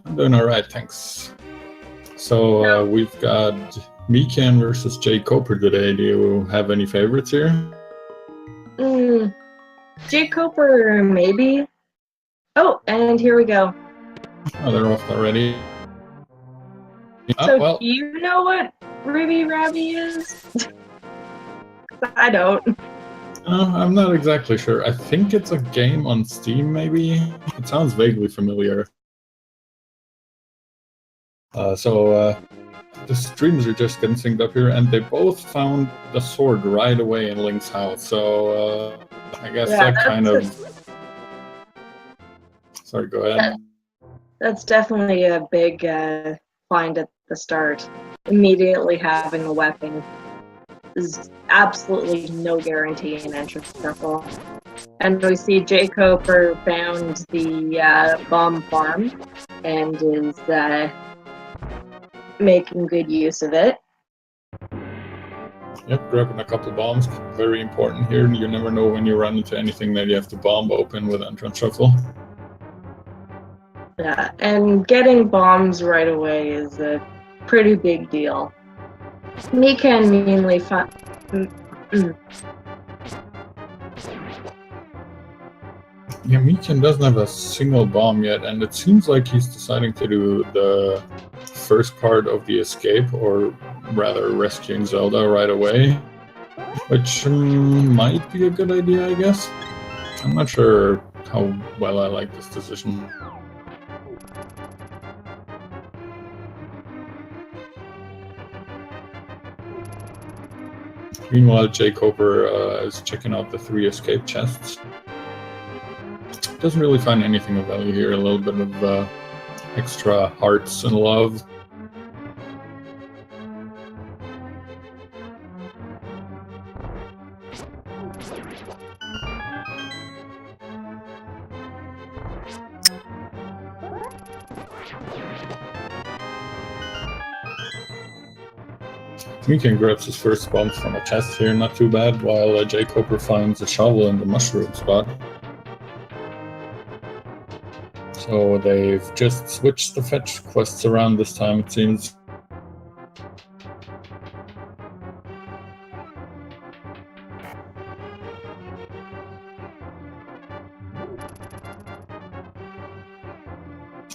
I'm doing all right, thanks. So we've got Mikan versus jkoper today. Do you have any favorites here? Jkoper, maybe. Oh, and here we go. Oh, they're off already. So, well. do you know what Ruby Rabbit is? I don't. I'm not exactly sure. I think it's a game on Steam, maybe? It sounds vaguely familiar. The streams are just getting synced up here, and they both found the sword right away in Link's house. So I guess that kind of... Sorry, go ahead. That's definitely a big find at the start. Immediately having a weapon is absolutely no guarantee in entrance circle. And we see jkoper found the bomb farm and is making good use of it. Yep, grabbing a couple bombs, very important here. You never know when you run into anything that you have to bomb open with entrance shuffle. Yeah, and getting bombs right away is a pretty big deal. Mikan mainly Yeah, Mikan doesn't have a single bomb yet, and it seems like he's deciding to do the first part of the escape, or rather rescuing Zelda right away, which might be a good idea, I guess. I'm not sure how well I like this decision. Meanwhile, jkoper is checking out the 3 escape chests. Doesn't really find anything of value here, a little bit of extra hearts and love. Mikan grabs his first bomb from a chest here, not too bad, while jkoper finds a shovel in the mushroom spot. So they've just switched the fetch quests around this time, it seems.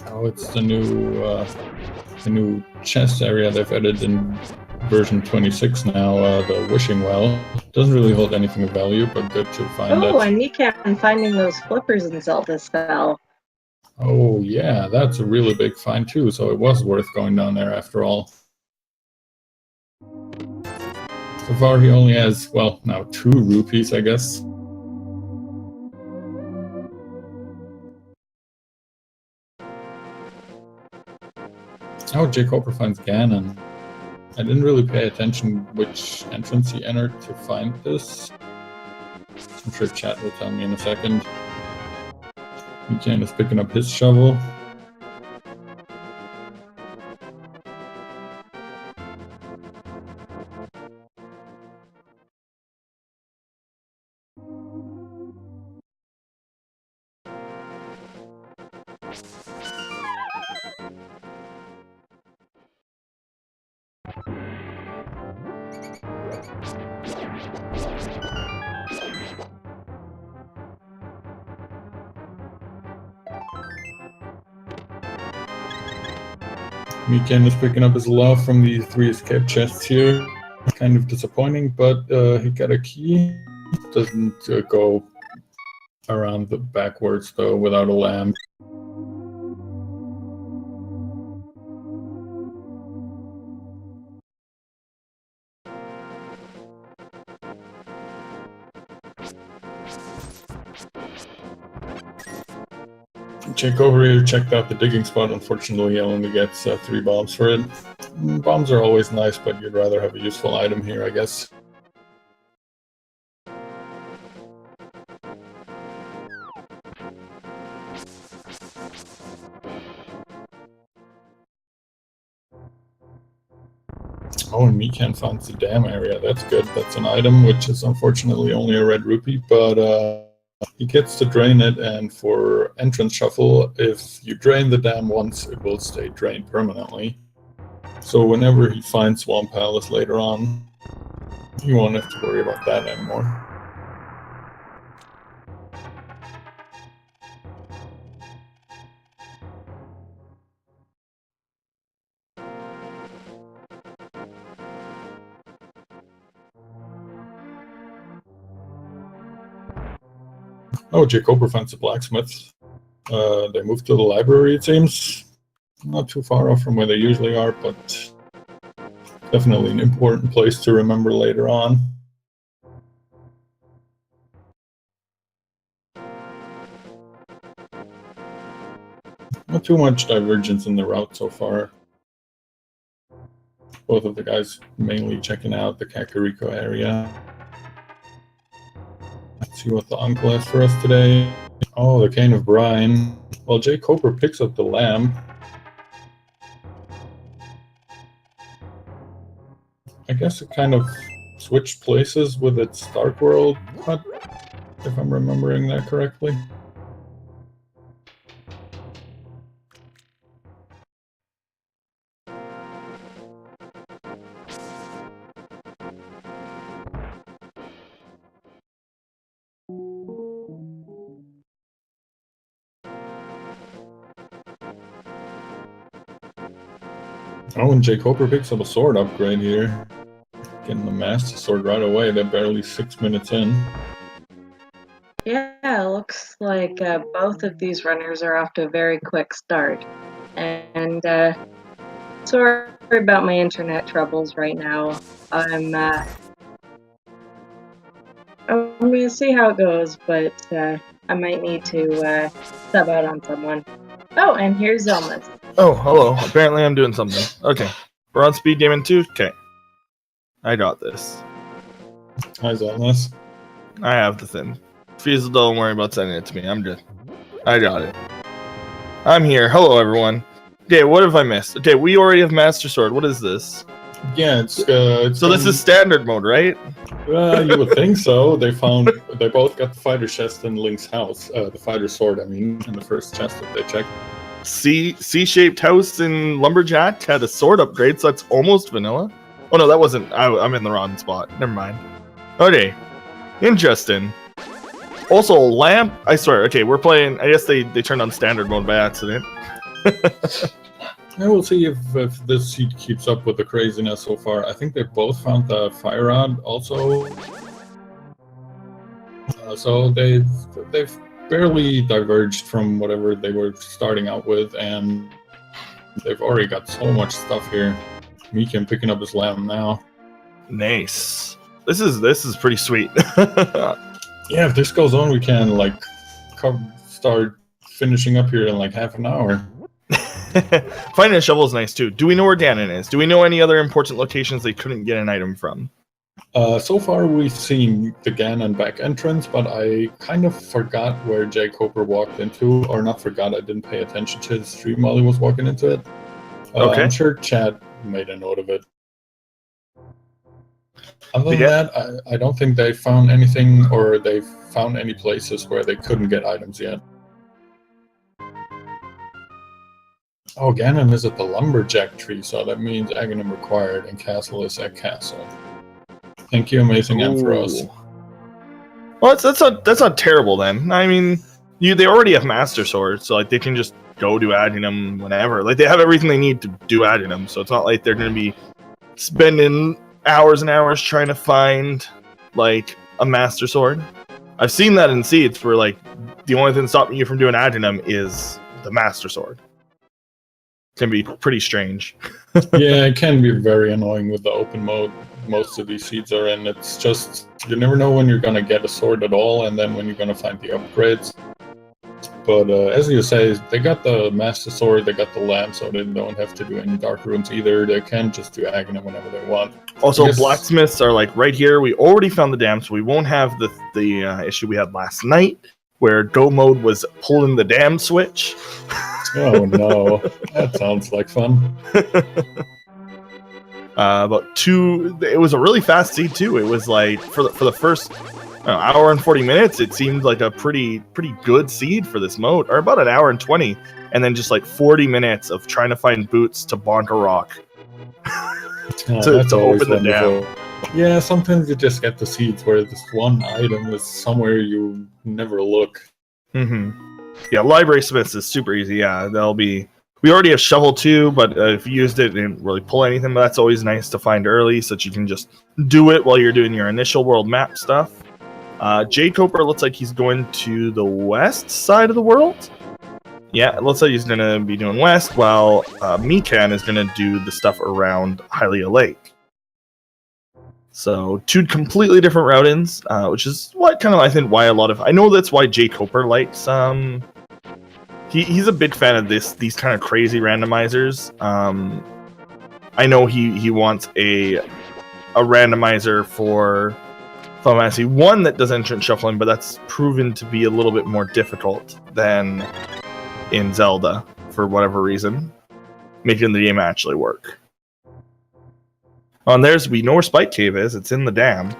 Oh, it's the new chest area they've added in version 26 now, the wishing well. Doesn't really hold anything of value, but good to find that. Oh, and Mikan finding those flippers in Zelda spell. Oh yeah, that's a really big find too, so it was worth going down there after all. So far he only has, well, now 2 rupees, I guess. Oh, jkoper finds Ganon. I didn't really pay attention which entrance he entered to find this. I'm sure chat will tell me in a second. Mikan is picking up his shovel. Mikan is picking up his love from these 3 escape chests here. Kind of disappointing, but he got a key. Doesn't go around the backwards though without a lamp. jkoper here checked out the digging spot. Unfortunately, he only gets 3 bombs for it. Bombs are always nice, but you'd rather have a useful item here, I guess. Oh, and Mikan finds the dam area. That's good. That's an item, which is unfortunately only a red rupee, but He gets to drain it, and for entrance shuffle, if you drain the dam once, it will stay drained permanently. So whenever he finds Swamp Palace later on, you won't have to worry about that anymore. Oh, jkoper finds a blacksmith. They moved to the library, it seems. Not too far off from where they usually are, but definitely an important place to remember later on. Not too much divergence in the route so far. Both of the guys mainly checking out the Kakariko area. Let's see what the uncle has for us today. Oh, the Cane of Brine. Well, jkoper picks up the lamp. I guess it kind of switched places with its Dark World hut, if I'm remembering that correctly. Oh, and jkoper picks up a sword upgrade here. Getting the Master Sword right away. They're barely 6 minutes in. Yeah, it looks like both of these runners are off to a very quick start. And sorry about my internet troubles right now. I'm gonna see how it goes, but I might need to sub out on someone. Oh, and here's Zelma's. Oh, hello. Apparently I'm doing something. Okay. We're on speed gaming 2? Okay. I got this. Hi, Zelmas. I have the thing. Feasel, don't worry about sending it to me. I'm good. I got it. I'm here. Hello, everyone. Okay, what have I missed? Okay, we already have Master Sword. What is this? Yeah, it's so this is standard mode, right? You would think so. They both got the fighter chest in Link's house. The fighter sword, I mean, in the first chest that they checked. C-shaped house in Lumberjack had a sword upgrade, so that's almost vanilla. Oh no, that wasn't. I'm in the wrong spot. Never mind. Okay, interesting. Also, lamp. I swear. Okay, we're playing. I guess they turned on standard mode by accident. Yeah, we'll see if this seed keeps up with the craziness so far. I think they both found the fire rod also. So they've barely diverged from whatever they were starting out with, and they've already got so much stuff here. Mikan picking up his lamb now. Nice. This is pretty sweet. Yeah, if this goes on, we can like start finishing up here in like half an hour. Finding a shovel is nice too. Do we know where Ganon is? Do we know any other important locations they couldn't get an item from? So far we've seen the Ganon back entrance, but I kind of forgot where jkoper walked into, or not forgot, I didn't pay attention to the stream while he was walking into it. Okay. I'm sure chat made a note of it. Other than that, I don't think they found anything, or they found any places where they couldn't get items yet. Oh, Ganon is at the Lumberjack tree, so that means Aghanim required and Castle is at Castle. Thank you, Amazing Ampharos. Well, that's not terrible then. I mean, they already have Master Sword, so like they can just go to Aghanim whenever. Like they have everything they need to do Aghanim, so it's not like they're going to be spending hours and hours trying to find like a Master Sword. I've seen that in Seeds where like the only thing stopping you from doing Aghanim is the Master Sword. Can be pretty strange. Yeah, it can be very annoying with the open mode most of these seeds are in. It's just, you never know when you're going to get a sword at all, and then when you're going to find the upgrades. But as you say, they got the Master Sword, they got the lamp, so they don't have to do any Dark Runes either. They can just do Aghanim whenever they want. Also, blacksmiths are like right here. We already found the dam, so we won't have the issue we had last night, where Go Mode was pulling the dam switch. Oh no, that sounds like fun. It was a really fast seed too. It was like for the first hour and 40 minutes. It seemed like a pretty good seed for this mode, or about an hour and 20, and then just like 40 minutes of trying to find boots to bonk a rock. That's always open the wonderful. dam. Yeah, sometimes you just get the seeds where this one item is somewhere you never look. Yeah, library smiths is super easy. Yeah, they'll be. We already have shovel 2, but if you used it, it didn't really pull anything. But that's always nice to find early, so that you can just do it while you're doing your initial world map stuff. Jkoper looks like he's going to the west side of the world. Yeah, it looks like he's going to be doing west, while Mikan is going to do the stuff around Hylia Lake. So 2 completely different route-ins, which is what kind of I think why a lot of I know that's why Jkoper likes. He's a big fan of these kind of crazy randomizers. I know he wants a randomizer for Final Fantasy 1 that does entrance shuffling, but that's proven to be a little bit more difficult than in Zelda for whatever reason, making the game actually work. Oh, and we know where Spike Cave is. It's in the dam.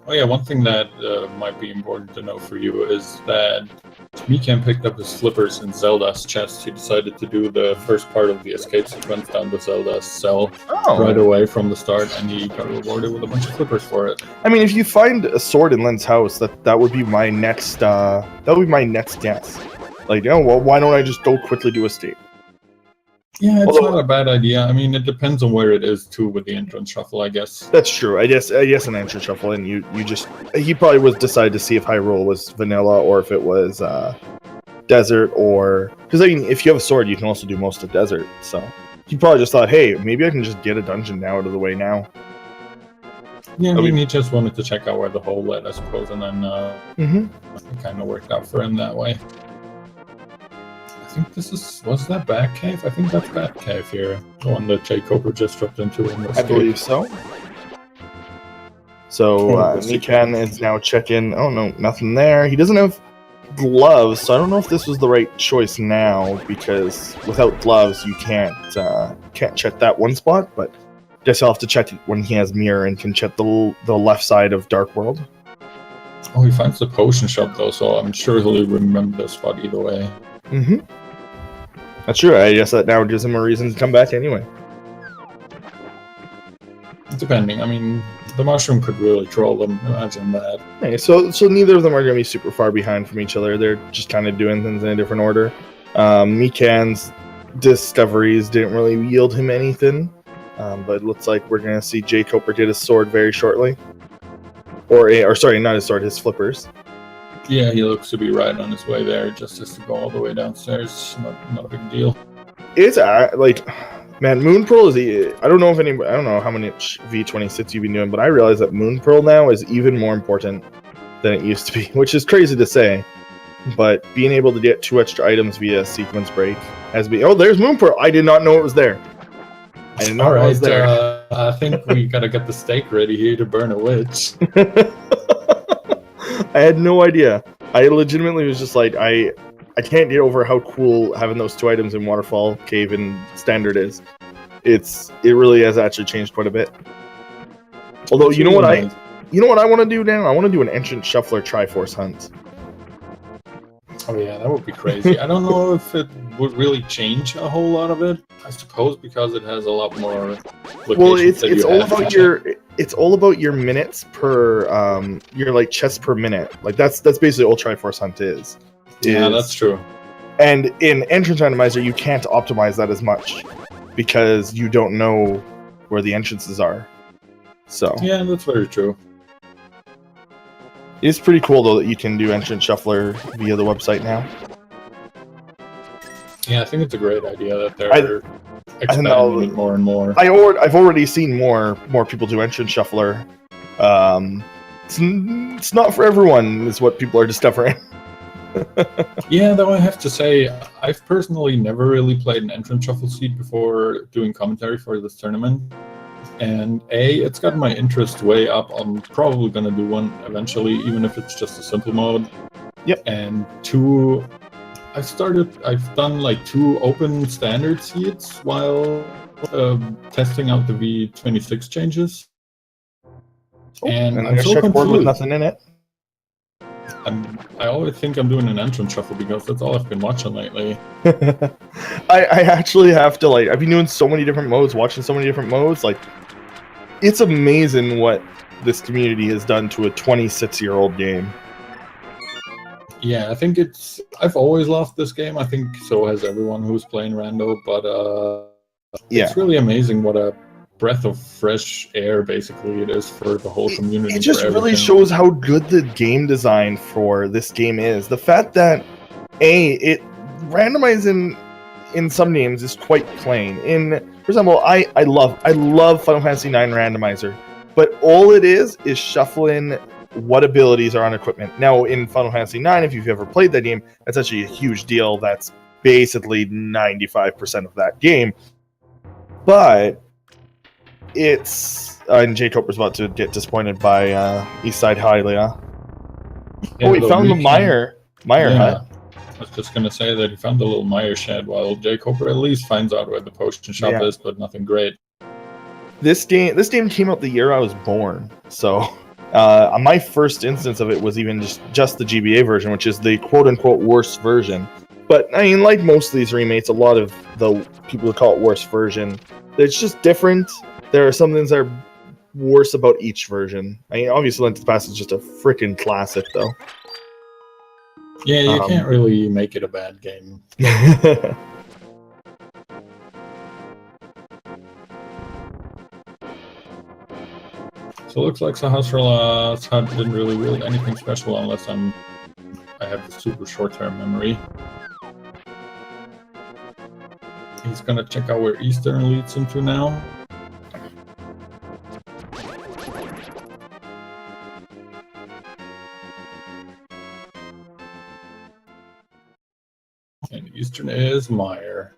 Oh yeah, one thing that might be important to know for you is that Mikan picked up his flippers in Zelda's chest. He decided to do the first part of the escape sequence down to Zelda's cell right away from the start, and he got rewarded with a bunch of flippers for it. I mean, if you find a sword in Len's house, that would be my next guess. Like, oh well, why don't I just go quickly to escape? Yeah, it's not a bad idea. I mean, it depends on where it is too with the entrance shuffle, I guess. That's true. I guess an entrance shuffle, and he probably was decided to see if Hyrule was vanilla or if it was desert, or because I mean, if you have a sword, you can also do most of desert. So he probably just thought, hey, maybe I can just get a dungeon out of the way now. Yeah, I mean, he just wanted to check out where the hole led, I suppose, and then it kind of worked out for him that way. I think was that Bat Cave? I think that's Bat Cave here. The one that Jkoper just dropped into in the I believe so. So Mikan is now checking. Oh no, nothing there. He doesn't have gloves, so I don't know if this was the right choice now, because without gloves you can't check that one spot, but guess I'll have to check it when he has mirror and can check the left side of Dark World. Oh, he finds the potion shop though, so I'm sure he'll remember the spot either way. That's true. I guess that now gives him a reason to come back anyway. Depending. I mean, the mushroom could really troll them. Imagine that. Okay, so neither of them are going to be super far behind from each other. They're just kind of doing things in a different order. Mikan's discoveries didn't really yield him anything, but it looks like we're going to see Jkoper get his sword very shortly. Or sorry, not his sword, his flippers. Yeah, he looks to be right on his way there. Just has to go all the way downstairs. Not a big deal. It's like, man, Moon Pearl is. I don't know how many V26 you've been doing, but I realize that Moon Pearl now is even more important than it used to be, which is crazy to say. But being able to get 2 extra items via sequence break has been. Oh, there's Moon Pearl. I did not know it was there. I did not know it was there. I think we gotta get the steak ready here to burn a witch. I had no idea. I legitimately was just like, I can't get over how cool having those 2 items in Waterfall, Cave, and Standard is. It really has actually changed quite a bit. Although, you know what I want to do now? I want to do an Entrance Shuffler Triforce hunt. Oh yeah, that would be crazy. I don't know if it would really change a whole lot of it. I suppose because it has a lot more. Well, it's all about your minutes per your like chests per minute. Like that's basically all Triforce Hunt is. Yeah, that's true. And in Entrance Randomizer, you can't optimize that as much because you don't know where the entrances are. So yeah, that's very true. It's pretty cool though that you can do Entrance Shuffler via the website now. Yeah, I think it's a great idea that they're expanding it more and more. I've already seen more people do Entrance Shuffler. It's not for everyone, is what people are discovering. Yeah, though I have to say, I've personally never really played an Entrance Shuffle seed before doing commentary for this tournament. And it's got my interest way up. I'm probably going to do one eventually, even if it's just a simple mode. Yep. And 2, I've done like 2 open standard seeds while testing out the V26 changes. And I'm there's so checkerboard with confused. nothing in it. I always think I'm doing an entrance shuffle because that's all I've been watching lately. I actually have to, like, I've been doing so many different modes, watching so many different modes. Like, it's amazing what this community has done to a 26-year-old game. Yeah, I think I've always loved this game. I think so has everyone who's playing Rando, but it's really amazing what a breath of fresh air basically it is for the whole community. It just really shows how good the game design for this game is. The fact that it randomizing in some games is quite plain. For example, I love Final Fantasy IX randomizer, but all it is shuffling what abilities are on equipment. Now, in Final Fantasy IX, if you've ever played that game, that's actually a huge deal. That's basically 95% of that game. But it's... and jkoper's about to get disappointed by Eastside Hylia. Oh, he found the Meyer hut. I was just going to say that he found the little Meyer shed, while jkoper at least finds out where the potion shop is, but nothing great. This game came out the year I was born, so... my first instance of it was even just the GBA version, which is the quote-unquote worst version. But, I mean, like most of these remakes, a lot of the people who call it worst version, it's just different. There are some things that are worse about each version. I mean, obviously, Link to the Past is just a freaking classic, though. Yeah, you can't really make it a bad game. So it looks like Sahasrar's hut didn't really wield anything special unless I have the super short-term memory. He's gonna check out where Eastern leads him to now. And Eastern is Meyer.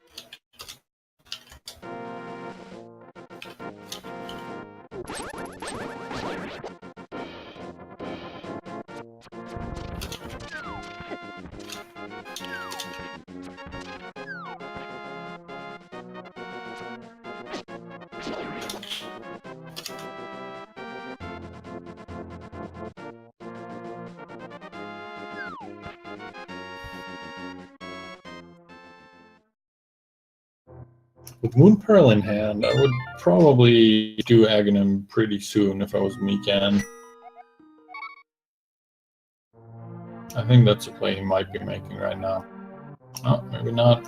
With Moon Pearl in hand, I would probably do Aghanim pretty soon if I was Mikan. I think that's a play he might be making right now. Oh, maybe not.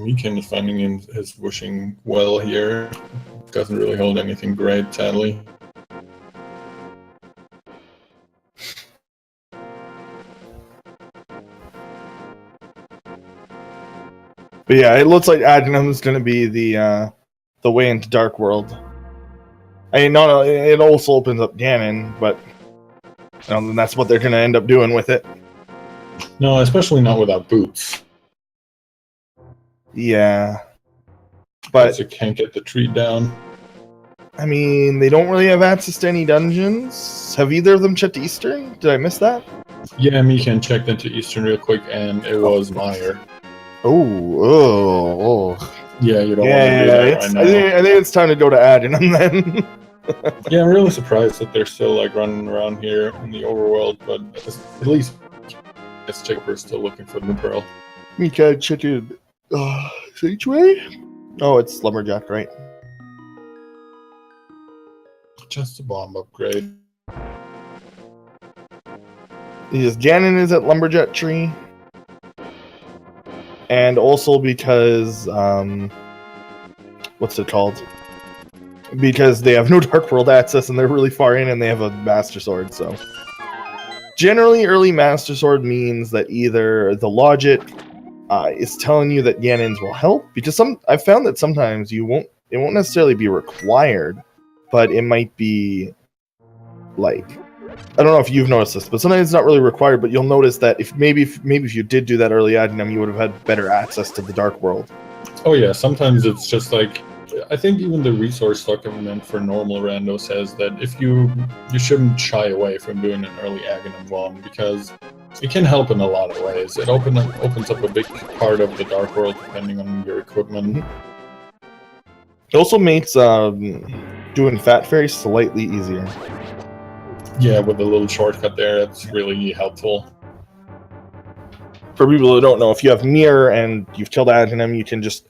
Mikan is finding his wishing well here. Doesn't really hold anything great, sadly. But yeah, it looks like Aghanim is going to be the way into Dark World. I mean, no, it also opens up Ganon, but that's what they're going to end up doing with it. No, especially not without boots. Yeah. But you can't get the tree down. I mean, they don't really have access to any dungeons. Have either of them checked Eastern? Did I miss that? Yeah, Mikan checked into Eastern real quick, and it was Meyer. Oh. Yeah, you don't want to do that right now. I think it's time to go to Aghanim then. Yeah, I'm really surprised that they're still like running around here in the overworld, but at least jkoper is still looking for the pearl. Mika checked Sanctuary? Oh, it's Lumberjack, right? Just a bomb upgrade. Yes, Ganon is at Lumberjack Tree. And also because, what's it called? Because they have no Dark World access and they're really far in and they have a Master Sword, so. Generally, early Master Sword means that either the logic is telling you that Ganons will help, because I've found that sometimes it won't necessarily be required, but it might be like, I don't know if you've noticed this, but sometimes it's not really required. But you'll notice that if maybe if you did do that early addendum, you would have had better access to the Dark World. Oh yeah, sometimes it's just like, I think even the resource document for normal rando says that if you shouldn't shy away from doing an early addendum one, because it can help in a lot of ways. It opens up a big part of the Dark World depending on your equipment. It also makes doing Fat Fairy slightly easier. Yeah, with a little shortcut there, it's really helpful. For people who don't know, if you have Mirror and you've killed Addendum, you can just,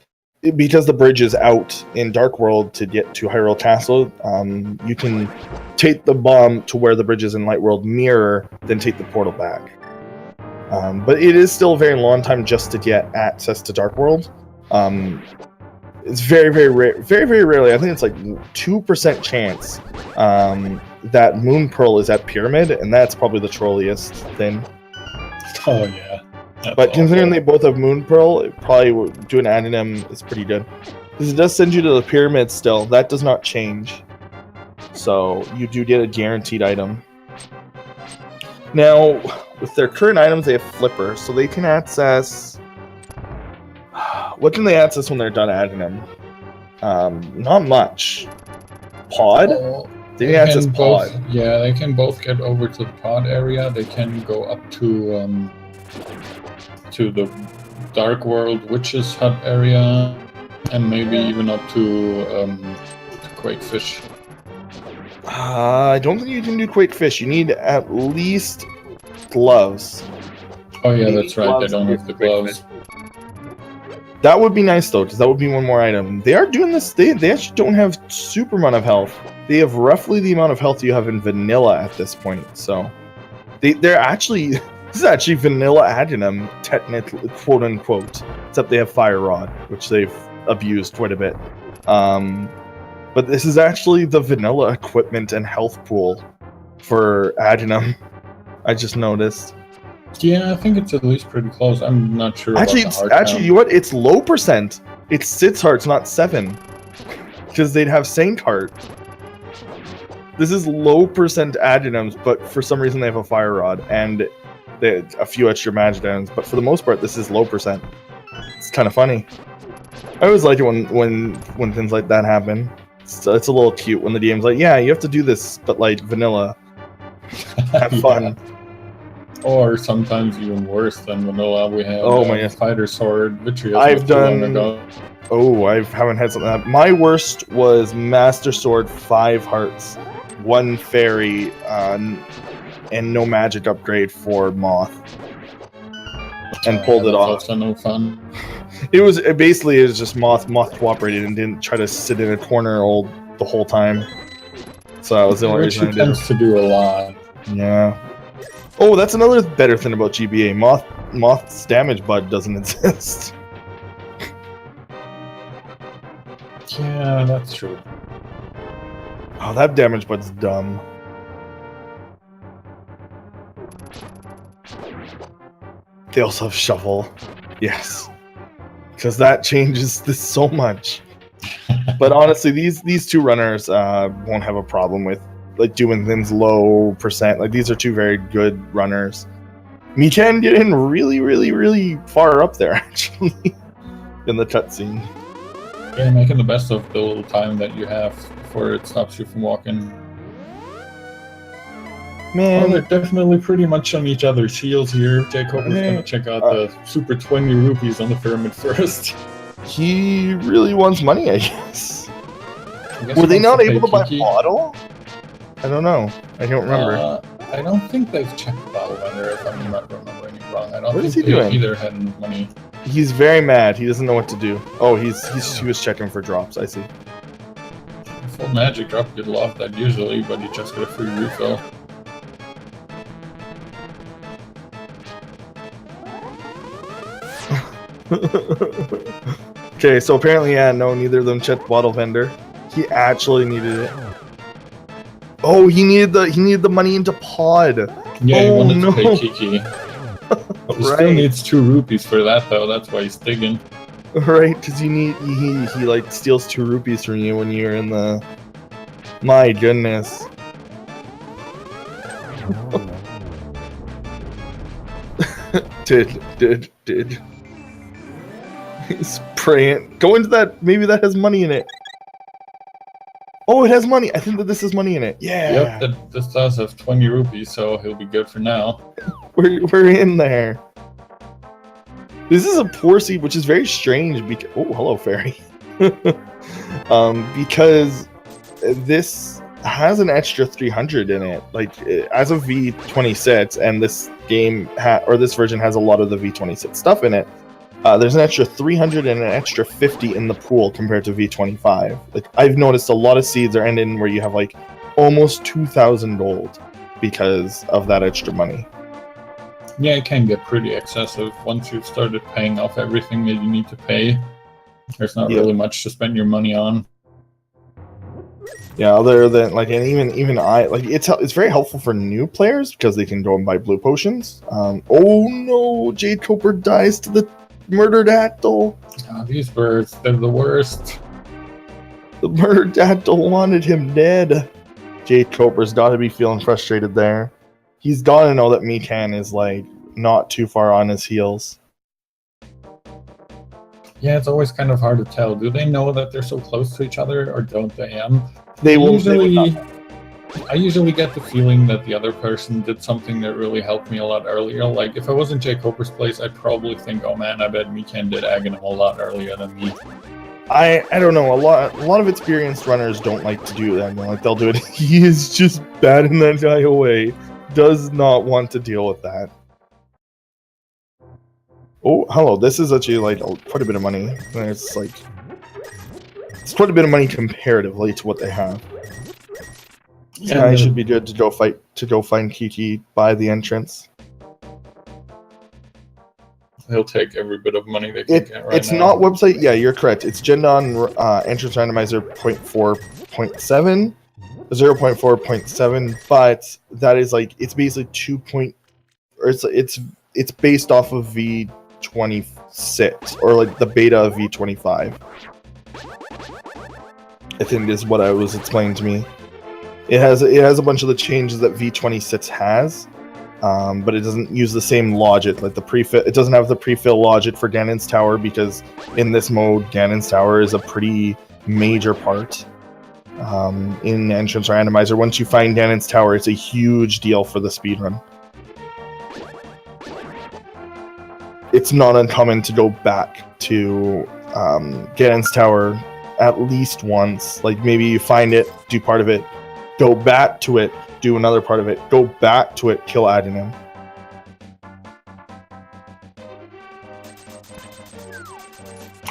because the bridge is out in Dark World to get to Hyrule Castle, you can take the bomb to where the bridge is in Light World, Mirror, then take the portal back. But it is still a very long time just to get access to Dark World. It's very, very rare. Very, very rarely. I think it's like 2% chance that Moon Pearl is at Pyramid, and that's probably the trolliest thing. Oh yeah. But considering they both have Moon Pearl, it probably doing addendum is pretty good. Because it does send you to the Pyramid still. That does not change. So you do get a guaranteed item. Now, with their current items, they have Flipper, so they can access... What can they access when they're done addendum? Not much. Pod? They can access Pod. Yeah, they can both get over to the Pod area. They can go up to the Dark World Witch's Hut area, and maybe even up to Quakefish. I don't think you can do Quakefish. You need at least gloves. Oh yeah, that's right. They don't have the gloves. That would be nice though, because that would be one more item. They are doing this. They actually don't have super amount of health. They have roughly the amount of health you have in vanilla at this point. So they're actually, this is actually vanilla addendum, technically, quote unquote. Except they have Fire Rod, which they've abused quite a bit. But this is actually the vanilla equipment and health pool for addendum. I just noticed. Yeah, I think it's at least pretty close. I'm not sure. Actually, you know what? It's low percent. It's 6 hearts, not 7, because they'd have Saint Heart. This is low percent addenums, but for some reason they have a Fire Rod and a few extra magic items. But for the most part, this is low percent. It's kind of funny. I always like it when things like that happen. It's a little cute when the DM's like, "Yeah, you have to do this, but like vanilla. Have fun." Yeah. Or sometimes even worse than vanilla, we have my Fighter Sword Vitriol. I've done. Oh, I haven't had something like that. My worst was Master Sword 5 hearts, 1 fairy, and no magic upgrade for Moth, and pulled it off. Also no fun. It was just Moth cooperated and didn't try to sit in a corner the whole time. So that was the only reason I did. She tends to do a lot. Yeah. Oh, that's another better thing about GBA. Moth's damage bud doesn't exist. Yeah, that's true. Oh, that damage bud's dumb. They also have Shuffle. Yes. Because that changes this so much. But honestly, these two runners won't have a problem with like doing things low percent. Like these are two very good runners. Mikan get in really, really, really far up there actually in the cutscene. Yeah, making the best of the little time that you have before it stops you from walking. Man, they're definitely pretty much on each other's heels here. Jkoper's gonna check out the super 20 rupees on the pyramid first. He really wants money, I guess. Were they not able to buy a bottle? I don't know. I don't remember. I don't think they've checked the bottle vendor, if I'm not remembering it wrong. I don't what think is he they doing? either had money. He's very mad. He doesn't know what to do. Oh, he was checking for drops. I see. Full magic drop, you'd love that usually, but you just get a free refill. Okay, so apparently, yeah, no, neither of them checked bottle vendor. He actually needed it. Oh, he needed the money into Pod. Yeah, he wanted to pay Kiki. He Right. still needs 2 rupees for that though. That's why he's digging. Right, because he like steals 2 rupees from you when you're in the My goodness. Did. He's praying. Go into that. Maybe that has money in it. Oh, it has money. I think that this has money in it. Yeah. Yep, this does have 20 rupees, so he'll be good for now. We're in there. This is a poor seed, which is very strange. Because oh, hello, fairy. Because this has an extra 300 in it. Like as of V26, and this game or this version has a lot of the V26 stuff in it. There's an extra 300 and an extra 50 in the pool compared to V25. Like I've noticed a lot of seeds are ending where you have like almost 2,000 gold because of that extra money. Yeah, it can get pretty excessive once you've started paying off everything that you need to pay. There's not really much to spend your money on. Yeah, other than like, and even I like it's very helpful for new players because they can go and buy blue potions. Oh no, Jkoper dies to the murdered Dactyl. Oh, these birds, they're the worst. The murdered Dactyl wanted him dead. Jkoper's got to be feeling frustrated there. He's got to know that Mikan is like not too far on his heels. Yeah, it's always kind of hard to tell. Do they know that they're so close to each other, or don't they? They will usually. I usually get the feeling that the other person did something that really helped me a lot earlier. Like, if I was in Jkoper's place, I'd probably think, oh man, I bet Mikan did Aghanim a lot earlier than me. I don't know. A lot of experienced runners don't like to do that. Like, they'll do it. He is just batting that guy away. Does not want to deal with that. Oh, hello. This is actually like quite a bit of money. It's quite a bit of money comparatively to what they have. Yeah, I should be good to go find Kiki by the entrance. He'll take every bit of money they can get right It's now. not website. Yeah, you're correct. It's Gendon entrance randomizer 0.4.7, 0.4.7, but that is like it's basically it's based off of V26 or like the beta of V25. I think is what I was explained to me. It has a bunch of the changes that V26 has, but it doesn't use the same logic. Like the prefill, it doesn't have the prefill logic for Ganon's Tower because in this mode, Ganon's Tower is a pretty major part in Entrance Randomizer. Once you find Ganon's Tower, it's a huge deal for the speedrun. It's not uncommon to go back to Ganon's Tower at least once. Like maybe you find it, do part of it, go back to it, do another part of it, go back to it, kill Aghanim.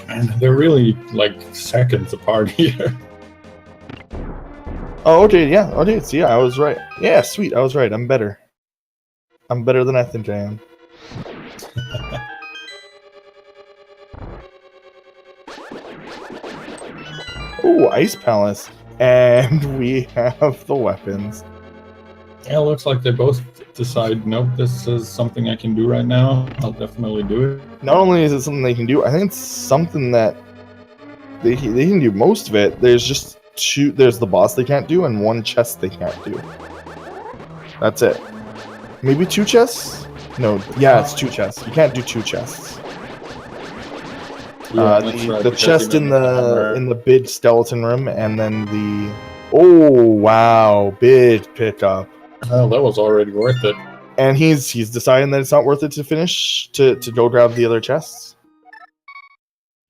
And they're really like seconds apart here. Oh, okay, yeah, okay, see, I was right. Yeah, sweet, I was right, I'm better. I'm better than I think I am. Oh, Ice Palace. And we have the weapons. Yeah, it looks like they both decide, nope, this is something I can do right now. I'll definitely do it. Not only is it something they can do, I think it's something that they can do most of it. There's just there's the boss they can't do, and one chest they can't do. That's it. Maybe two chests? No, yeah, it's two chests. You can't do two chests. Yeah, the chest in the big skeleton room, and then the wow, big pickup. Oh, that was already worth it. And he's deciding that it's not worth it to finish to go grab the other chests.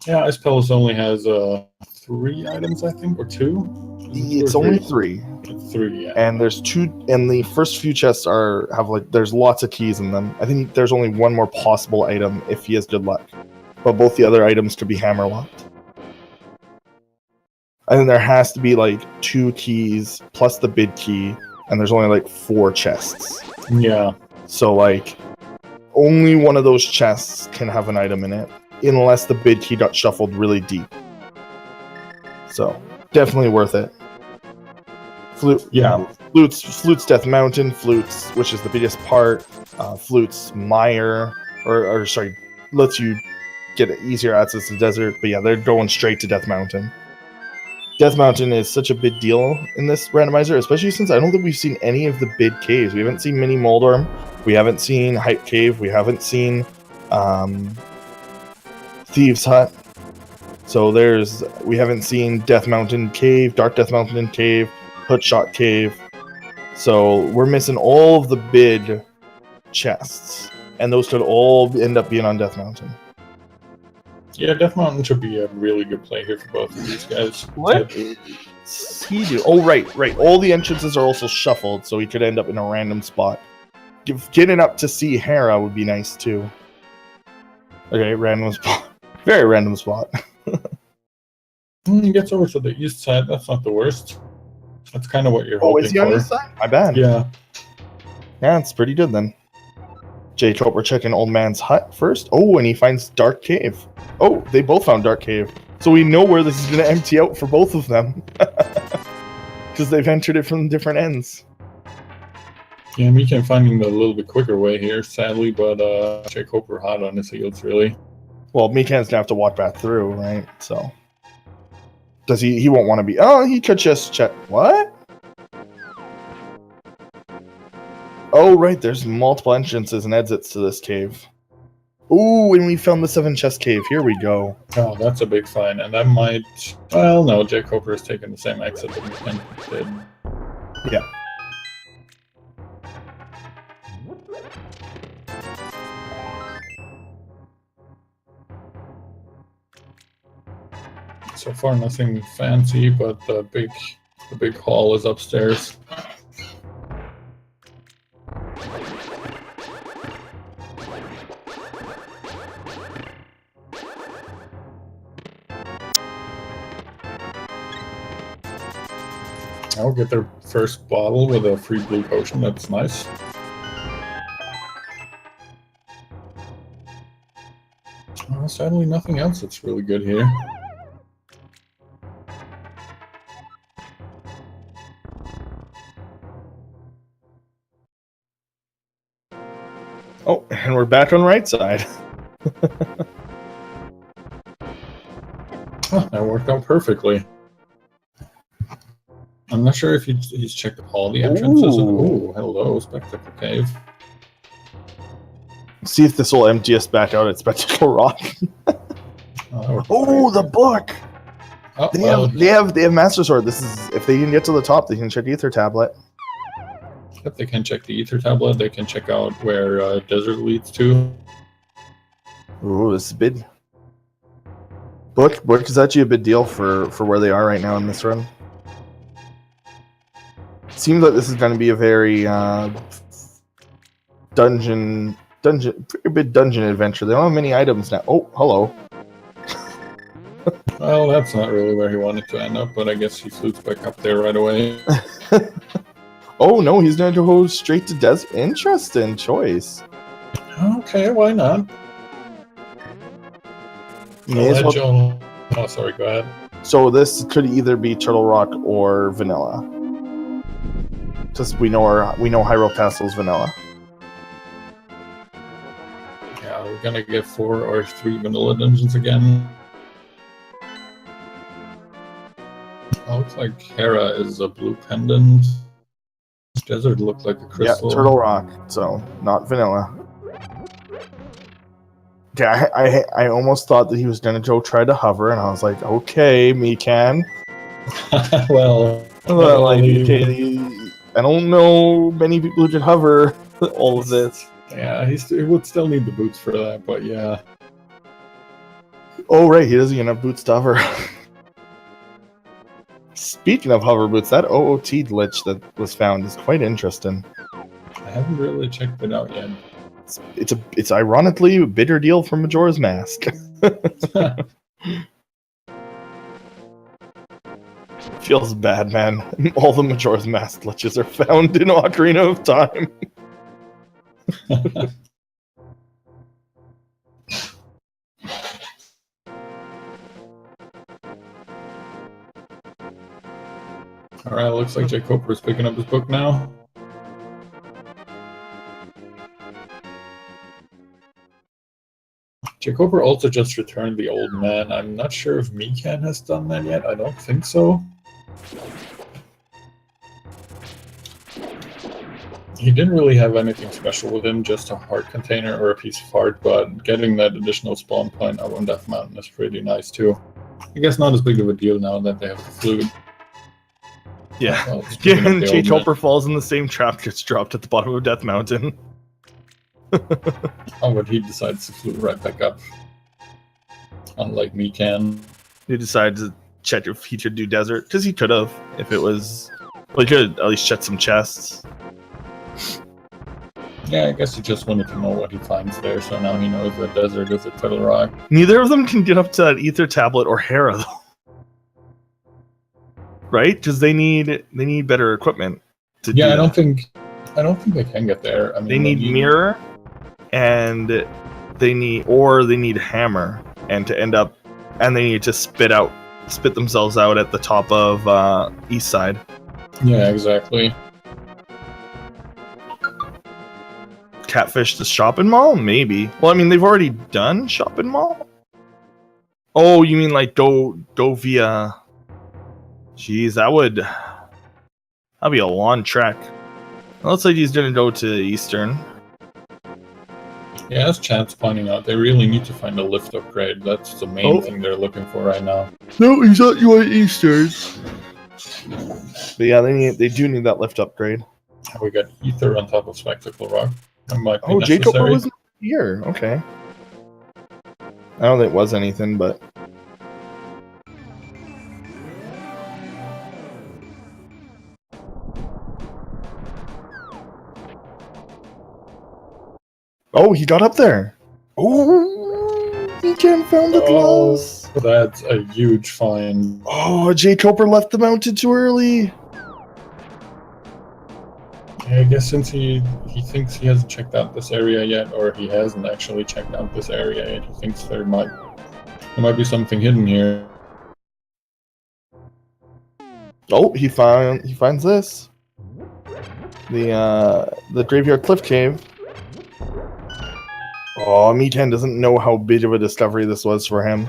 Yeah, Ice Palace only has 3 items, I think, or 2. It's only 3. 3, yeah. And there's 2, and the first few chests there's lots of keys in them. I think there's only one more possible item if he has good luck. But both the other items could be hammerlocked. I think there has to be like 2 keys plus the bid key, and there's only like 4 chests. Yeah. So like, only one of those chests can have an item in it, unless the bid key got shuffled really deep. So, definitely worth it. Flute's Death Mountain, Flute's, which is the biggest part, Flute's Mire, or sorry, lets you get easier access to the desert, but yeah, they're going straight to Death Mountain. Death Mountain is such a big deal in this randomizer, especially since I don't think we've seen any of the big caves. We haven't seen Mini Moldorm, we haven't seen Hype Cave, we haven't seen Thieves Hut. So we haven't seen Death Mountain Cave, Dark Death Mountain Cave, Hoodshot Cave. So we're missing all of the big chests, and those could all end up being on Death Mountain. Yeah, Death Mountain should be a really good play here for both of these guys. What is he do? Oh, right. All the entrances are also shuffled, so he could end up in a random spot. Getting up to see Hera would be nice too. Okay, random spot. Very random spot. He gets over to the east side. That's not the worst. That's kind of what you're hoping for. Oh, is he on the east side? My bad. Yeah. Yeah, it's pretty good then. jkoper checking Old Man's hut first. Oh, and he finds Dark Cave. Oh, they both found Dark Cave. So we know where this is going to empty out for both of them. Because they've entered it from different ends. Yeah, Mikan finding the little bit quicker way here, sadly, but jkoper hot on his heels, really. Well, Mikan's going to have to walk back through, right? So... Does he won't want to be... Oh, he could just check... What? Oh, right. There's multiple entrances and exits to this cave. Ooh, and we found the 7 chest cave. Here we go. Oh, that's a big find. And that might... Well, no. jkoper is taking the same exit that Mikan did. Yeah. So far, nothing fancy, but the big hall is upstairs. I'll get their first bottle with a free blue potion. That's nice. Well, sadly, nothing else that's really good here. Oh, and we're back on right side. Oh, that worked out perfectly. I'm not sure if he's checked all the entrances. Oh, hello, Spectacle Cave. See if this will empty us back out at Spectacle Rock. Oh, the book! Oh, They have Master Sword. This is if they can get to the top, they can check Ether Tablet. If they can check the Ether Tablet, they can check out where Desert leads to. Ooh, this is big. Book is actually a big deal for where they are right now in this run. Seems like this is going to be a very pretty big dungeon adventure. They don't have many items now. Oh, hello. Well, that's not really where he wanted to end up, but I guess he flutes back up there right away. Oh no, he's going to go straight to Desert. Interesting choice. Okay, why not? Oh, sorry, go ahead. So this could either be Turtle Rock or Vanilla. Just we know Hyrule Castle's Vanilla. Yeah, we're gonna get 4 or 3 vanilla dungeons again. Oh, looks like Hera is a blue pendant. Desert looked like a crystal. Yeah, Turtle Rock, so not Vanilla. Yeah, I almost thought that he was gonna go try to hover, and I was like, okay, Mikan. Well, like, okay, I don't know many people who can hover all of this. Yeah, he would still need the boots for that, but yeah. Oh, right, he doesn't even have boots to hover. Speaking of hover boots, that OOT glitch that was found is quite interesting. I haven't really checked it out yet. It's ironically a bitter deal from Majora's Mask. Feels bad, man. All the Majora's Mask glitches are found in Ocarina of Time. Alright, looks like jkoper is picking up his book now. jkoper also just returned the old man. I'm not sure if Mikan has done that yet. I don't think so. He didn't really have anything special with him, just a heart container or a piece of heart, but getting that additional spawn point up on Death Mountain is pretty nice too. I guess not as big of a deal now that they have the flute. Yeah. Well, speaking of the jkoper falls in the same trap, gets dropped at the bottom of Death Mountain. Oh, but he decides to flute right back up. Unlike Mikan. He decided to check if he should do desert, because he could have, if it was... Well, he could at least check some chests. Yeah, I guess he just wanted to know what he finds there, so now he knows that desert is a Turtle Rock. Neither of them can get up to that Ether Tablet or Hera, though. Right? Because they need better equipment to do I that. don't think they can get there. I mean, They need mirror, and they need hammer, and to end up, and they need to spit themselves out at the top of east side. Yeah, exactly. Catfish the shopping mall? Maybe. Well, I mean, they've already done shopping mall. Oh, you mean like go via? Jeez, that'd be a long trek. It looks like he's gonna go to Eastern. Yeah, as Chad's pointing out, they really need to find a lift upgrade. That's the main thing they're looking for right now. No, he's not you at Eastern. But yeah, they do need that lift upgrade. We got Ether on top of Spectacle Rock. That might be jkoper necessary. wasn't here. Okay. I don't think it was anything, but... Oh, he got up there. Oh, he can't found the gloves. That's a huge find. Oh, jkoper left the mountain too early. I guess since he thinks he hasn't checked out this area yet, or he hasn't actually checked out this area yet, he thinks there might be something hidden here. Oh, he finds this. The Graveyard Cliff Cave. Oh, Mikan doesn't know how big of a discovery this was for him.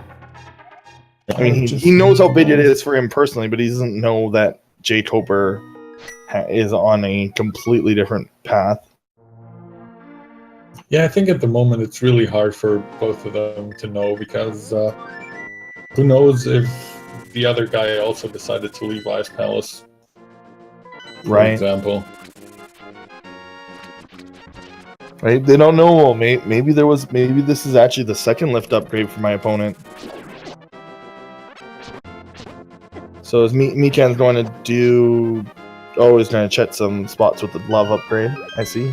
I mean, he knows how big it is for him personally, but he doesn't know that jkoper is on a completely different path. Yeah, I think at the moment it's really hard for both of them to know, because who knows if the other guy also decided to leave Ice Palace, for example. Right? They don't know. Well, maybe this is actually the second lift upgrade for my opponent. So is Mikan's going to do... Oh, he's going to check some spots with the love upgrade. I see.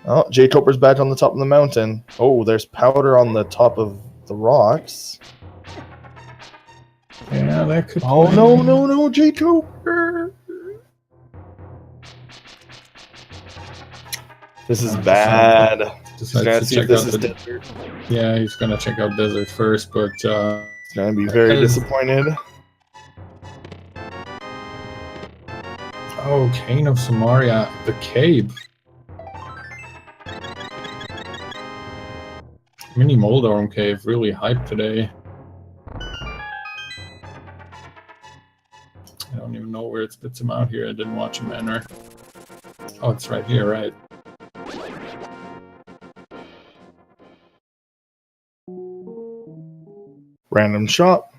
Oh, jkoper's back on the top of the mountain. Oh, there's powder on the top of the rocks. Yeah, that could... Oh, no, jkoper! This is bad. He's gonna see if this is desert. Yeah, he's gonna check out desert first, but he's gonna be very disappointed. Oh, Cane of Samaria, the cave. Mini Moldorm Cave, really hyped today. I don't even know where it spits him out here. I didn't watch him enter. Oh, it's right here, right? Random shot.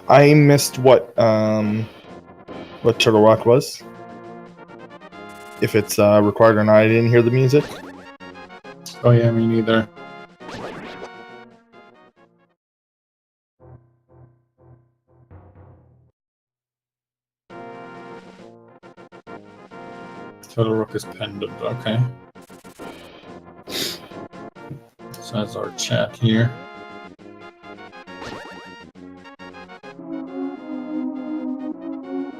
I missed what Turtle Rock was. If it's required or not, I didn't hear the music. Oh yeah, me neither. Turtle Rock is pendant, okay. So that's our chat here.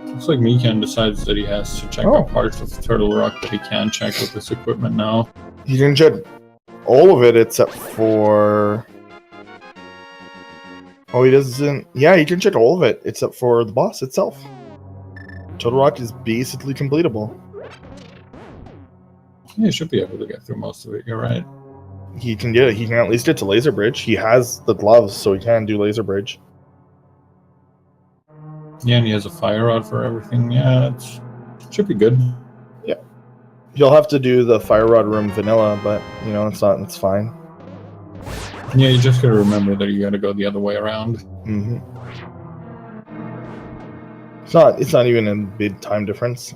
Looks like Mikan decides that he has to check out parts of Turtle Rock that he can check with this equipment now. You can check all of it except for... Oh, he doesn't... Yeah, he can check all of it except for the boss itself. Turtle Rock is basically completable. Yeah, he should be able to get through most of it, you're right. He can get it. He can at least get to Laser Bridge. He has the gloves, so he can do Laser Bridge. Yeah, and he has a fire rod for everything. Yeah, it should be good. You'll have to do the fire rod room vanilla, but you know it's fine. Yeah, you just gotta remember that you gotta go the other way around. Mm-hmm. It's not even a big time difference.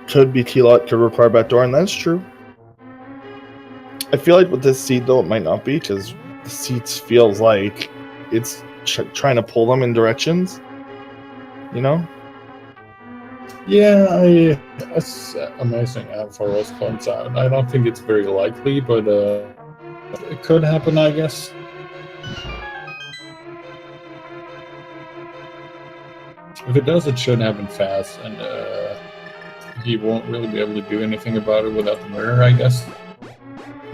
Could be T-Lot, could require back door, and that's true. I feel like with this seed though, it might not be, because the seed feels like it's trying to pull them in directions. You know? Yeah, as amazing Ampharos points out, I don't think it's very likely, but it could happen, I guess. If it does, it should happen fast, and he won't really be able to do anything about it without the mirror, I guess.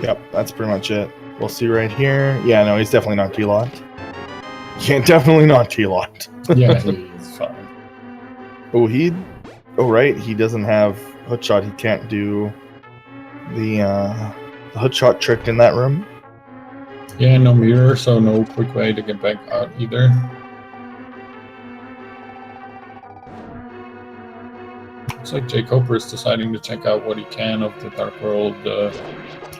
Yep, that's pretty much it. We'll see right here. Yeah, no, he's definitely not T-Locked. Definitely not T-Locked. Yeah, he's fine. Oh, right, he doesn't have hookshot. He can't do the hookshot trick in that room. Yeah, no mirror, so no quick way to get back out either. Looks like jkoper is deciding to check out what he can of the Dark World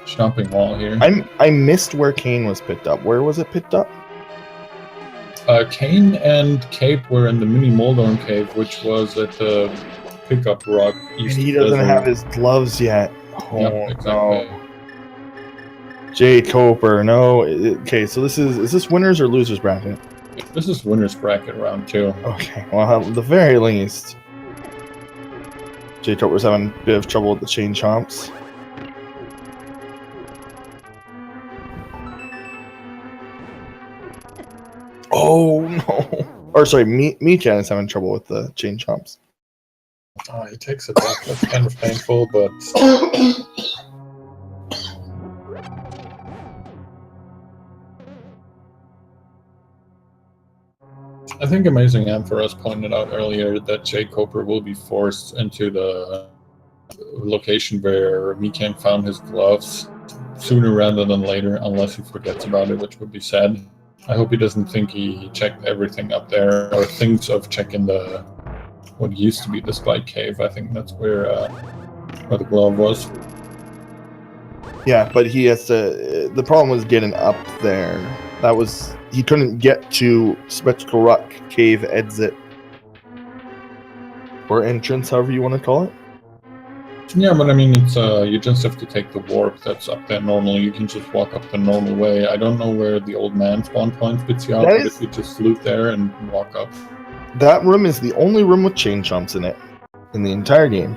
shopping mall here. I missed where Kane was picked up. Where was it picked up? Kane and Cape were in the mini Moldorm cave, which was at the pickup rock east. And he doesn't have his gloves yet. Oh, Yep, exactly. no. jkoper, no. Okay, so is this winners or losers bracket? This is winner's bracket round 2. Okay, well, at the very least, jkoper's having a bit of trouble with the chain chomps. Oh no! Or sorry, Mikan is having trouble with the chain chomps. He takes it back. That's kind of painful, but I think Amazing Ampharos pointed out earlier that jkoper will be forced into the location where Mikan found his gloves sooner rather than later, unless he forgets about it, which would be sad. I hope he doesn't think he checked everything up there, or thinks of checking what used to be the spike cave. I think that's where the glove was. Yeah, but he has to. The problem was getting up there. He couldn't get to Spectacle Rock Cave exit or entrance, however you want to call it. Yeah, but I mean, it's you just have to take the warp that's up there normally. You can just walk up the normal way. I don't know where the old man spawn point spits you out, but if you just loot there and walk up. That room is the only room with chain chomps in it in the entire game.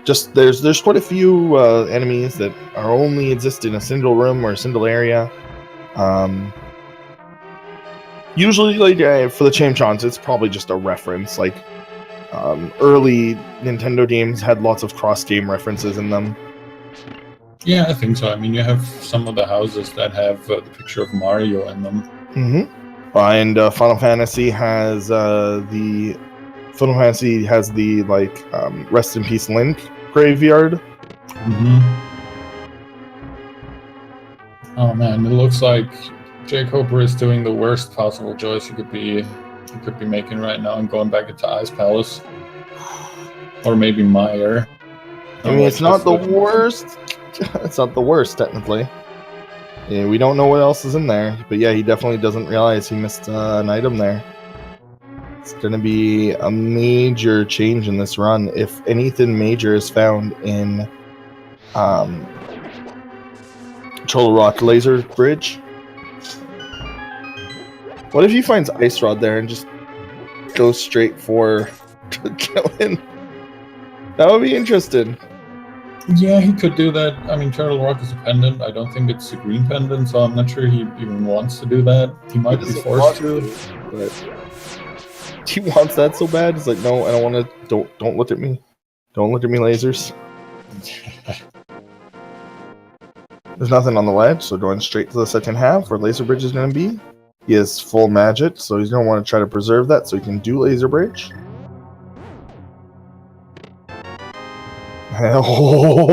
Just there's quite a few enemies that are only exist in a single room or a single area. Usually, like for the chain chomps, it's probably just a reference. Like early Nintendo games had lots of cross-game references in them. Yeah, I think so. I mean, you have some of the houses that have the picture of Mario in them. Mm-hmm. And Final Fantasy has the Rest in Peace Link graveyard. Mm-hmm. Oh man, it looks like jkoper is doing the worst possible choice he could be making right now and going back into Ice Palace. Or maybe Meyer. I mean, it's not the worst. It's not the worst, technically. Yeah, we don't know what else is in there. But yeah, he definitely doesn't realize he missed an item there. It's going to be a major change in this run. If anything major is found in Troll Rock Laser Bridge. What if he finds Ice Rod there and just goes straight for killing? That would be interesting. Yeah, he could do that. I mean, Turtle Rock is a pendant. I don't think it's a green pendant, so I'm not sure he even wants to do that. He might be forced to, but he wants that so bad. He's like, no, I don't want to. Don't look at me. Don't look at me, lasers. There's nothing on the ledge, so going straight to the second half where Laser Bridge is going to be. He has full magic, so he's going to want to try to preserve that so he can do Laser Bridge. Oh,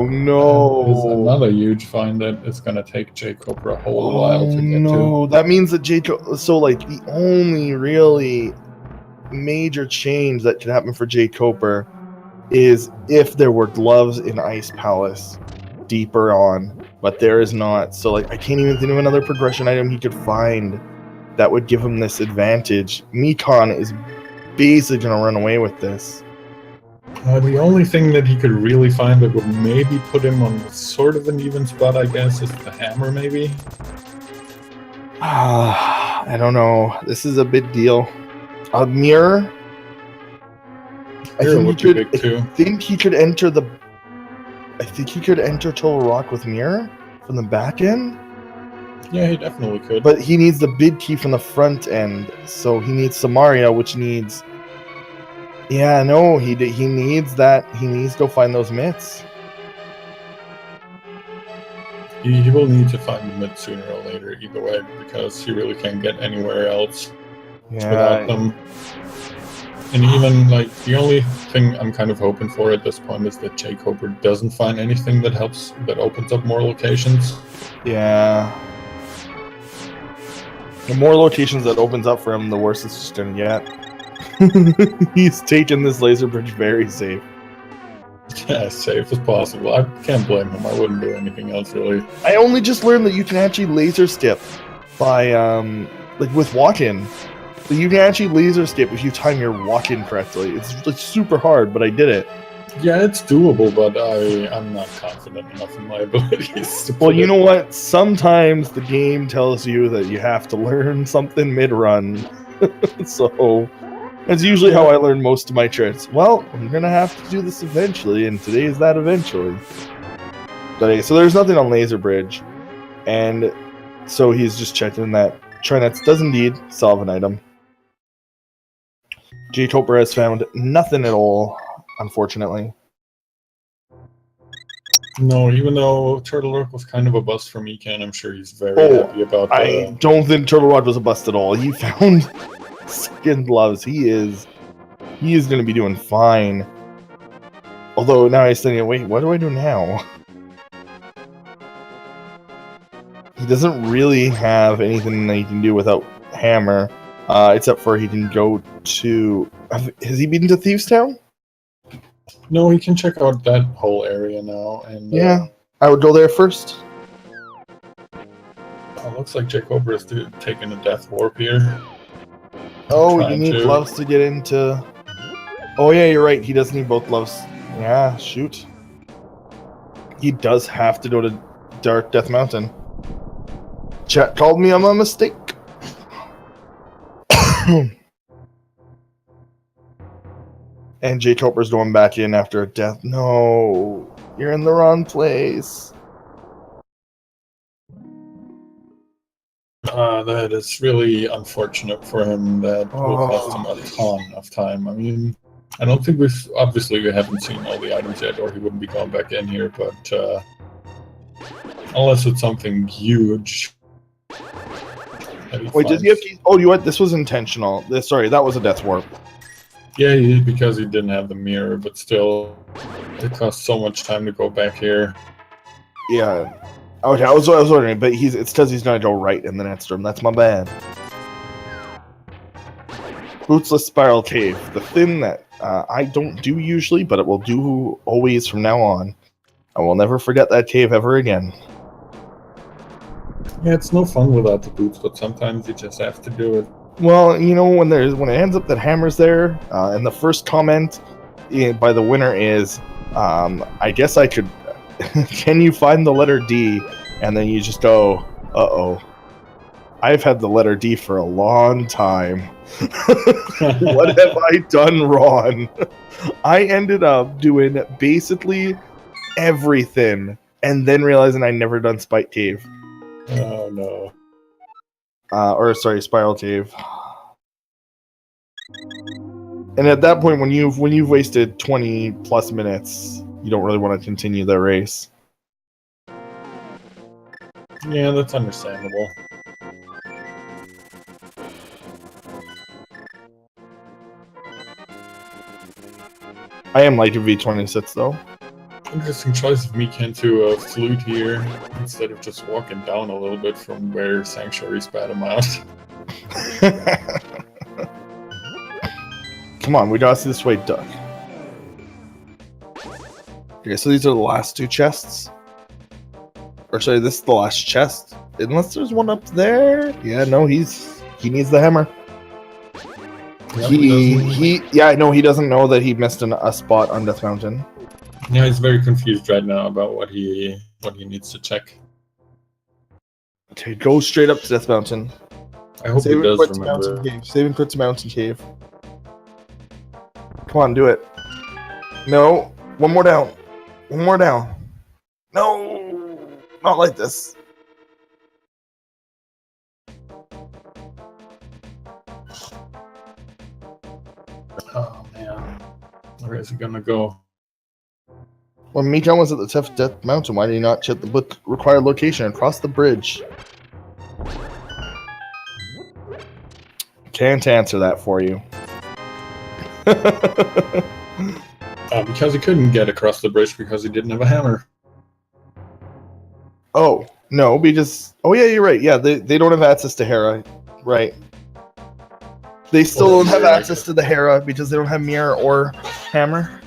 That is no. another huge find that it's gonna take jkoper a whole Oh, while to get no. That means that so like the only really major change that could happen for jkoper is if there were gloves in Ice Palace deeper on, but there is not. So like I can't even think of another progression item he could find that would give him this advantage. Mikan is basically gonna run away with this. to. The only thing that he could really find that would maybe put him on sort of an even spot, I guess, is the hammer, maybe. I don't know. This is a big deal. A mirror. Mirror would be big too. I think he could enter Total Rock with mirror from the back end. Yeah, he definitely could. But he needs the big key from the front end, so he needs Samaria, which needs. Yeah, no, he needs that. He needs to go find those mitts. He will need to find the mid sooner or later, either way, because he really can't get anywhere else without them. And even like the only thing I'm kind of hoping for at this point is that jkoper doesn't find anything that opens up more locations. Yeah. The more locations that opens up for him, the worse it's just gonna get. He's taking this laser bridge very safe. Yeah, as safe as possible. I can't blame him. I wouldn't do anything else really. I only just learned that you can actually laser skip by like with walk-in. So you can actually laser skip if you time your walk-in correctly. It's super hard, but I did it. Yeah, it's doable, but I'm not confident enough in my abilities. Well, you know what? Sometimes the game tells you that you have to learn something mid-run. So that's usually how I learn most of my tricks. Well, I'm gonna have to do this eventually, and today is that eventually. But, so there's nothing on Laser Bridge, and so he's just checking that Trinets does indeed solve an item. jkoper has found nothing at all, unfortunately. No, even though Turtle Rock was kind of a bust for Mikan, I'm sure he's very happy about that. I don't think Turtle Rock was a bust at all. He found skin gloves. He is going to be doing fine. Although now he's thinking, wait, what do I do now? He doesn't really have anything that he can do without hammer, except for he can go to. Has he been to Thieves Town? No, he can check out that whole area now, and yeah, I would go there first. Looks like jkoper is taking a death warp here. Oh, you need gloves to get into. Oh yeah, you're right. He does need both gloves. Yeah, shoot. He does have to go to Dark Death Mountain. Chat called me on my mistake. And jkoper's going back in after a death. No, you're in the wrong place. That is really unfortunate for him. That will cost him a ton of time. I mean, I don't think we haven't seen all the items yet, or he wouldn't be going back in here. But unless it's something huge. Wait, did he have to? Oh, you what? This was intentional. Sorry, that was a death warp. Yeah, because he didn't have the mirror, but still, it costs so much time to go back here. Yeah. Okay, I was wondering, but it's because he's gonna go right in the next room. That's my bad. Bootsless Spiral Cave, the thing that I don't do usually, but it will do always from now on. I will never forget that cave ever again. Yeah, it's no fun without the boots, but sometimes you just have to do it. Well, you know, when it ends up that hammer's there, and the first comment by the winner is, I guess I could. Can you find the letter D? And then you just go, uh-oh. I've had the letter D for a long time. What have I done wrong? I ended up doing basically everything, and then realizing I never done Spike Cave. Oh no. Spiral Cave. And at that point, when you've wasted 20 plus minutes, you don't really want to continue the race. Yeah, that's understandable. I am liking V26 though. Interesting choice of Mikan to flute here instead of just walking down a little bit from where Sanctuary spat him out. Come on, we gotta see this way, Duck. Okay, so these are the last two chests. Or sorry, this is the last chest. Unless there's one up there. Yeah, no, he needs the hammer. Yep, Yeah, I know he doesn't know that he missed a spot on Death Mountain. Yeah, he's very confused right now about what he needs to check. Okay, go straight up to Death Mountain. I hope he does remember. Save and quit to Mountain Cave. Come on, do it. No, one more down. One more down. No, not like this. Oh man, where is he gonna go? When Mikan was at the top of Death Mountain, why did he not check the required location across the bridge? Can't answer that for you. Because he couldn't get across the bridge because he didn't have a hammer. Oh, no, because... Oh, yeah, you're right. Yeah, they don't have access to Hera. Right. They still don't have access to the Hera because they don't have mirror or hammer.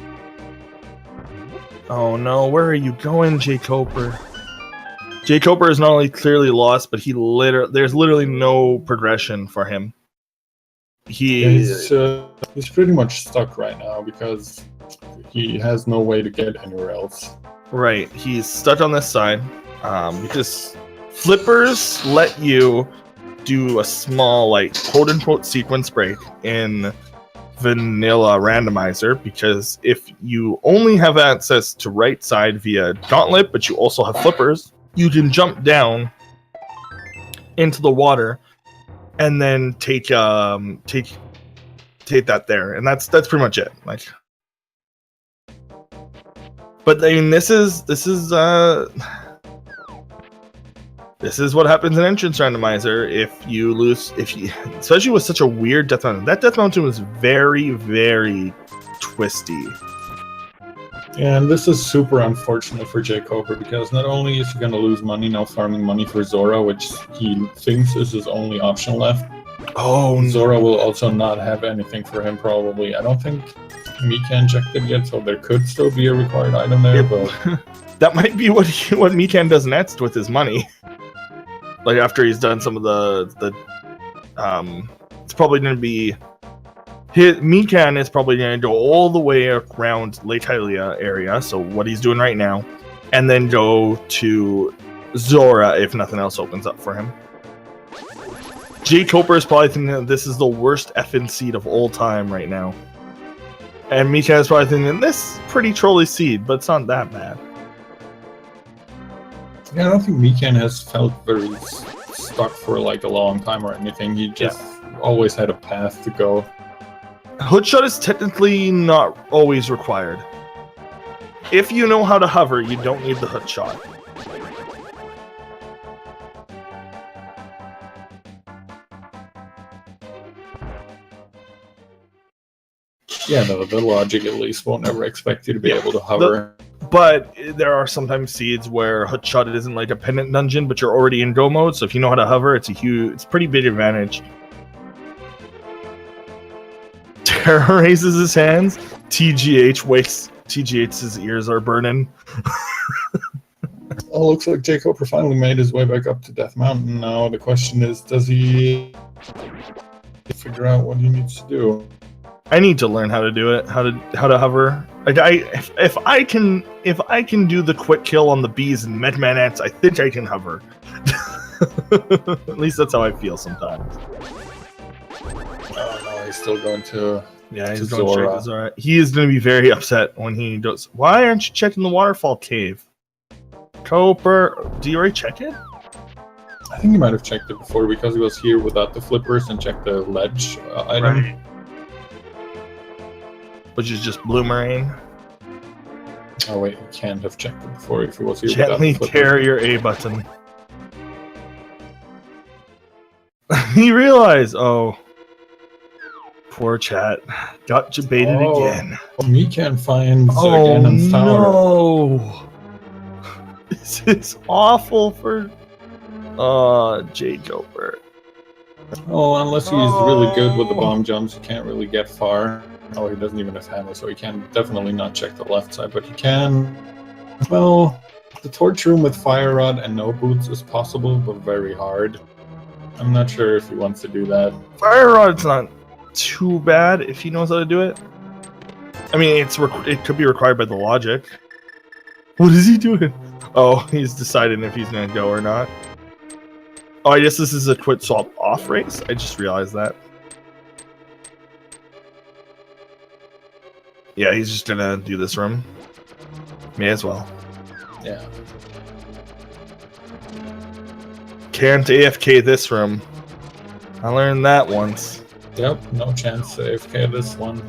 Oh, no. Where are you going, jkoper? jkoper is not only clearly lost, but there's literally no progression for him. He's pretty much stuck right now because he has no way to get anywhere else. Right, he's stuck on this side because flippers let you do a small, like, quote-unquote sequence break in vanilla randomizer, because if you only have access to right side via gauntlet, but you also have flippers, you can jump down into the water and then take that there, and that's pretty much it. Like, but I mean, this is what happens in entrance randomizer if you lose, especially with such a weird Death Mountain. That Death Mountain was very, very twisty. And this is super unfortunate for jkoper because not only is he going to lose money now farming money for Zora, which he thinks is his only option left. Oh, Zora will also not have anything for him probably. I don't think Mikan checked it yet, so there could still be a required item there, but that might be what Mikan does next with his money. Like after he's done some of the it's probably going to be Mikan is probably going to go all the way around Lake Hylia area, so what he's doing right now, and then go to Zora if nothing else opens up for him. jkoper is probably thinking that this is the worst effing seed of all time right now. And Mikan is probably thinking this is pretty trolly seed, but it's not that bad. Yeah, I don't think Mikan has felt very stuck for like a long time or anything. He just always had a path to go. Hoodshot is technically not always required. If you know how to hover, you don't need the hoodshot. Yeah, no, the logic at least won't ever expect you to be able to hover. But there are sometimes seeds where hoodshot isn't like a pendant dungeon, but you're already in go mode, so if you know how to hover, it's a pretty big advantage. Terra raises his hands. TGH wakes. TGH's ears are burning. Oh, looks like jkoper finally made his way back up to Death Mountain. Now the question is, does he figure out what he needs to do? I need to learn how to do it. How to hover. Like if I can do the quick kill on the bees and Medmanettes, I think I can hover. At least that's how I feel sometimes. Oh no, he's still going to. Yeah, he's going straight to Zora. He is going to be very upset when he does. Why aren't you checking the waterfall cave? jkoper, do you already check it? I think he might have checked it before because he was here without the flippers and checked the ledge item. Right. Which is just Bloomerang. Oh wait, he can't have checked it before if he was here Gently without the carry your A button. He realized, oh. Poor chat. Got baited again. Mikan finds Ganon's tower. No! This is awful for jkoper. Oh, unless he's really good with the bomb jumps, he can't really get far. Oh, he doesn't even have hammer, so he can definitely not check the left side, but he can. Well, the torch room with fire rod and no boots is possible, but very hard. I'm not sure if he wants to do that. Fire rod's not too bad if he knows how to do it. I mean, it could be required by the logic. What is he doing? Oh, he's deciding if he's gonna go or not. Oh, I guess this is a quit swap off race. I just realized that. Yeah, he's just gonna do this room. May as well. Yeah. Can't AFK this room. I learned that once. Yep, no chance to AFK this one.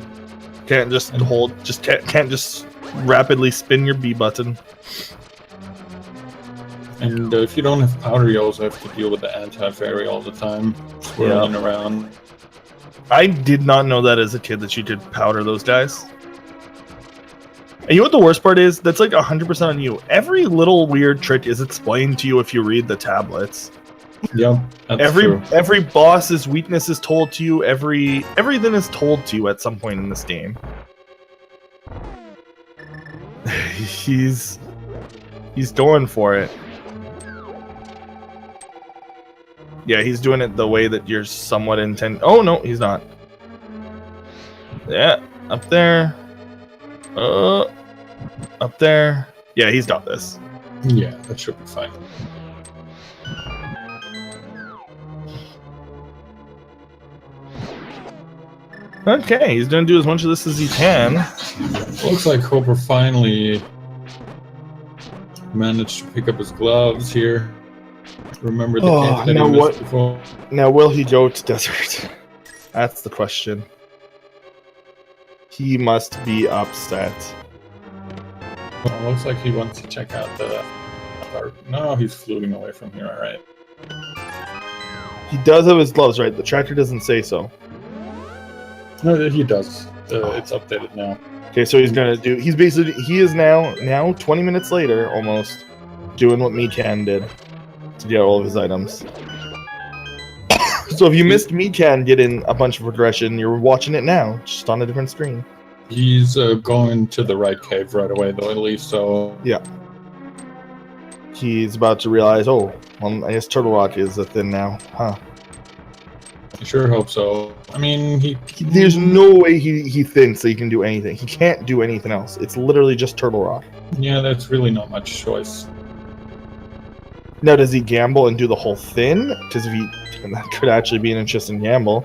Can't just hold. Just can't just rapidly spin your B button. And if you don't have powder, you also have to deal with the anti-fairy all the time, swirling around. I did not know that as a kid that you could powder those guys. And you know what the worst part is? That's like 100% on you. Every little weird trick is explained to you if you read the tablets. Yep, that's true. Every boss's weakness is told to you. Everything is told to you at some point in this game. He's going for it. Yeah, he's doing it the way that you're somewhat intent. Oh no, he's not. Yeah, up there. Up there. Yeah, he's got this. Yeah, that should be fine. Okay, he's gonna do as much of this as he can. Looks like Cobra finally managed to pick up his gloves here. Remember the cave that he missed before? Now, will he go to desert? That's the question. He must be upset. Well, looks like he wants to check out the park. No, he's fluting away from here, alright. He does have his gloves, right? The tracker doesn't say so. No, he does. It's updated now. Okay, so he's gonna do. He is now 20 minutes later, almost doing what Mikan did to get all of his items. So if you missed Mikan getting a bunch of progression, you're watching it now, just on a different screen. He's going to the right cave right away, though, at least. So yeah, he's about to realize. Oh, well, I guess Turtle Rock is a thing now, huh? I sure hope so. I mean, there's no way he thinks that he can do anything. He can't do anything else. It's literally just Turtle Rock. Yeah, that's really not much choice. Now, does he gamble and do the whole thing? Because that could actually be an interesting gamble.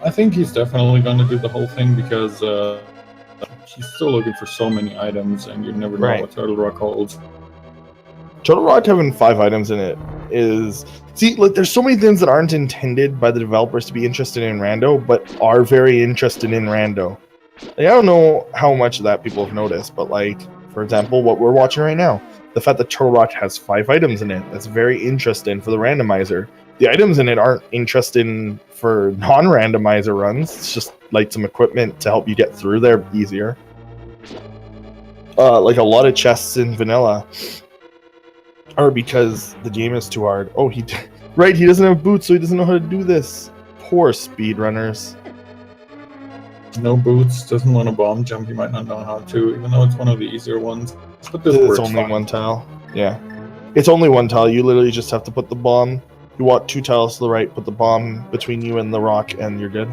I think he's definitely going to do the whole thing because he's still looking for so many items, and you never know what Turtle Rock holds. Turtle Rock having 5 items in it is... See, like, there's so many things that aren't intended by the developers to be interested in rando, but are very interested in rando. Like, I don't know how much of that people have noticed, but, like, for example, what we're watching right now, the fact that Turtle Rock has 5 items in it, that's very interesting for the randomizer. The items in it aren't interesting for non-randomizer runs. It's just, like, some equipment to help you get through there easier. Like, a lot of chests in vanilla are because the game is too hard. Oh, he doesn't have boots, so he doesn't know how to do this. Poor speedrunners. No boots, doesn't want a bomb jump, he might not know how to, even though it's one of the easier ones. But this it's only fine. 1 tile. Yeah. It's only 1 tile. You literally just have to put the bomb. You walk 2 tiles to the right, put the bomb between you and the rock, and you're good.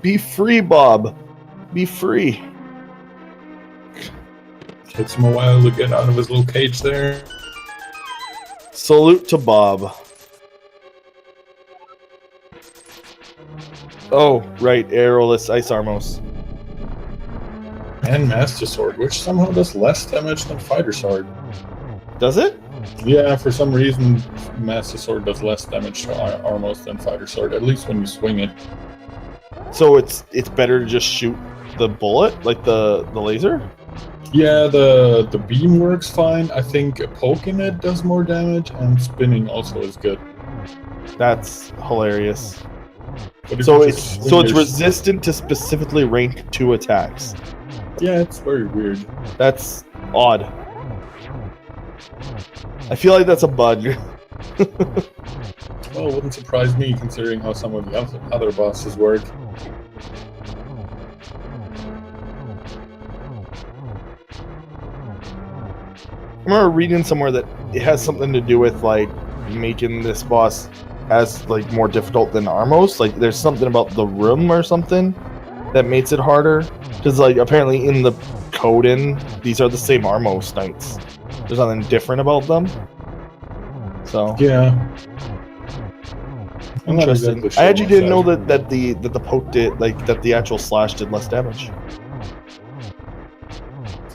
Be free, Bob. Be free. Takes him a while to get out of his little cage there. Salute to Bob. Oh, right, arrowless ice armos. And Master Sword, which somehow does less damage than Fighter Sword. Does it? Yeah, for some reason, Master Sword does less damage to Armos than Fighter Sword, at least when you swing it. So it's better to just shoot the bullet, like the laser? Yeah, the beam works fine. I think poking it does more damage, and spinning also is good. That's hilarious. But if So you it's just so swing it's your- resistant to specifically rank 2 attacks. Yeah, it's very weird. That's odd. I feel like that's a bug. Well, it wouldn't surprise me considering how some of the other bosses work. I remember reading somewhere that it has something to do with like making this boss as like more difficult than Armos. Like there's something about the room or something that makes it harder. Because like apparently in the Coden, these are the same Armos knights. There's nothing different about them. So Yeah. I'm not interesting. exactly sure I actually didn't know myself. that the poke did that the actual slash did less damage.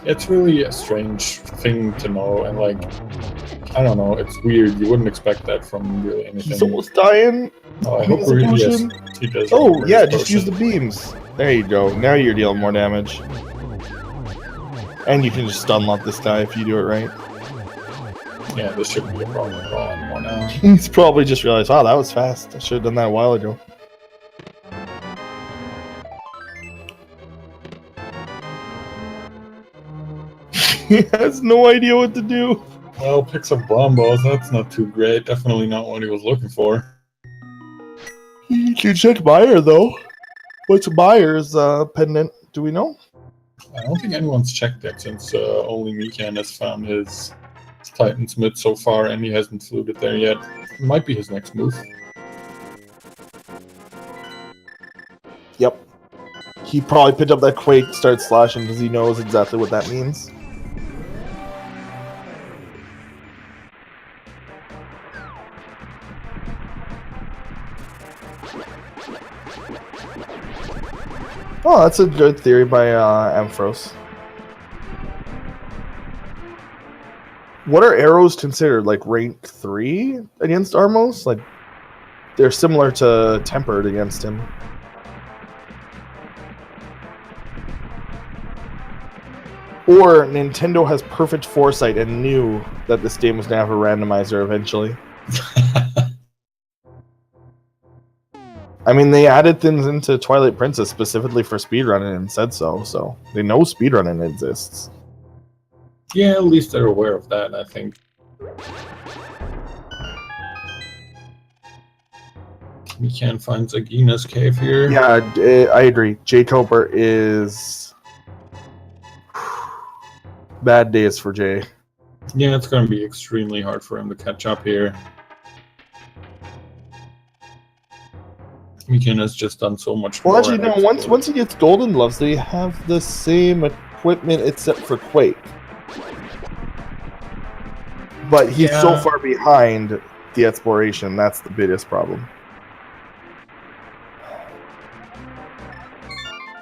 It's really a strange thing to know, and like, I don't know, it's weird. You wouldn't expect that from really anything. He's almost dying. Oh, I He hope has a really, yes, potion. he does. Oh remember yeah, his just use the potion. beams. There you go. Now you're dealing more damage. And you can just stun lock this guy if you do it right. Yeah, this shouldn't be a problem at all anymore now. He's probably just realized, wow, that was fast. I should have done that a while ago. He has no idea what to do. Well, pick some bomb balls. That's not too great. Definitely not what he was looking for. You can check Meyer though. What's Meyer's pendant? Do we know? I don't think anyone's checked it since only Mikan has found his Titan's mid so far, and he hasn't fluted there yet. It might be his next move. Yep. He probably picked up that Quake, started slashing because he knows exactly what that means. Oh, that's a good theory by Ampharos. What are arrows considered? Like rank 3 against Armos? Like they're similar to Tempered against him. Or Nintendo has perfect foresight and knew that this game was going to have a randomizer eventually. I mean, they added things into Twilight Princess specifically for speedrunning and said so they know speedrunning exists. Yeah, at least they're aware of that, I think. We can't find Zagina's cave here. Yeah, I agree. Jkoper is bad days for Jay. Yeah, it's going to be extremely hard for him to catch up here. Mikan has just done so much more. Well, actually, no. Once he gets Golden Gloves, they have the same equipment except for Quake. But he's so far behind the exploration. That's the biggest problem.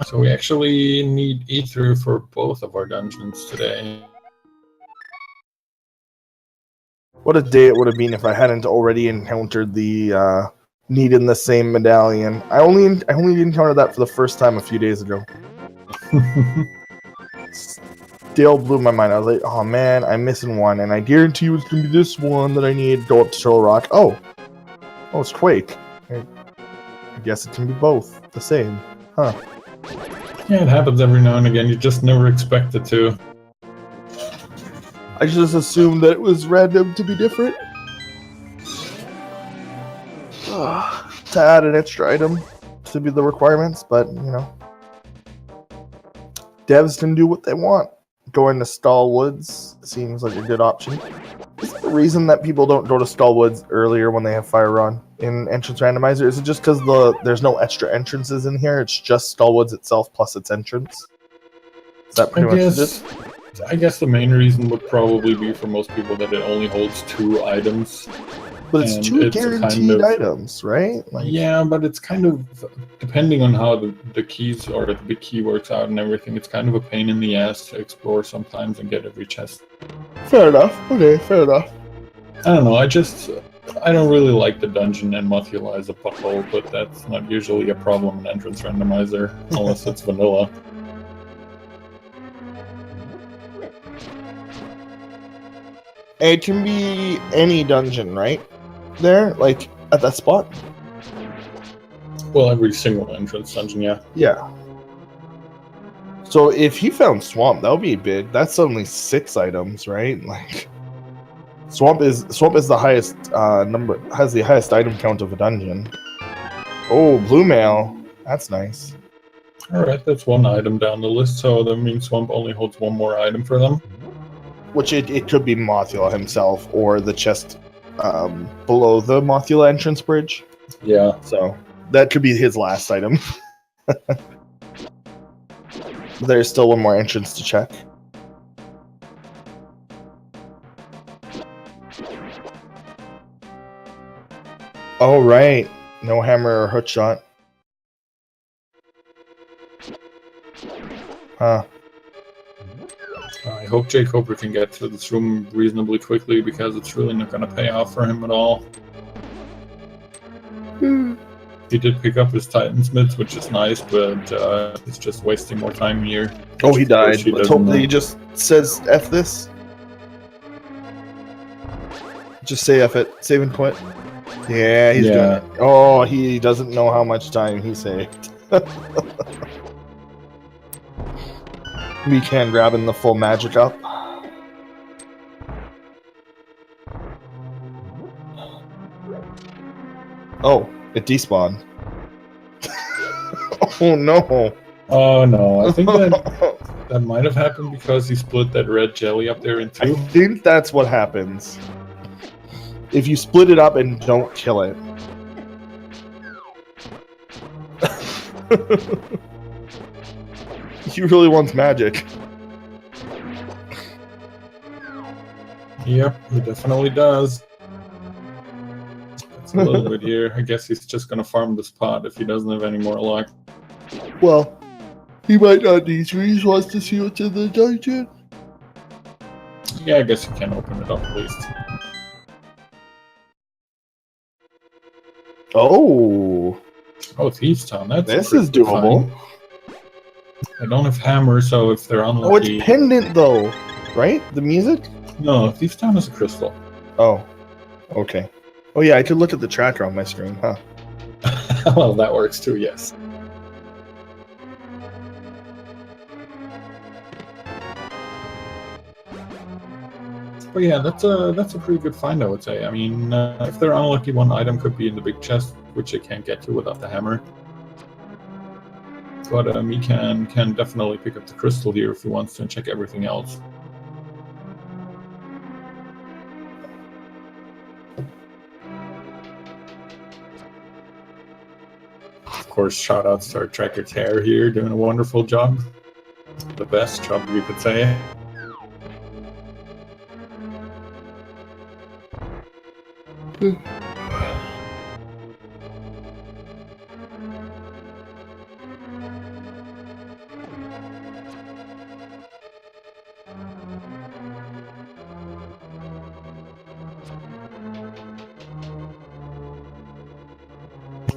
So we actually need Ether for both of our dungeons today. What a day it would have been if I hadn't already encountered the needing the same medallion. I only encountered that for the first time a few days ago. Still blew my mind. I was like, oh man, I'm missing one, and I guarantee you it's gonna be this one that I need. Go up to Troll Rock. Oh, it's Quake. I guess it can be both the same, huh? Yeah, it happens every now and again. You just never expect it to. I just assumed that it was random to be different. To add an extra item to be the requirements, but you know, devs can do what they want. Going to Stall Woods seems like a good option. Is there a reason that people don't go to Stall Woods earlier when they have Fire Run in Entrance Randomizer? Is it just because there's no extra entrances in here? It's just Stall Woods itself plus its entrance? Is that pretty much it? I guess the main reason would probably be for most people that it only holds 2 items. But it's And 2 it's guaranteed kind of- items, right? Like, Yeah, but it's kind of, depending on how the keys or the big key works out and everything, it's kind of a pain in the ass to explore sometimes and get every chest. fair enough. Okay, fair enough. I don't know, I don't really like the dungeon and Mothula as a butthole, but that's not usually a problem in Entrance Randomizer, unless it's vanilla. It can be any dungeon, right? there, like at that spot? Well, every single entrance dungeon, yeah. Yeah. So if he found Swamp, that would be big. That's only 6 items, right? Like Swamp is the highest number, has the highest item count of a dungeon. Oh, blue mail. That's nice. Alright, that's one item down the list, so that means Swamp only holds one more item for them. Which it could be Mothula himself or the chest below the Mothula entrance bridge. Yeah. So that could be his last item. There's still one more entrance to check. Oh, right. No hammer or hook shot. Huh. I hope jkoper can get to this room reasonably quickly because it's really not going to pay off for him at all. He did pick up his Titansmiths, which is nice, but it's just wasting more time here. Oh, he died. He Let's hope that he just says F this. Just say F it. Save and quit. Yeah, he's doing it. Oh, he doesn't know how much time he saved. Mikan grabbing the full magic up. Oh, it despawned. Oh no. Oh no, I think that might have happened because he split that red jelly up there in I two. think that's what happens. If you split it up and don't kill it. He really wants magic. Yep, he definitely does. That's a little bit here. I guess he's just gonna farm the spot if he doesn't have any more luck. Well, he might not need to. He just wants to see what's in the dungeon. Yeah, I guess you can open it up at least. Oh, Thieves Town. this is doable. Fine. I don't have hammer, so if they're unlucky... Oh, it's pendant though, right? The music? No, Thieves Town is a crystal. Oh, okay. Oh yeah, I could look at the tracker on my screen, huh? Well, that works too, yes. But yeah, that's a pretty good find, I would say. I mean, if they're unlucky, one item could be in the big chest, which they can't get to without the hammer. But Mikan can definitely pick up the crystal here if he wants to and check everything else. Of course, shout outs to our Tracker Tear here, doing a wonderful job. The best job, you could say.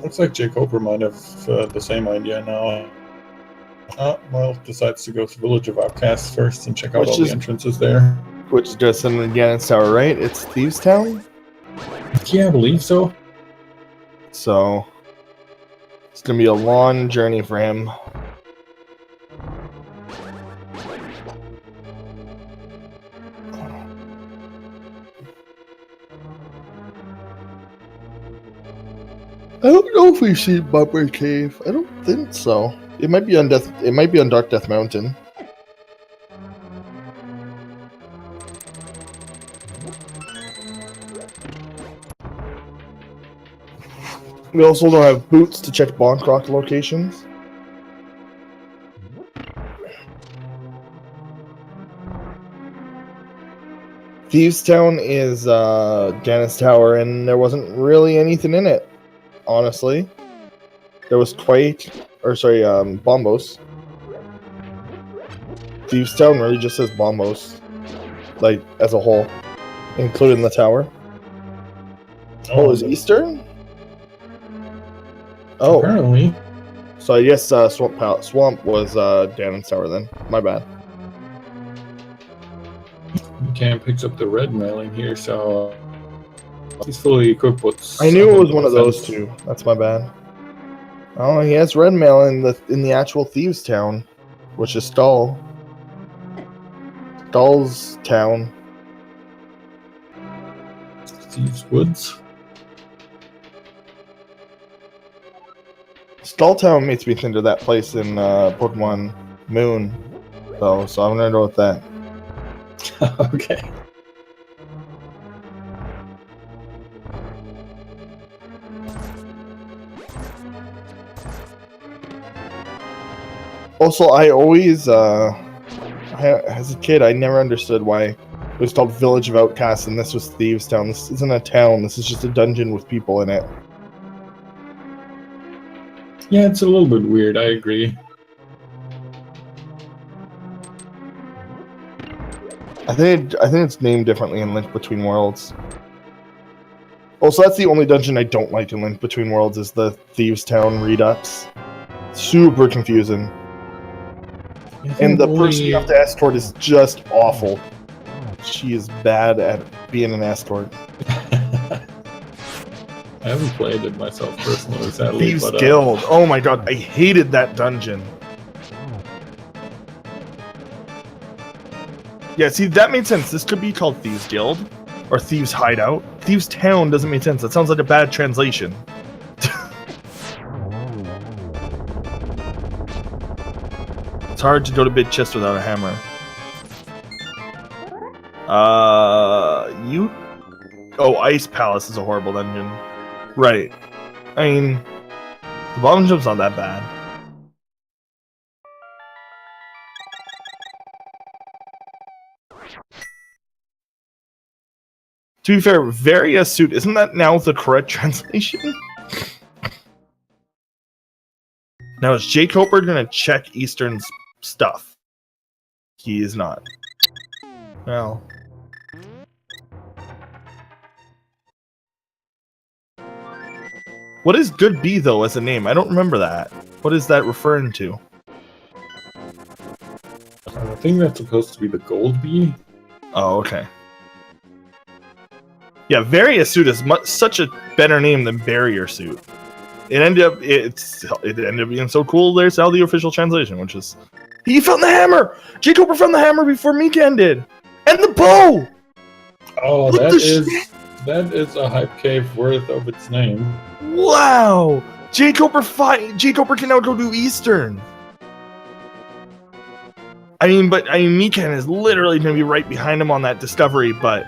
Looks like jkoper might have the same idea now. Well, decides to go to Village of Outcasts first and check out all the entrances there. Which is just in the Gannon Tower, right? It's Thieves Town? Yeah, I believe so. So, it's going to be a long journey for him. I don't know if we've seen Bumper Cave. I don't think so. It might be on It might be on Dark Death Mountain. We also don't have boots to check Bonk Rock locations. Thieves Town is Gannis Tower, and there wasn't really anything in it, honestly. There was Bombos. Thieves Town really just says Bombos, like, as a whole, including the tower. Oh, is Eastern? Oh. Apparently. So I guess Swamp was Ganon's Tower then. My bad. Mikan picks up the red mailing here, so He's fully equipped with. I knew it was one of defense. those two. That's my bad. Oh, he has red mail in the actual thieves' town, which is Stull. Stull's town. Thieves' Woods. Stull Town makes me think of that place in Pokemon Moon, though. So I'm gonna go with that. Okay. Also, I always, as a kid, I never understood why it was called Village of Outcasts and this was Thieves' Town. This isn't a town. This is just a dungeon with people in it. Yeah, it's a little bit weird. I agree. I think it's named differently in Link Between Worlds. Also, that's the only dungeon I don't like in Link Between Worlds is the Thieves' Town Redux. Super confusing. And the person you have to escort is just awful. She is bad at being an escort. I haven't played it myself personally, sadly. Thieves but, Guild. Oh my god, I hated that dungeon. Yeah, see, that made sense. This could be called Thieves Guild or Thieves Hideout. Thieves Town doesn't make sense. That sounds like a bad translation. It's hard to go to Big Chest without a hammer. Oh, Ice Palace is a horrible dungeon. Right. I mean, the bottom jump's not that bad. To be fair, Varia Suit, isn't that now the correct translation? Now, is jkoper gonna check Eastern's stuff? He is not. Well. What is Good Bee, though, as a name? I don't remember that. What is that referring to? I think that's supposed to be the Gold Bee. Oh, okay. Yeah, Varia Suit is such a better name than Barrier Suit. It ended up being so cool. There's how the official translation, which is he found the hammer. jkoper found the hammer before Mikan did, and the bow. Oh, What the that is a hype cave worth of its name. Wow, jkoper can now go to Eastern. I mean, Mikan is literally going to be right behind him on that discovery, but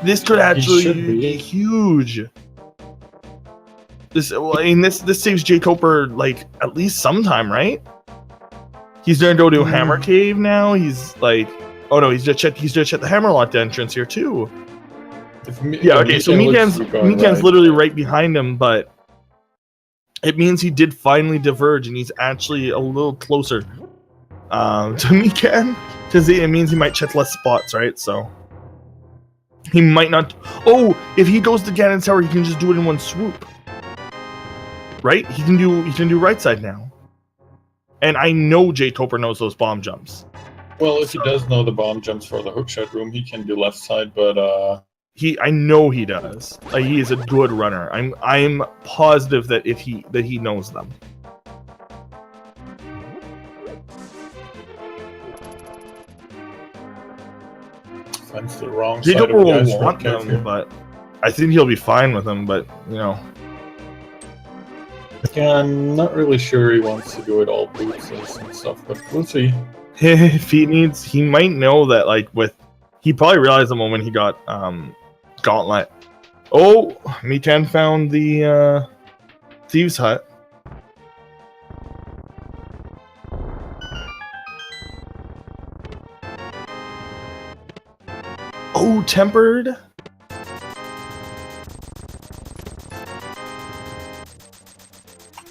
this could actually be huge. This saves jkoper like at least sometime, right? He's gonna go to Hammer Cave now. He's like, oh no, he's just checked the Hammerlock entrance here too. Yeah, okay, so Mikan's literally right behind him, but it means he did finally diverge, and he's actually a little closer to Mikan, because it means he might check less spots, right? So he might not. Oh, if he goes to Ganon's Tower, he can just do it in one swoop. Right? He can do right side now. And I know jkoper knows those bomb jumps. Well, if he does know the bomb jumps for the hookshot room, he can do left side, but I know he does. He is a good runner. I'm positive that he knows them. finds the wrong side jkoper of the ice will want cave them, here. but I think he'll be fine with them, but you know. Yeah, I'm not really sure he wants to do it all bootsless and stuff, but we'll see. If he might know that he probably realized the moment he got Gauntlet. Oh, Mikan found the Thieves' Hut. Oh, tempered.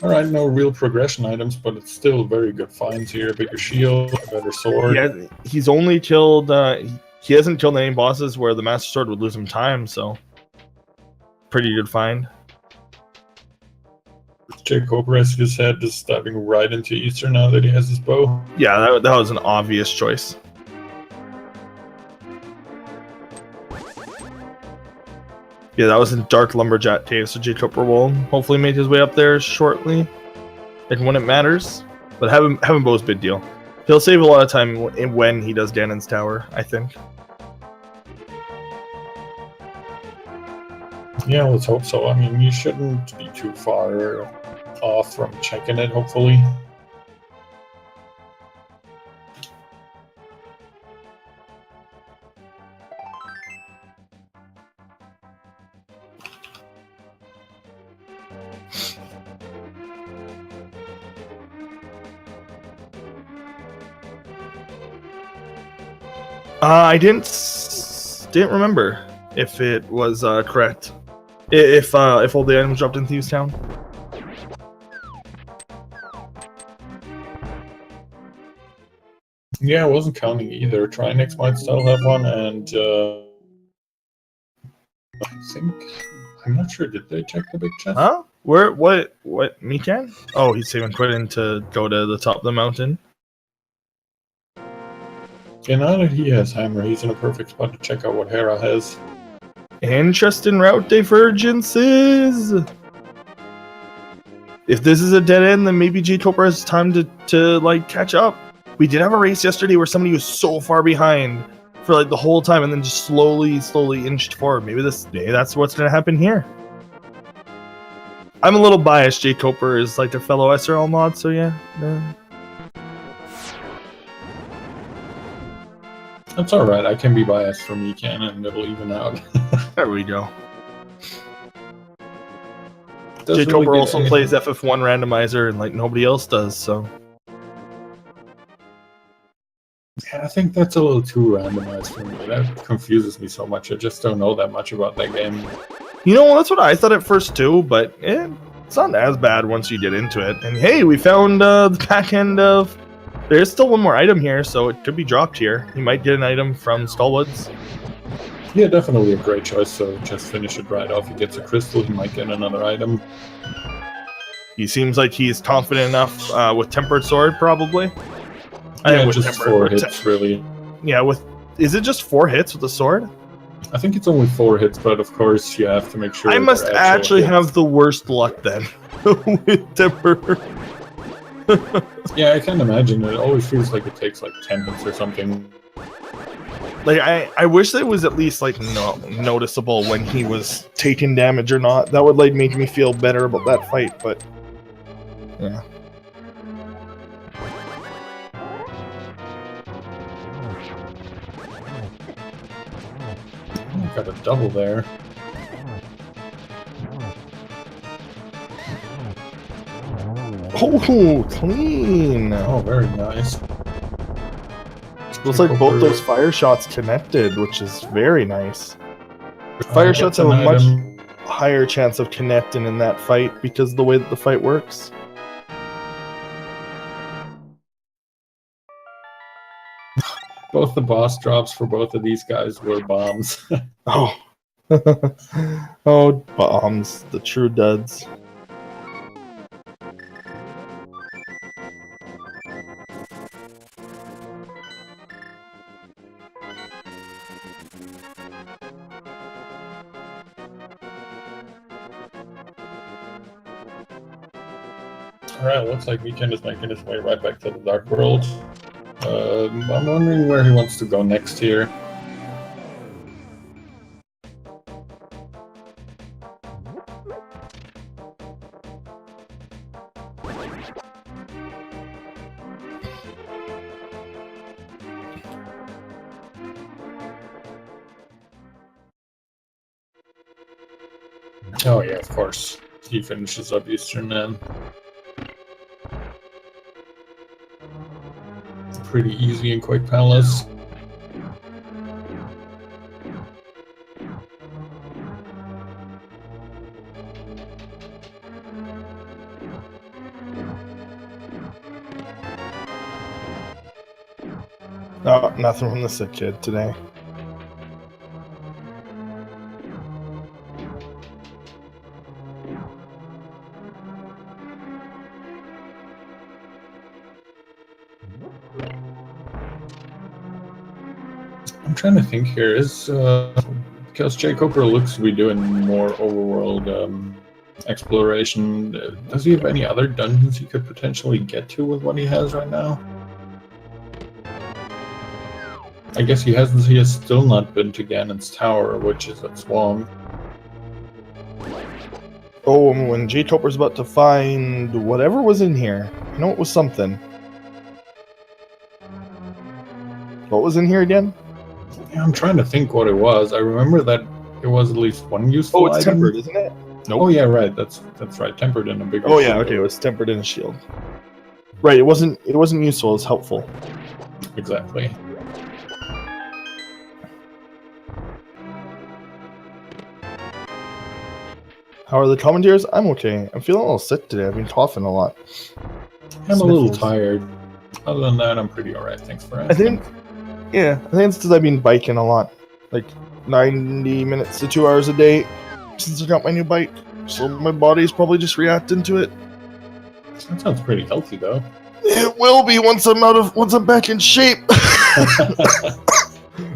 Alright, no real progression items, but it's still very good finds here. A bigger shield, a better sword. Yeah, he's only killed. He hasn't killed any bosses where the Master Sword would lose him time, so pretty good find. jkoper, as you said, is diving right into Eastern now that he has his bow. Yeah, that was an obvious choice. Yeah, that was in Dark Lumberjack Cave, so jkoper will hopefully make his way up there shortly, like when it matters. But having Bo's a big deal. He'll save a lot of time when he does Ganon's Tower, I think. Yeah, let's hope so. I mean, you shouldn't be too far off from checking it, hopefully. I didn't remember if it was correct. If all the items dropped in Thieves Town. Yeah, I wasn't counting either. Trinex might still have one, and I'm not sure. Did they check the big chest? Huh? Where? What? Mikan? Oh, he's saving Quentin to go to the top of the mountain. Yeah, now that he has hammer, he's in a perfect spot to check out what Hera has. Interesting route divergences. If this is a dead end, then maybe jkoper has time to like catch up. We did have a race yesterday where somebody was so far behind for like the whole time, and then just slowly inched forward. Maybe that's what's gonna happen here. I'm a little biased. jkoper is like a fellow SRL mod, so yeah. That's alright, I can be biased for Mikan and it'll even out. There we go. Doesn't jkoper really also plays FF1 randomizer and like nobody else does, so. Yeah, I think that's a little too randomized for me. That confuses me so much. I just don't know that much about that game. You know, that's what I thought at first too, but it's not as bad once you get into it. And hey, we found the back end of... There's still one more item here, so it could be dropped here. You might get an item from Skullwoods. Yeah, definitely a great choice, so just finish it right off. He gets a crystal, he might get another item. He seems like he's confident enough with Tempered Sword, probably. Yeah, just 4 hits, really. Yeah, is it just 4 hits with the sword? I think it's only 4 hits, but of course you have to make sure... I must actually have the worst luck then with Temper. Yeah, I can't imagine. It always feels like it takes like 10 hits or something. Like, I wish that it was at least like noticeable when he was taking damage or not. That would like make me feel better about that fight, but yeah. Got a double there. Oh, clean! Oh, very nice. Looks like both those fire shots connected, which is very nice. Fire shots have a much higher chance of connecting in that fight because of the way that the fight works. Both the boss drops for both of these guys were bombs. Oh. Oh, bombs. The true duds. Alright, looks like Mikan is making his way right back to the Dark World. I'm wondering where he wants to go next here. Oh yeah, of course. He finishes up Eastern Man. Pretty easy and quick palace. Oh, nothing from the sick kid today. I'm trying to think here. because jkoper looks to be doing more overworld exploration. Does he have any other dungeons he could potentially get to with what he has right now? I guess he has still not been to Ganon's Tower, which is at Swamp. Oh, when jkoper's about to find whatever was in here. I know it was something. What was in here again? Yeah, I'm trying to think what it was. I remember that it was at least one useful Oh, it's item. tempered, isn't it? Nope. Oh yeah, right. That's right. Tempered in a bigger. Oh yeah, shield. okay. It was tempered in a shield. Right. It wasn't useful. It was helpful. Exactly. How are the commentators? I'm okay. I'm feeling a little sick today. I've been coughing a lot. I'm a little Sniffles. tired. Other than that, I'm pretty alright. Thanks for asking. I think it's because I've been biking a lot, like 90 minutes to 2 hours a day since I got my new bike. So my body's probably just reacting to it. That sounds pretty healthy, though. It will be once I'm back in shape.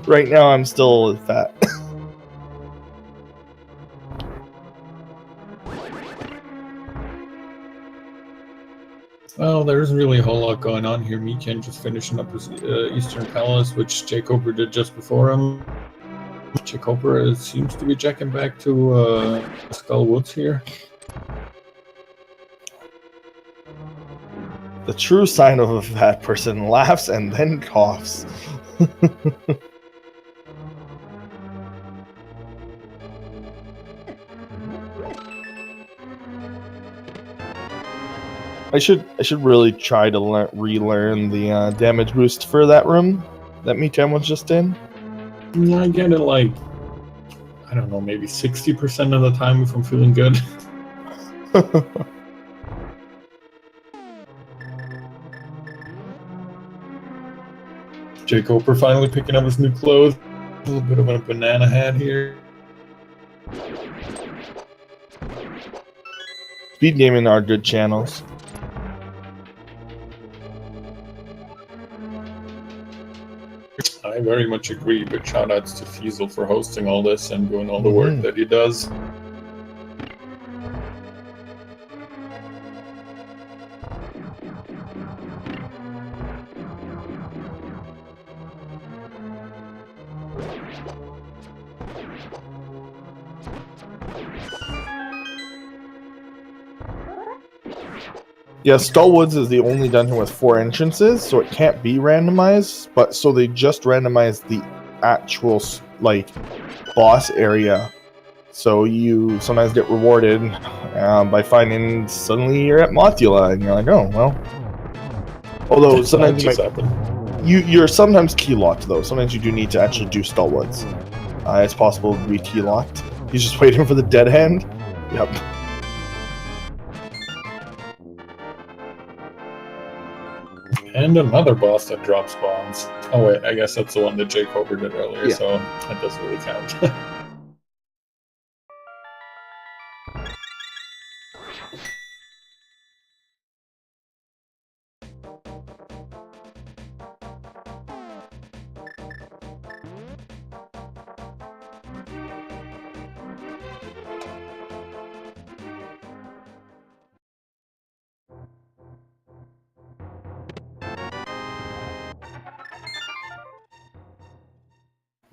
Right now, I'm still fat. Well, there isn't really a whole lot going on here. Mikan just finishing up his Eastern Palace, which jkoper did just before him. jkoper seems to be checking back to Skull Woods here. The true sign of a fat person: laughs and then coughs. I should really try to relearn the damage boost for that room that Mikan was just in. I get it like, I don't know, maybe 60% of the time if I'm feeling good. jkoper finally picking up his new clothes. A little bit of a banana hat here. Speed gaming are good channels. I very much agree, but shoutouts to Fiesel for hosting all this and doing all the work that he does. Yeah, Skullwoods is the only dungeon with 4 entrances, so it can't be randomized. But so they just randomized the actual boss area. So you sometimes get rewarded by finding suddenly you're at Mothula, and you're like, oh well. Although sometimes you're sometimes key locked though. Sometimes you do need to actually do Skullwoods. It's possible to be key locked. He's just waiting for the dead hand. Yep. And another boss that drops bombs. Oh wait, I guess that's the one that jkoper did earlier, Yeah. so that doesn't really count.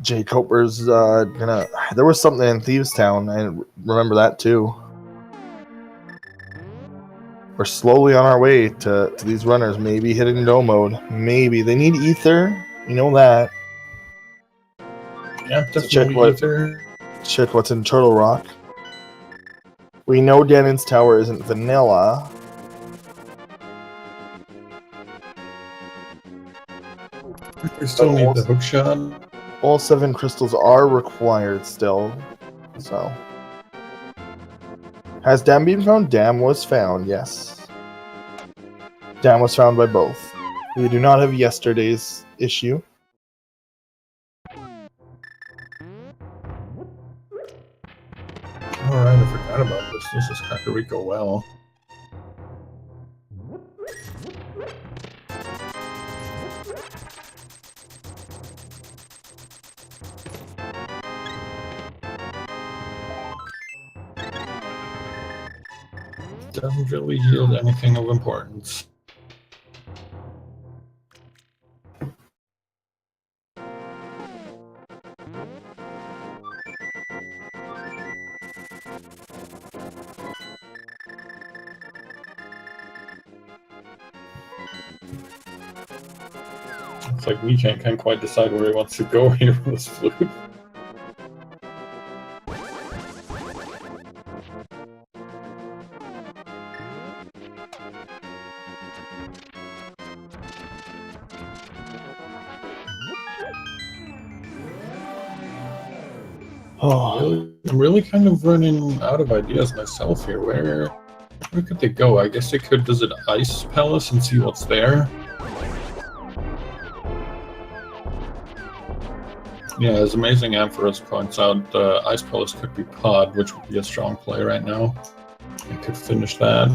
jkoper's gonna. There was something in Thieves Town. I remember that too. We're slowly on our way to these runners. Maybe hitting no mode. Maybe they need ether. You know that. Yeah, definitely Check what's in Turtle Rock. We know Ganon's Tower isn't vanilla. We still need the hookshot. All 7 crystals are required still. So. Has Dam been found? Dam was found, yes. Dam was found by both. We do not have yesterday's issue. Alright, I forgot about this. This is Kakariko Well. Doesn't really yield anything of importance. It's like Mikan can't quite decide where he wants to go here with this flute. Oh, I'm really kind of running out of ideas myself here. Where could they go? I guess they could visit Ice Palace and see what's there. Yeah, as Amazing Ampharos points out, the Ice Palace could be Pod, which would be a strong play right now. I could finish that.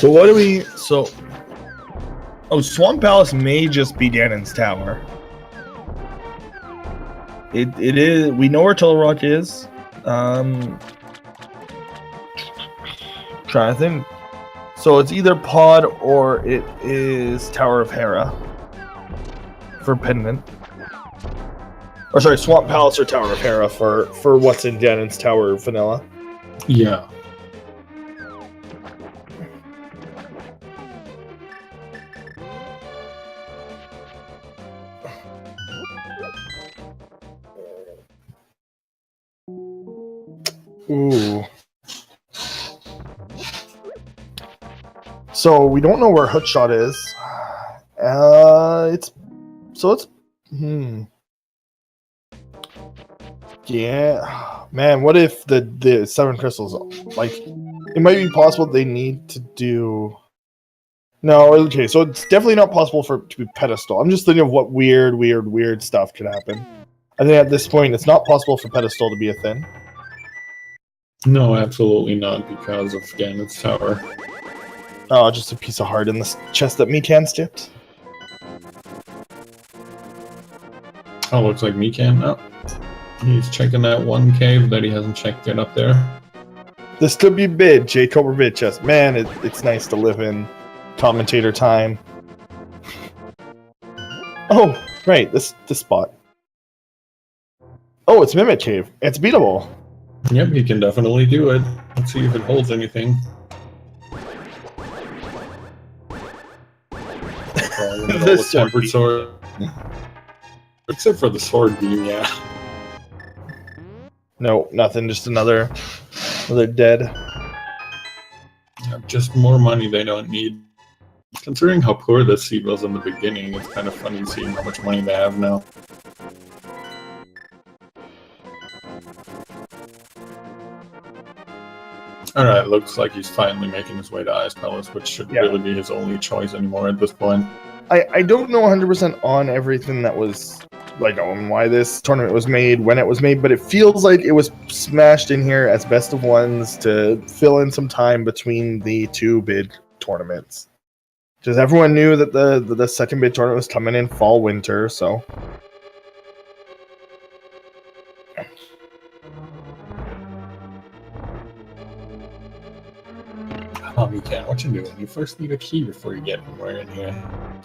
so what do we? So, oh, Swamp Palace may just be Ganon's tower. It is. We know where Tuller Rock is. Trying to think. So it's either Pod or it is Tower of Hera for Pendant. Or sorry, Swamp Palace or Tower of Hera for what's in Ganon's Tower Vanilla. Yeah. Ooh. So we don't know where Hookshot is. It's Yeah, man. What if the 7 crystals? Like, it might be possible they need to do. No, okay. So it's definitely not possible for it to be pedestal. I'm just thinking of what weird stuff could happen. I think at this point, it's not possible for pedestal to be a thing. No, absolutely not, because of Ganon's Tower. Oh, just a piece of heart in this chest that Mikan skipped. Oh, looks like Mikan. Oh, he's checking that one cave that he hasn't checked yet up there. This could be bid, jkoper bid chest. Man, it's nice to live in commentator time. Oh, right, this spot. Oh, it's Mimic Cave. It's beatable. Yep, he can definitely do it. Let's see if it holds anything. This the tempered sword. Except for the sword beam, yeah. No, nothing. Just another dead. Yeah, just more money they don't need. Considering how poor this seed was in the beginning, it's kind of funny seeing how much money they have now. Alright, looks like he's finally making his way to Ice Palace, which should really be his only choice anymore at this point. I don't know 100% on everything that was, like, on why this tournament was made, when it was made, but it feels like it was smashed in here as best of ones to fill in some time between the 2 bid tournaments. Because everyone knew that the second bid tournament was coming in fall-winter, so... Oh, Mikan, what you doing? You first need a key before you get anywhere in here.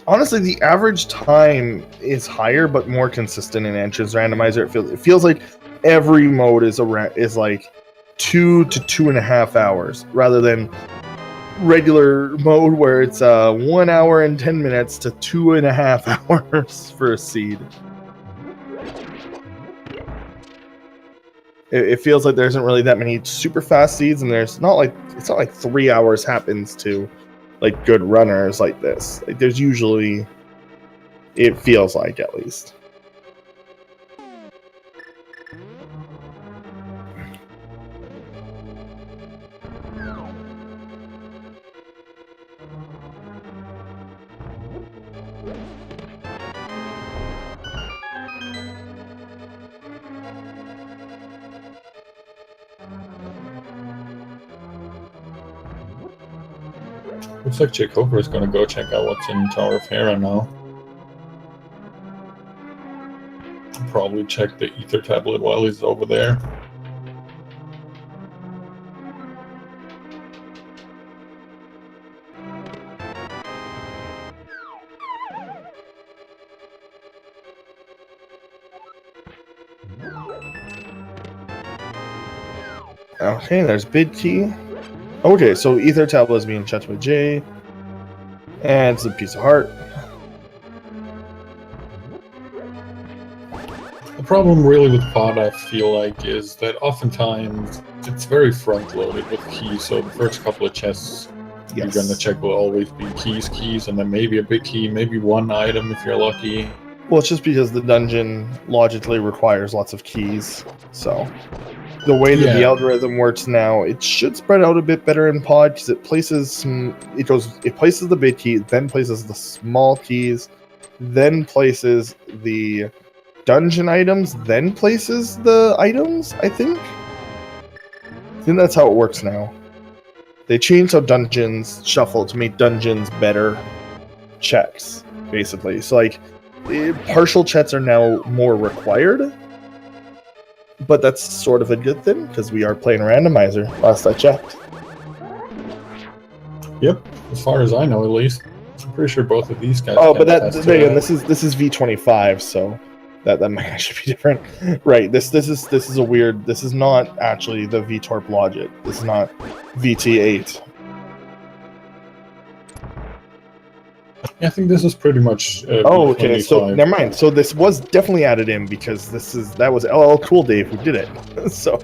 Honestly, the average time is higher, but more consistent in Entrance Randomizer. It feels like every mode is like 2 to 2.5 hours, rather than regular mode where it's 1 hour and 10 minutes to 2.5 hours for a seed. It feels like there isn't really that many super fast seeds, and it's not like 3 hours happens to like good runners like this. Like, there's usually, it feels like, at least. Looks like jkoper is going to go check out what's in Tower of Hera now. Probably check the ether tablet while he's over there. Okay, there's bid key. Okay, so ether tablet is being checked by J. And it's a piece of heart. The problem really with pod, I feel like, is that oftentimes it's very front-loaded with keys. So the first couple of chests you're gonna check will always be keys, and then maybe a big key, maybe one item if you're lucky. Well, it's just because the dungeon logically requires lots of keys. So the way that the algorithm works now, it should spread out a bit better in pod because it places the big key, then places the small keys, then places the dungeon items, then places the items. I think that's how it works now. They changed how dungeons shuffle to make dungeons better checks, basically. So like partial checks are now more required, but that's sort of a good thing because we are playing a randomizer. Last I checked. Yep, as far as I know, at least. I'm pretty sure both of these guys. Oh, but this is V25, so that might actually be different. Right. This is a weird. This is not actually the VTorp logic. This is not VT8. I think this is pretty much. Oh, okay. So never mind. So this was definitely added in because that was LL Cool Dave who did it. So,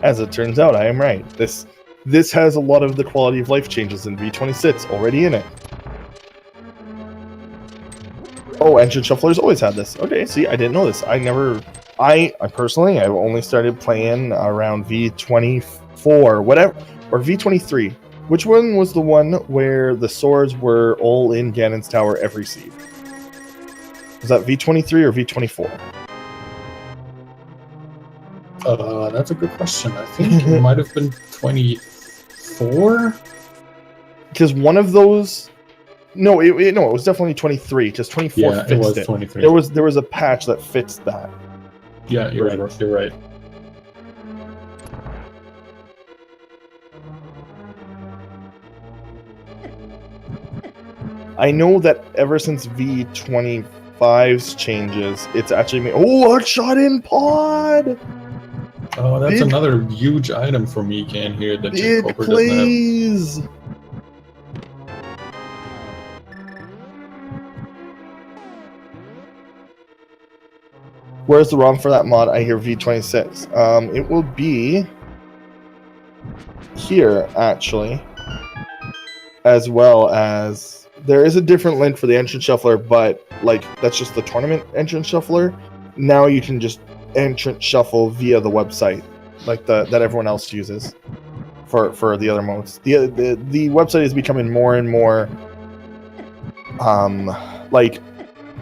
as it turns out, I am right. This has a lot of the quality of life changes in V26 already in it. Oh, Engine Shuffler's always had this. Okay, see, I didn't know this. I personally, I've only started playing around V24, whatever, or V23. Which one was the one where the swords were all in Ganon's Tower every seed? Was that V23 or V24? That's a good question. I think it might have been 24. Because one of those. No, it was definitely 23. Because 24 fixed it. It was 23. There was a patch that fixed that. Yeah, you're right. You're right. I know that ever since V25's changes, it's actually made. Oh, a shot in pod! Oh, that's another huge item for Mikan here that jkoper doesn't have. Where's the ROM for that mod? I hear V26. It will be here, actually. As well as there is a different link for the entrance shuffler, but like that's just the tournament entrance shuffler. Now you can just entrance shuffle via the website, like that everyone else uses for the other modes. The website is becoming more and more like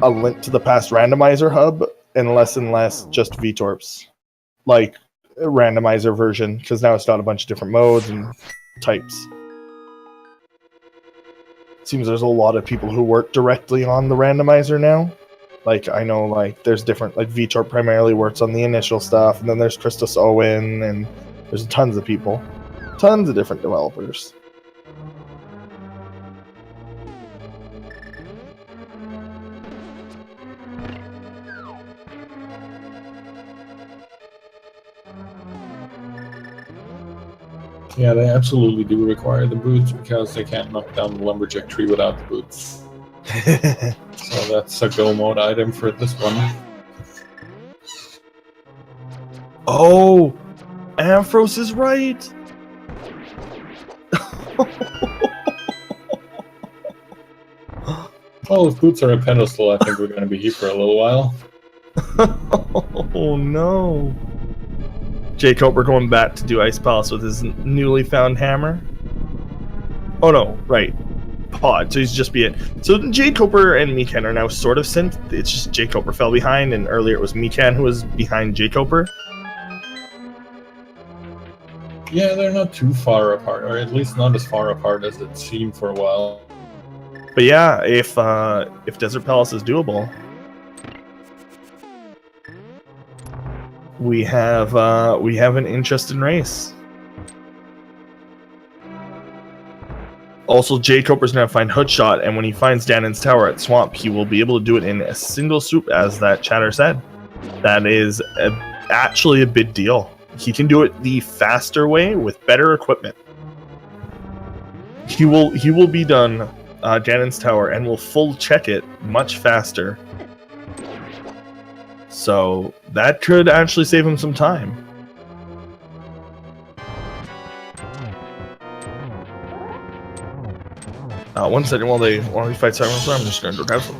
a link to the past randomizer hub, and less just VTorps, like a randomizer version, because now it's got a bunch of different modes and types. Seems there's a lot of people who work directly on the randomizer now. Like I know, like there's different, like VTorp primarily works on the initial stuff, and then there's Christos Owen, and there's tons of people, tons of different developers. Yeah, they absolutely do require the boots because they can't knock down the lumberjack tree without the boots. So that's a go mode item for this one. Oh, Amphros is right. Well, if boots are a pedestal, I think we're going to be here for a little while. Oh no. jkoper going back to do Ice Palace with his newly found hammer. Oh no, right. Pod, so he's just be it. So jkoper and Mikan are now sort of synced. It's just jkoper fell behind, and earlier it was Mikan who was behind jkoper. Yeah, they're not too far apart, or at least not as far apart as it seemed for a while. But yeah, if Desert Palace is doable, we have an interesting race. Also, jkoper's gonna find Hoodshot, and when he finds Ganon's Tower at Swamp, he will be able to do it in a single swoop, as that chatter said. That is actually a big deal he can do it the faster way with better equipment. He will be done Ganon's Tower and will full check it much faster. So that could actually save him some time. One second while he fights Siren, I'm just going to go grab some.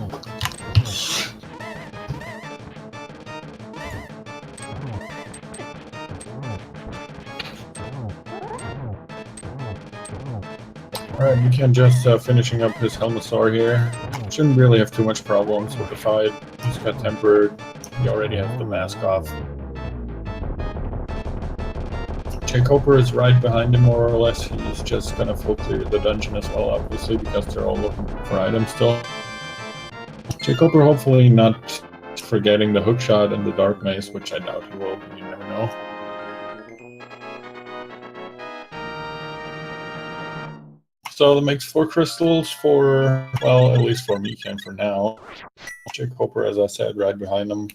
Alright, Mikan just finishing up his Helmasaur here. Shouldn't really have too much problems with the fight. He's got tempered. He already has the mask off. Jkoper is right behind him, more or less. He's just gonna full clear the dungeon as well, obviously, because they're all looking for items still. Jkoper hopefully not forgetting the hookshot and the dark mace, which I doubt he will, but you never know. So that makes 4 crystals for, well, at least for Mikan for now. Jkoper, as I said, right behind him.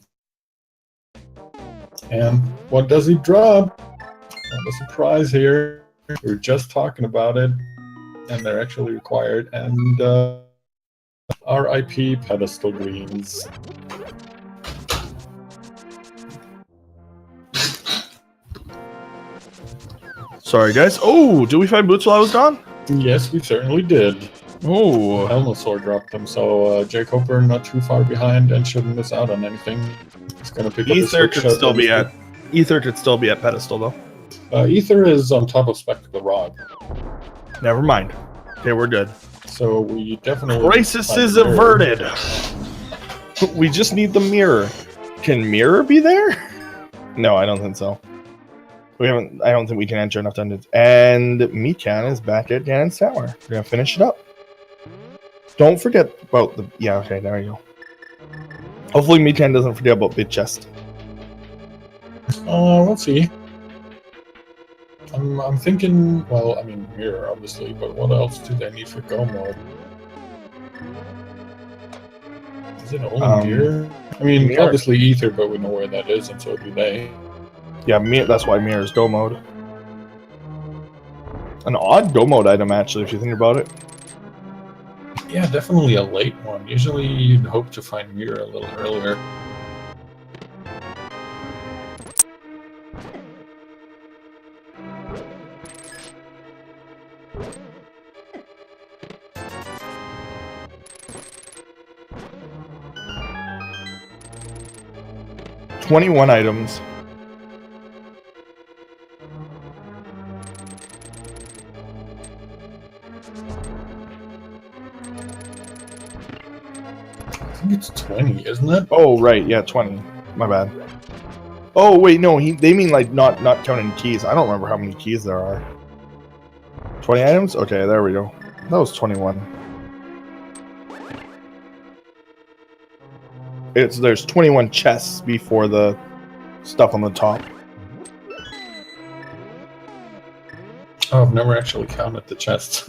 And what does he drop? What a surprise here. We were just talking about it, and they're actually required. And RIP pedestal greens. Sorry, guys. Oh, did we find boots while I was gone? Yes, we certainly did. Oh, Helmasaur dropped them, so Jkoper not too far behind and shouldn't miss out on anything. He's gonna pick up his Ether could hookshot still be at pedestal though. Ether is on top of Spectacle Rod, Never mind. Okay, we're good. so we definitely Crisis find is the mirror. averted. We just need the mirror. Can mirror be there? No, I don't think so. I don't think we can enter enough dungeons. And Mikan is back at Ganon's Tower. We're gonna finish it up. Don't forget about the... Yeah, okay, there you go. Hopefully Mikan doesn't forget about Big Chest. We'll see. I'm thinking, well, I mean, mirror, obviously, but what else do they need for go mode? Is it only mirror? I mean, mirror. obviously Ether, but we know where that is, and so do they. Yeah, that's why mirror is go mode. An odd go mode item, actually, if you think about it. Yeah, definitely a late one. Usually you'd hope to find mirror a little earlier. $21 items. I think it's 20, isn't it? Oh, right, yeah, 20. My bad. Oh, wait, no, they mean, like, not counting keys. I don't remember how many keys there are. 20 items? Okay, there we go. That was 21. There's 21 chests before the stuff on the top. Oh, I've never actually counted the chests.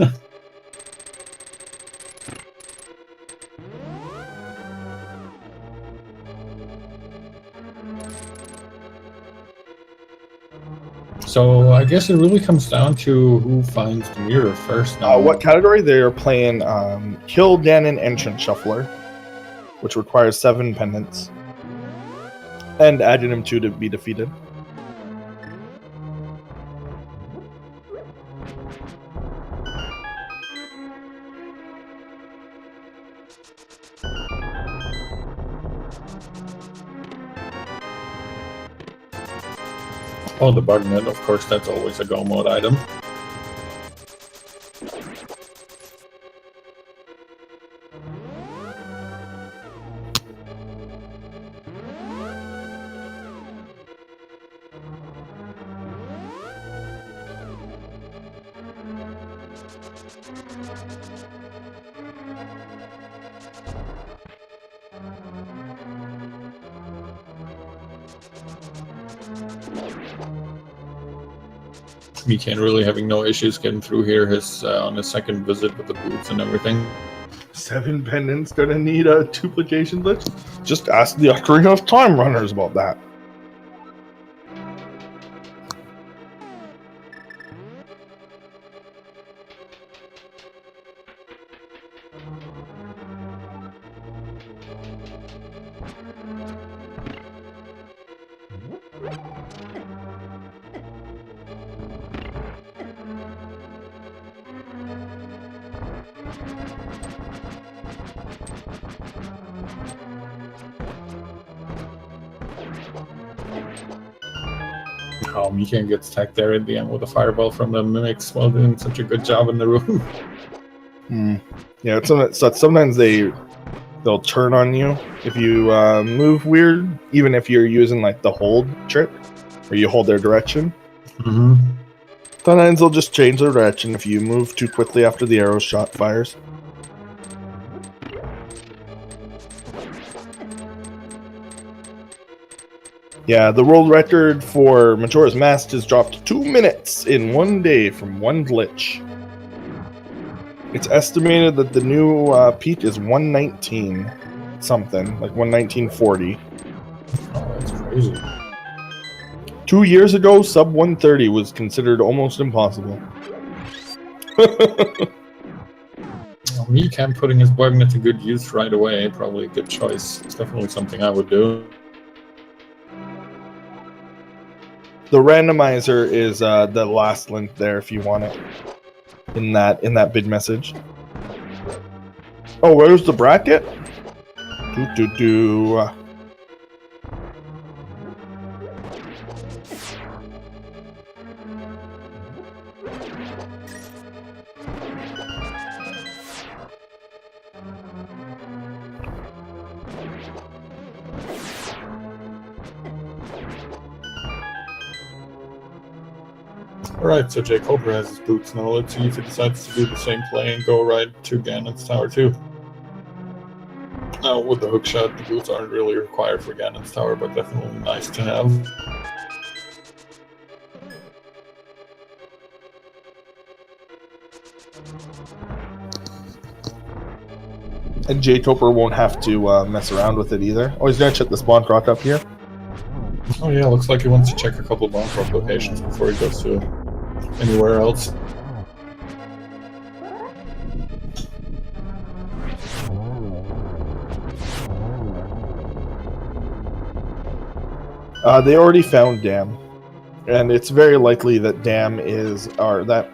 So I guess it really comes down to who finds the mirror first now. What category? They're playing Kill Ganon Entrance Shuffler, which requires 7 pendants. And Addendum 2 to be defeated. Oh, the Bugnet, of course, that's always a go mode item. Mikan really having no issues getting through here on his second visit with the boots and everything. 7 pendants gonna need a duplication list? Just ask the Ocarina of Time runners about that. Oh, Mikan gets tagged there at the end with a fireball from the mimics while doing such a good job in the room. Yeah, sometimes they'll turn on you if you move weird, even if you're using like the hold trick, where you hold their direction. Mm-hmm. Sometimes they'll just change their direction if you move too quickly after the arrow shot fires. Yeah, the world record for Majora's Mask has dropped 2 minutes in one day from one glitch. It's estimated that the new peak is 119 something, like 119.40. Oh, that's crazy. 2 years ago, sub 130 was considered almost impossible. Well, Mikan putting his button to good use right away, probably a good choice. It's definitely something I would do. The randomizer is the last link there if you want it in that big message. Oh, where's the bracket? Alright, so jkoper has his boots now. Let's see if he decides to do the same play and go right to Ganon's tower too. Now, with the hookshot, the boots aren't really required for Ganon's tower, but definitely nice to have. And jkoper won't have to mess around with it either. Oh, he's gonna check the spawn rock up here. Oh yeah, looks like he wants to check a couple bomb drop locations before he goes to anywhere else. They already found Dam, and it's very likely that Dam is, or that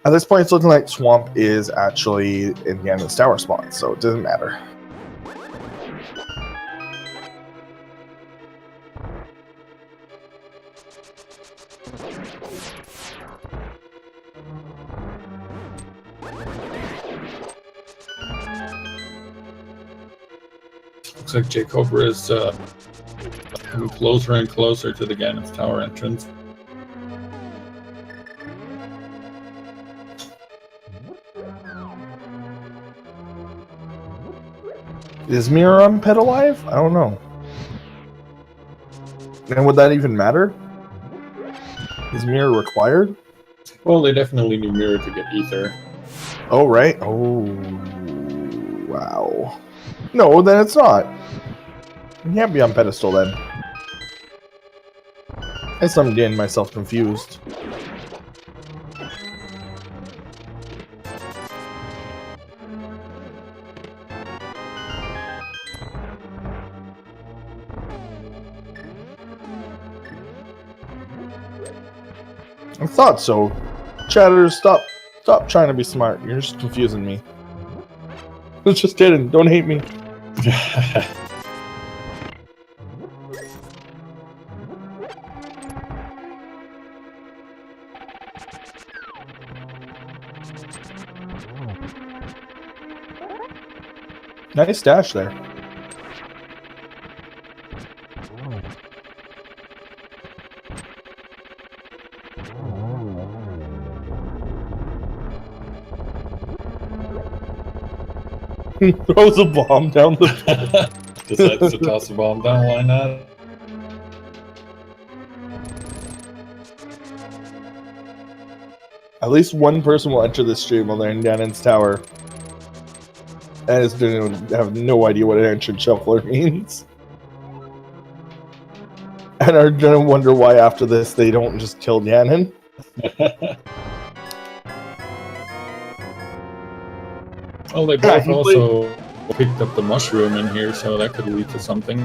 at this point it's looking like Swamp is actually in Ganon's tower spot, so it doesn't matter. Looks like jkoper is getting closer and closer to the Ganon's tower entrance. Is Mirror on Pet alive? I don't know. And would that even matter? Is Mirror required? Well, they definitely need Mirror to get Ether. Oh, right. Oh, wow. No, then it's not. You can't be on pedestal then. I guess I'm getting myself confused. I thought so. Chatters, stop trying to be smart. You're just confusing me. Just kidding. Don't hate me. Nice dash there. He throws a bomb down the Decides to toss a bomb down, why not? At least one person will enter the stream while they're in Ganon's tower. And is going to have no idea what an ancient shuffler means. And are going to wonder why after this they don't just kill Ganon. Well, they both also picked up the mushroom in here, so that could lead to something.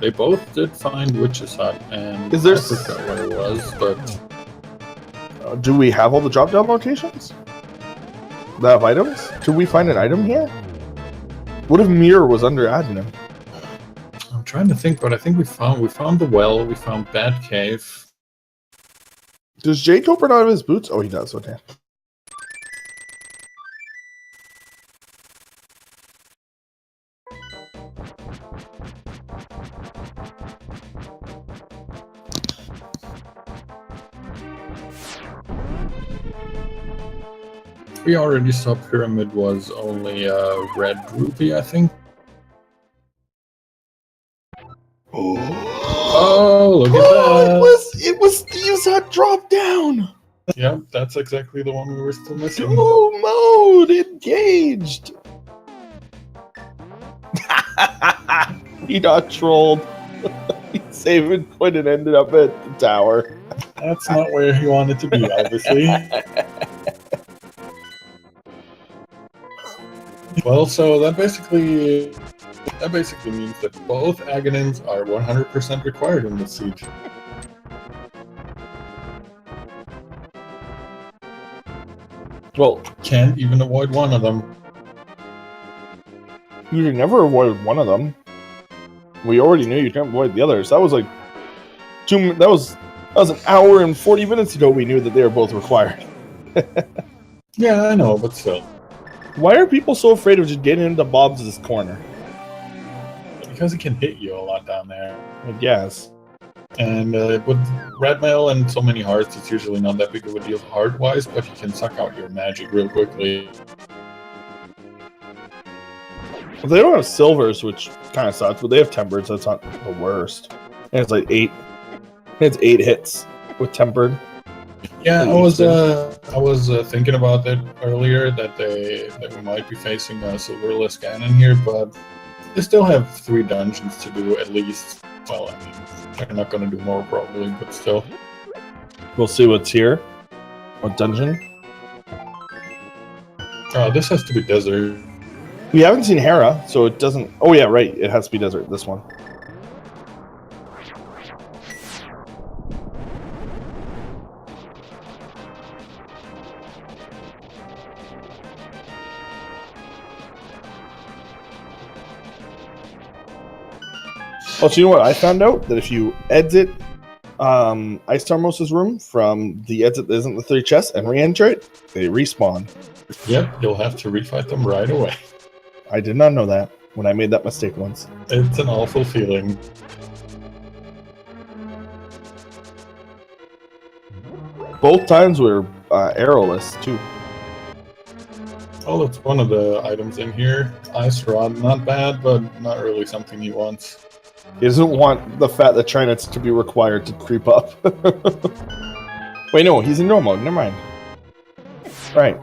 They both did find Witch's Hut, and Is there I forgot what it was, but... do we have all the drop-down locations? That have items? Could we find an item here? What if Mir was under Adnan? I'm trying to think, but I think we found the well, we found Bat Cave. Does jkoper not have his boots? Oh, he does. Okay. We already saw Pyramid was only a red rupee, I think. Oh, look at that! It was Steve's Hut drop down. Yep, that's exactly the one we were still missing. Duo mode engaged. He got trolled. He saved and quit and ended up at the tower. That's not where he wanted to be, obviously. Well, so that basically means that both Aghanins are 100% required in this siege. Well, Can't even avoid one of them. you can never avoid one of them. We already knew you can't avoid the others. That was like that was an hour and 40 minutes ago. We knew that they were both required. Yeah, I know, but still. Why are people so afraid of just getting into Bob's corner? Because it can hit you a lot down there. I guess. And with red mail and so many hearts, it's usually not that big of a deal heart-wise, but you can suck out your magic real quickly. Well, they don't have silvers, which kind of sucks, but they have tempered, so it's not the worst. And it's like 8. It's 8 hits with tempered. Yeah, I was thinking about that earlier, that we might be facing a silverless cannon here, but they still have 3 dungeons to do at least. Well, I mean, they're not going to do more probably, but still. We'll see what's here. What dungeon? This has to be desert. We haven't seen Hera, so it doesn't... Oh yeah, right. It has to be desert, this one. Oh, so you know what I found out? That if you exit Ice Tarmos' room from the exit that isn't the 3 chests and re-enter it, they respawn. Yep, you'll have to refight them right away. I did not know that when I made that mistake once. It's an awful feeling. Both times we were arrowless, too. Oh, that's one of the items in here. Ice Rod, not bad, but not really something he wants. He doesn't want the fat that China's to be required to creep up. Wait, no, he's in normal mode. Never mind. Right.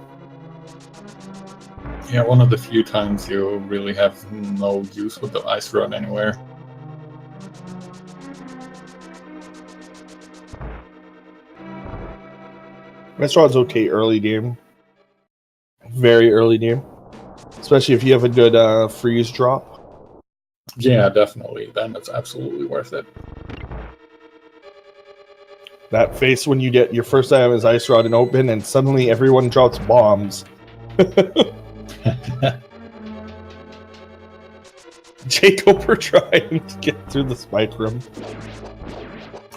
Yeah, one of the few times you really have no use with the Ice Rod anywhere. Ice Rod's okay early game. Very early game. Especially if you have a good freeze drop. Yeah, definitely. Then it's absolutely worth it. That face when you get your first item is Ice Rod and open, and suddenly everyone drops bombs. jkoper trying to get through the spike room.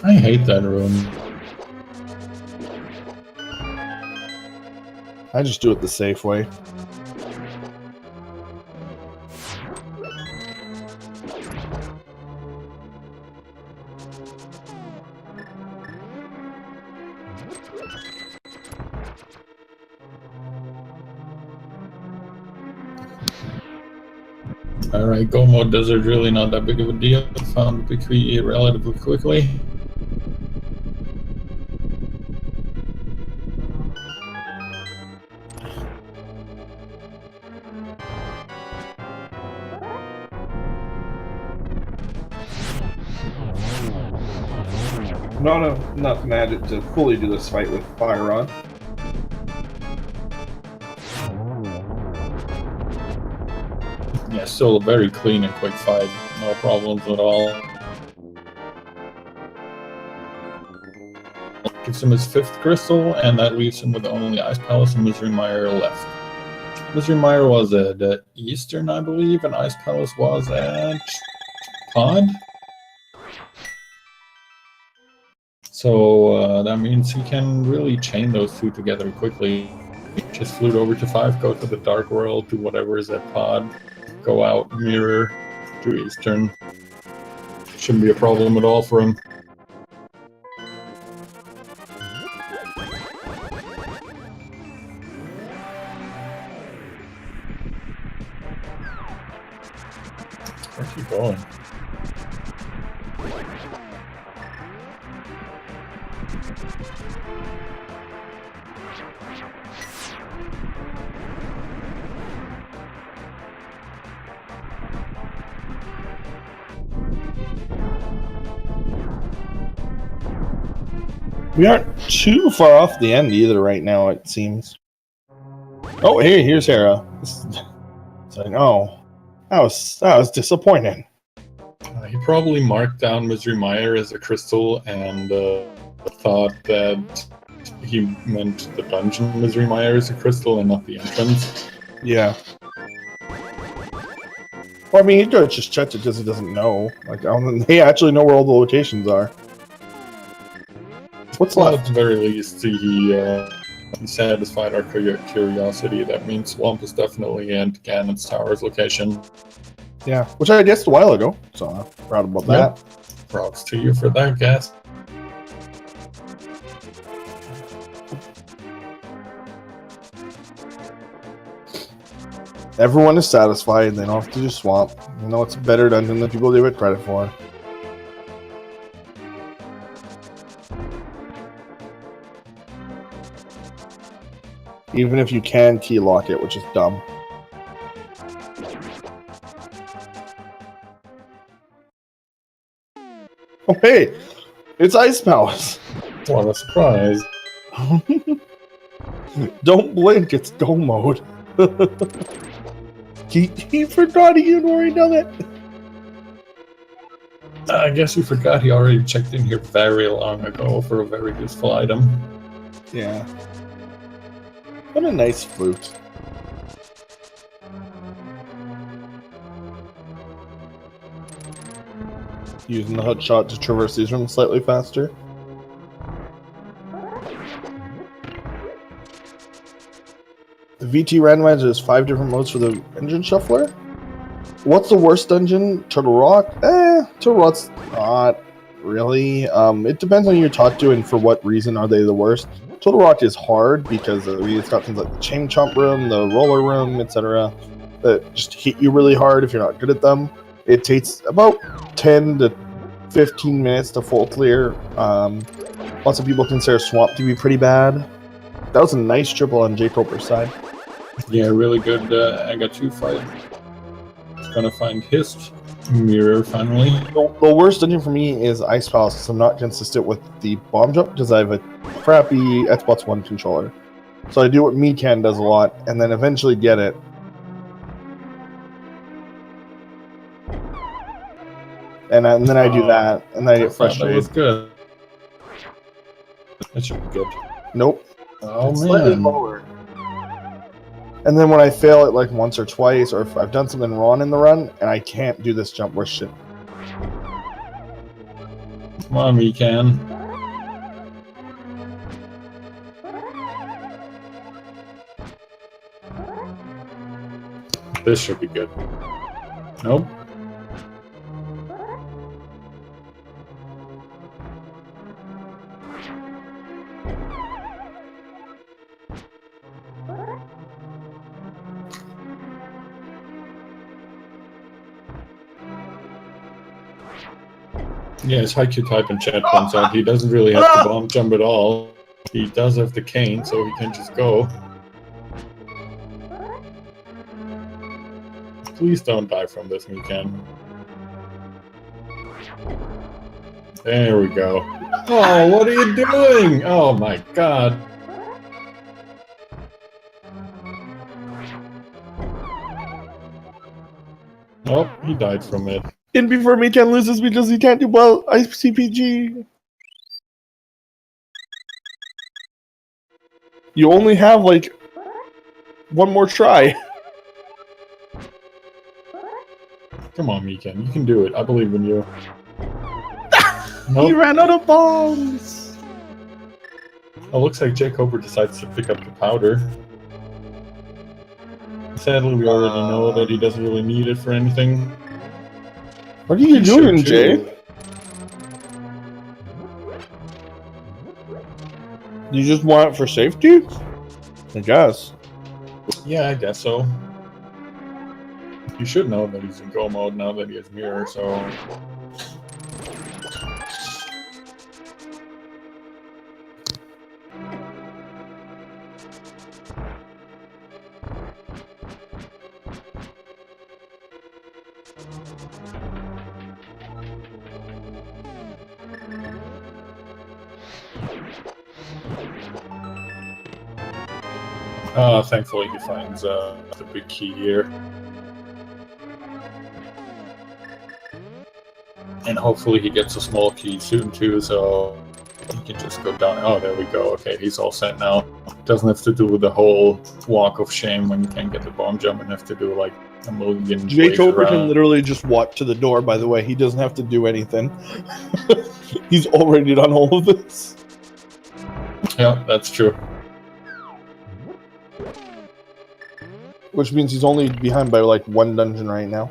I hate that room. I just do it the safe way. Alright, go mode desert, really not that big of a deal. Found the key relatively quickly. Not enough magic to fully do this fight with fire on. Yeah, still a very clean and quick fight. No problems at all. Gives him his 5th crystal, and that leaves him with only Ice Palace and Misery Mire left. Misery Mire was at Eastern, I believe, and Ice Palace was at Pod. So that means he can really chain those two together quickly. Just float over to 5, go to the Dark World, do whatever is at Pod, go out, mirror, to Eastern. Shouldn't be a problem at all for him. Where's he going? We aren't too far off the end either right now, it seems. Oh, hey, here's Hera. It's like, oh, that was disappointing. He probably marked down Misery Mire as a crystal and thought that he meant the dungeon Misery Mire as a crystal and not the entrance. Yeah. Well, I mean, he could have just checked it because he doesn't know. Like, they actually know where all the locations are. What's Well, left? at the very least, he satisfied our curiosity. That means Swamp is definitely at Ganon's Tower's location. Yeah, which I guessed a while ago, so I'm proud about that. Props to you for that, guess. Everyone is satisfied. They don't have to do Swamp. You know, it's a better dungeon than people give it credit for. Even if you can key lock it, which is dumb. Oh, hey! It's Ice Palace! What a surprise. Don't blink, it's go mode. he forgot he had already done it. I guess he forgot he already checked in here very long ago for a very useful item. Yeah. What a nice flute. Using the hook shot to traverse these rooms slightly faster. The VT randomizer has 5 different modes for the engine shuffler. What's the worst dungeon? Turtle Rock? Turtle Rock's not really. It depends on who you talk to and for what reason are they the worst. Turtle Rock is hard because it's got things like the chain chomp room, the roller room, etc. that just hit you really hard if you're not good at them. It takes about 10 to 15 minutes to full clear. Lots of people consider Swamp to be pretty bad. That was a nice triple on jkoper's side. Yeah, really good Aga 2 fight. He's gonna find his mirror finally. The worst dungeon for me is Ice Palace because I'm not consistent with the bomb jump because I have a crappy Xbox One controller. So I do what Mikan does a lot and then eventually get it. And then I do that and then I get frustrated. That was good. That should be good. Nope. Oh It's slightly man. lower. And then when I fail it like once or twice, or if I've done something wrong in the run, and I can't do this jump, where shit. Come on, Mikan. This should be good. Nope. Yeah, his haiku type in chat points out he doesn't really have to bomb jump at all. He does have the cane, so he can just go. Please don't die from this, Mikan. There we go. Oh, what are you doing? Oh my god. Oh, he died from it. And before Mikan loses because he can't do well ICPG. You only have like one more try. Come on, Mikan. You can do it. I believe in you. He Nope. ran out of bombs. It looks like jkoper decides to pick up the powder. Sadly, we already know that he doesn't really need it for anything. What are you He should, doing, Jay? too. You just want it for safety? I guess. Yeah, I guess so. You should know that he's in go mode now that he has mirror, so... Thankfully he finds the big key here. And hopefully he gets a small key soon too, so he can just go down. Oh, there we go. Okay, he's all set now. Doesn't have to do the whole walk of shame when you can't get the bomb jump and have to do like a million waves jkoper can around. literally just walk to the door, by the way. He doesn't have to do anything. He's already done all of this. Yeah, that's true. Which means he's only behind by like one dungeon right now.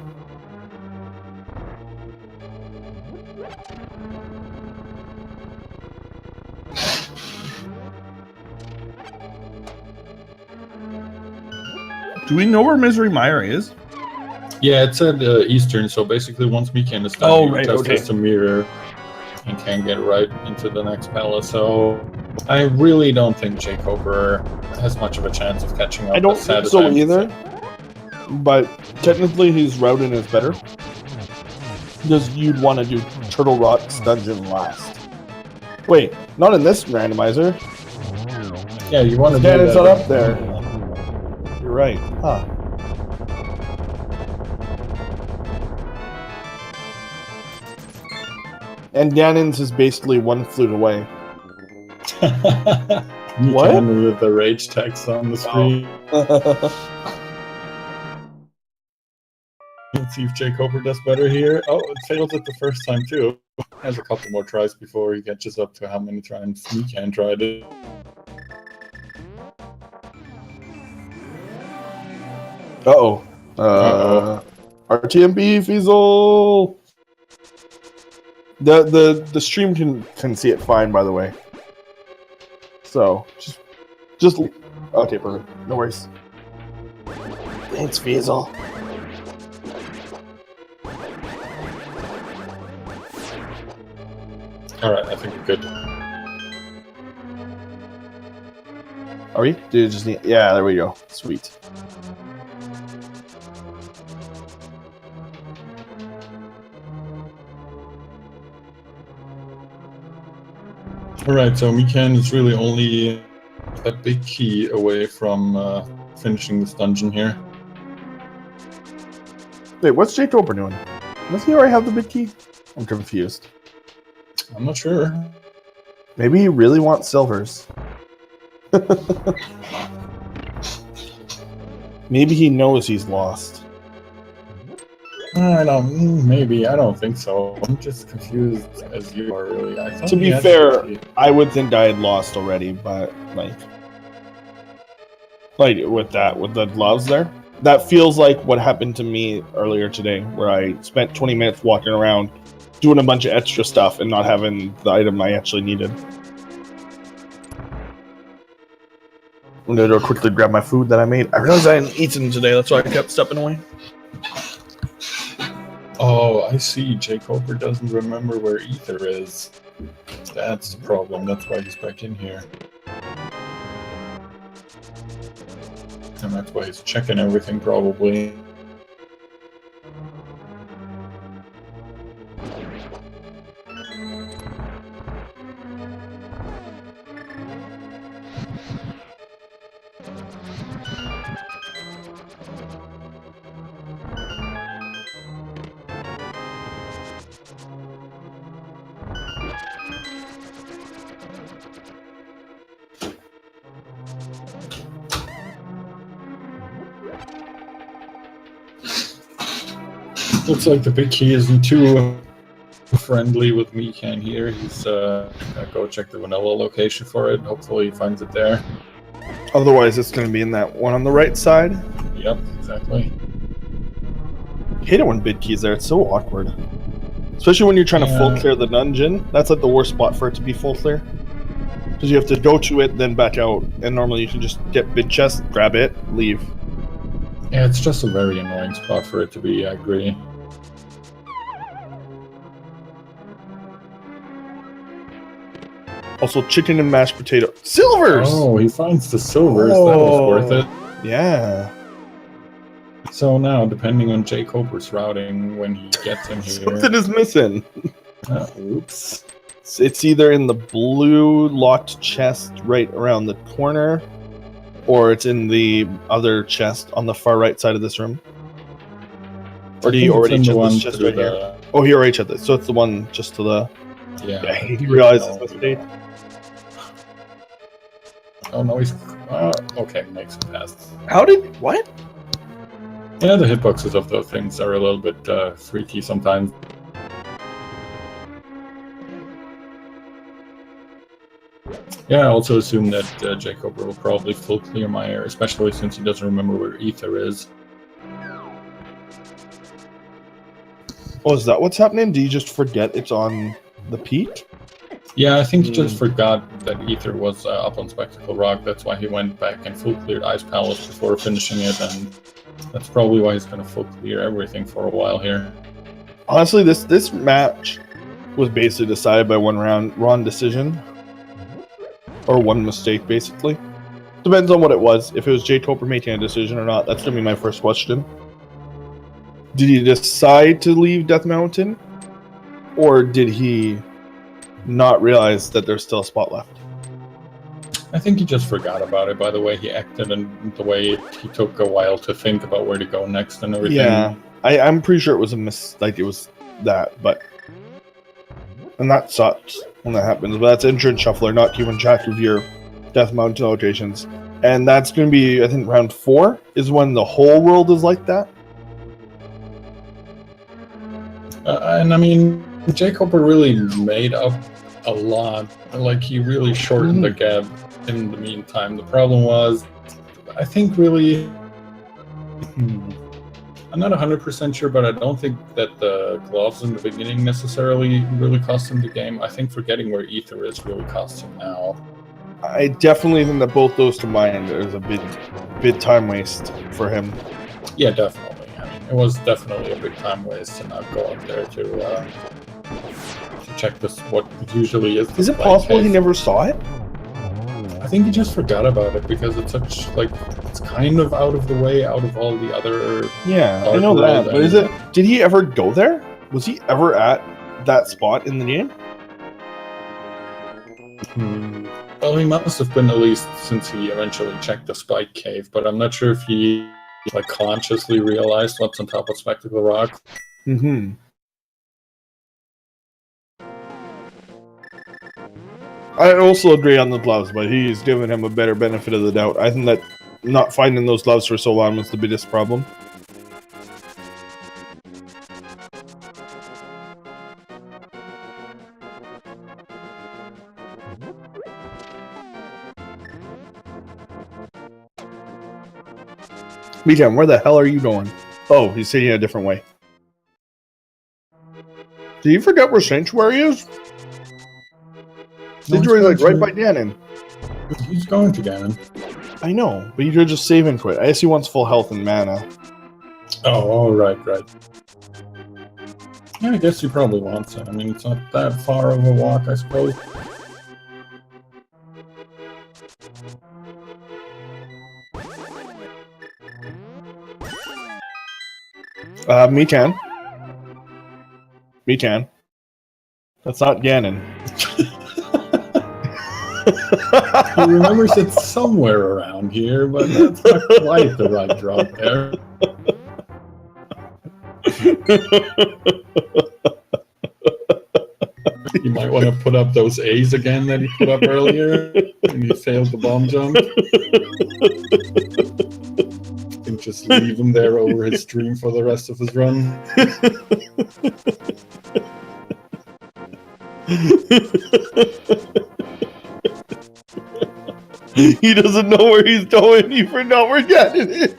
Do we know where Misery Mire is? Yeah, it's at Eastern, so basically once Mikan is done, Oh, he right, just okay. has to mirror and can get right into the next palace. So I really don't think jkoper has much of a chance of catching up. I don't as sad think as so I am to either. say. But technically his routing is better. Because you'd want to do Turtle Rock's dungeon last. Wait, not in this randomizer. Yeah, you want to do Ganon's that. not up there. You're right. Huh. And Ganon's is basically one flute away. Mikan with the rage text on the screen. Let's see if jkoper does better here. Oh, it fails it the first time too. Has a couple more tries before he catches up to how many times Mikan tried it. Uh-oh. Uh-oh. RTMP Fizzle! The stream can see it fine, by the way. So, just okay, perfect. No worries. Thanks, Fizzle. Alright, I think we're good. Are we? Dude, just need, yeah, there we go. Sweet. Alright, so Mikan is really only a big key away from finishing this dungeon here. Wait, what's jkoper doing? Does he already have the big key? I'm confused. I'm not sure. Maybe he really wants silvers. Maybe he knows he's lost. I don't. Maybe. I don't think so. I'm just confused as you are, really. I thought To he be had fair, the- I would think I had lost already, but like with the gloves there, that feels like what happened to me earlier today, where I spent 20 minutes walking around doing a bunch of extra stuff and not having the item I actually needed. I'm gonna go quickly grab my food that I made. I realized I hadn't eaten today, that's why I kept stepping away. Oh, I see. jkoper doesn't remember where Ether is. That's the problem. That's why he's back in here. And that's why he's checking everything, probably. Looks like the big key isn't too friendly with Mikan here. He's gonna go check the vanilla location for it. Hopefully he finds it there. Otherwise, it's going to be in that one on the right side. Yep, exactly. Hate it when bid key's there. It's so awkward. Especially when you're trying to full clear the dungeon. That's like the worst spot for it to be full clear. Because you have to go to it, then back out. And normally you can just get bid chest, grab it, leave. Yeah, it's just a very annoying spot for it to be, I agree. Also, chicken and mashed potato. Silvers! Oh, he finds the silvers. That was worth it. Yeah. So now, depending on jkoper's routing, when he gets in here... Something is missing. Oops. It's either in the blue locked chest right around the corner, or it's in the other chest on the far right side of this room. Or do you already check this chest right here? Oh, he already checked this. So it's the one just to the... Yeah. He realizes his mistake. Oh no, he's... okay, makes it past. How did... What? Yeah, the hitboxes of those things are a little bit freaky sometimes. Yeah, I also assume that jkoper will probably full clear my air, especially since he doesn't remember where ether is. Oh, is that what's happening? Do you just forget it's on the peak? Yeah, I think he just forgot that ether was up on Spectacle Rock. That's why he went back and full cleared Ice Palace before finishing it, and that's probably why he's going to full clear everything for a while here. Honestly, this match was basically decided by one round decision. Or one mistake, basically. Depends on what it was. If it was jkoper making a decision or not, that's going to be my first question. Did he decide to leave Death Mountain? Or did he not realize that there's still a spot left? I think he just forgot about it by the way he acted and the way he took a while to think about where to go next and everything. Yeah, I'm pretty sure it was a like it was that, but... And that sucks when that happens, but that's entrance shuffler, not keeping track of your Death Mountain locations. And that's going to be, I think, round 4 is when the whole world is like that. And I mean, jkoper really made up a lot. Like, he really shortened the gap in the meantime. The problem was, I think really... I'm not 100% sure, but I don't think that the gloves in the beginning necessarily really cost him the game. I think forgetting where ether is really cost him now. I definitely think that both those combined is a big time waste for him. Yeah, definitely. I mean, it was definitely a big time waste to not go up there to check this, what usually is the Is it possible he never saw it? I think he just forgot about it because it's such, like, it's kind of out of the way, out of all the other... Yeah, I know that, but is it... Did he ever go there? Was he ever at that spot in the game? Well, he must have been, at least since he eventually checked the Spike Cave, but I'm not sure if he, like, consciously realized what's on top of Spectacle Rock. Mm-hmm. I also agree on the gloves, but he's given him a better benefit of the doubt. I think that not finding those gloves for so long was the biggest problem. Mikan, where the hell are you going? Oh, he's taking it a different way. Did you forget where Sanctuary is? Sanctuary is like right by Ganon. He's going to Ganon. I know, but you could just save and quit. I guess he wants full health and mana. Oh, right. Yeah, I guess he probably wants it. I mean, it's not that far of a walk, I suppose. Mikan. That's not Ganon. He remembers it somewhere around here, but that's not quite the right drop there. You might want to put up those A's again that he put up earlier when he failed the bomb jump. and just leave him there over his stream for the rest of his run. He doesn't know where he's going. You forgot where Ganon is.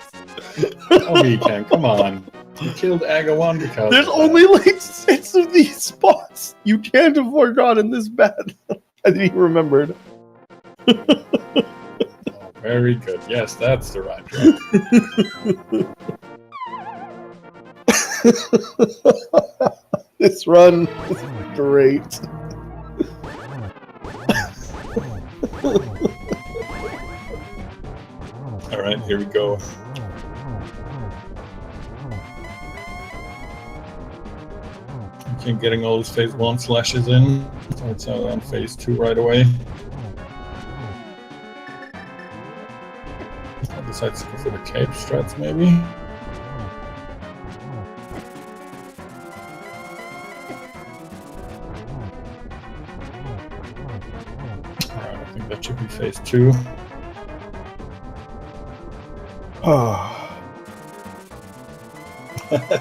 Oh, Mikan, come on. You killed Agawan because There's of only like 6 of these spots. You can't have forgotten this bad. I think he remembered. that. Oh, very good. Yes, that's the right track. This run is great. Alright, here we go. Okay, getting all his phase 1 slashes in. Starts out on phase 2 right away. Decides to go for the cape strats, maybe. Alright, I think that should be phase 2.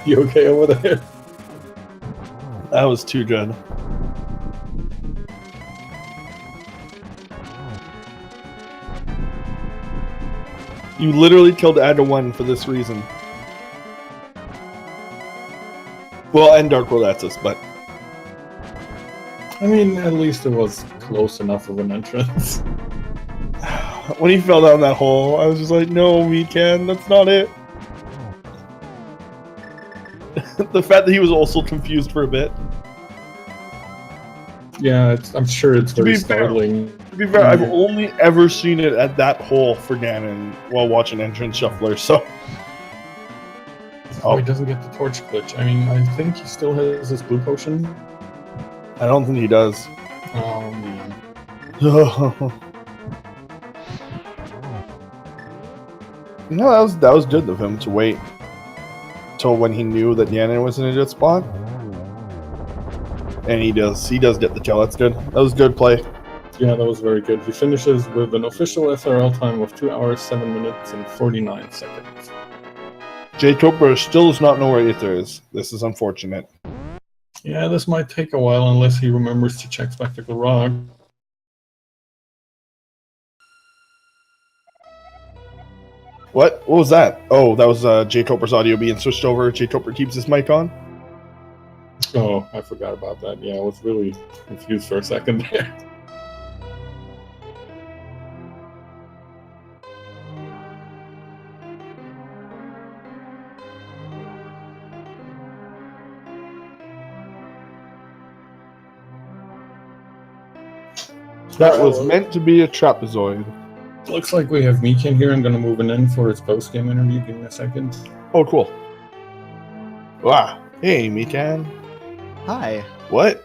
You okay over there? That was too good. You literally killed Ada 1 for this reason. Well, and Dark World Access, but I mean, at least it was close enough of an entrance. when he fell down that hole, I was just like, no, Mikan, that's not it. The fact that he was also confused for a bit. Yeah, I'm sure it's very startling. To be fair, I've only ever seen it at that hole for Ganon while watching Entrance Shuffler, so... Oh, he doesn't get the torch glitch. I mean, I think he still has his blue potion. I don't think he does. Oh, man. No, that was good of him to wait till when he knew that Ganon was in a good spot. And he does get the kill. That's good. That was good play. Yeah, that was very good. He finishes with an official SRL time of 2 hours, 7 minutes, and 49 seconds. jkoper still does not know where Aether is. This is unfortunate. Yeah, this might take a while unless he remembers to check Spectacle Rock. What was that? Oh, that was jkoper's audio being switched over. jkoper keeps his mic on. Oh, I forgot about that. Yeah, I was really confused for a second there. That was meant to be a trapezoid. Looks like we have Mikan here. I'm going to move in for his post-game interview. Give me a second. Oh, cool. Wow. Hey, Mikan. Hi. What?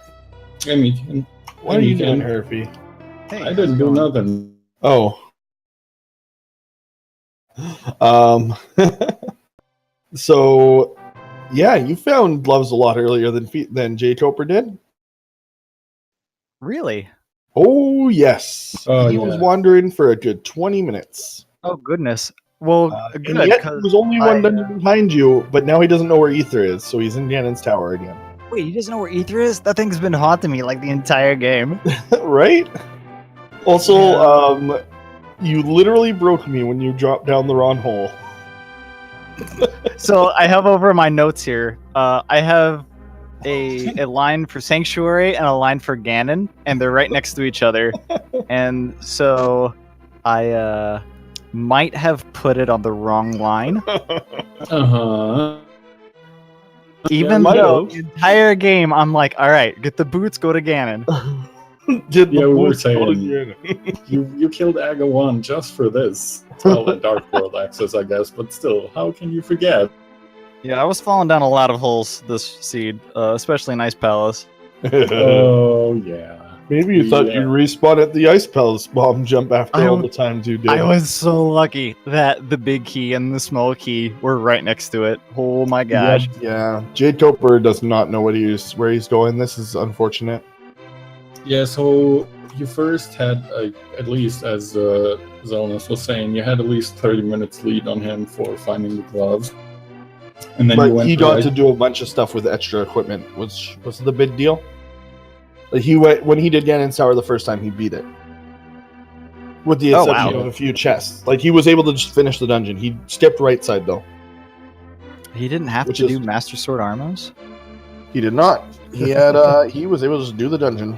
Hey, Mikan. What are you doing, Herfy? Hey. I didn't do nothing. Oh. So, yeah, you found gloves a lot earlier than jkoper did. Really? Oh, yes. Oh, He was wandering for a good 20 minutes. Oh goodness. Well, And good. yet, 'Cause he was only one dungeon behind you, but now he doesn't know where Aether is, so he's in Ganon's tower again. wait, you doesn't know where Aether is? That thing's been haunting me like the entire game. Right? Also, you literally broke me when you dropped down the wrong hole. So I have over my notes here. I have a line for Sanctuary and a line for Ganon, and they're right next to each other. And so I might have put it on the wrong line. Uh-huh. Even might though have. the entire game, I'm like, all right, get the boots, go to Ganon. Did the Yeah, we were boost go saying- again? You killed Aga 1 just for this. Well, a Dark World access, I guess, but still, how can you forget? Yeah, I was falling down a lot of holes this seed, especially in Ice Palace. Oh, yeah. Maybe you thought Yeah. you'd respawn at the Ice Palace bomb jump after I all w- the times you did. I was so lucky that the big key and the small key were right next to it. Oh my gosh. Yeah, jkoper does not know where he's going. This is unfortunate. Yeah, so you first had, at least as Zelnas was saying, you had at least 30 minutes lead on him for finding the gloves. And then But he got to do a bunch of stuff with extra equipment, which was the big deal. Like he went when he did Ganon's Tower the first time, he beat it. With the exception of a few chests. Like he was able to just finish the dungeon. He skipped right side though. He didn't have to do Master Sword Armos? He did not. He had he was able to just do the dungeon.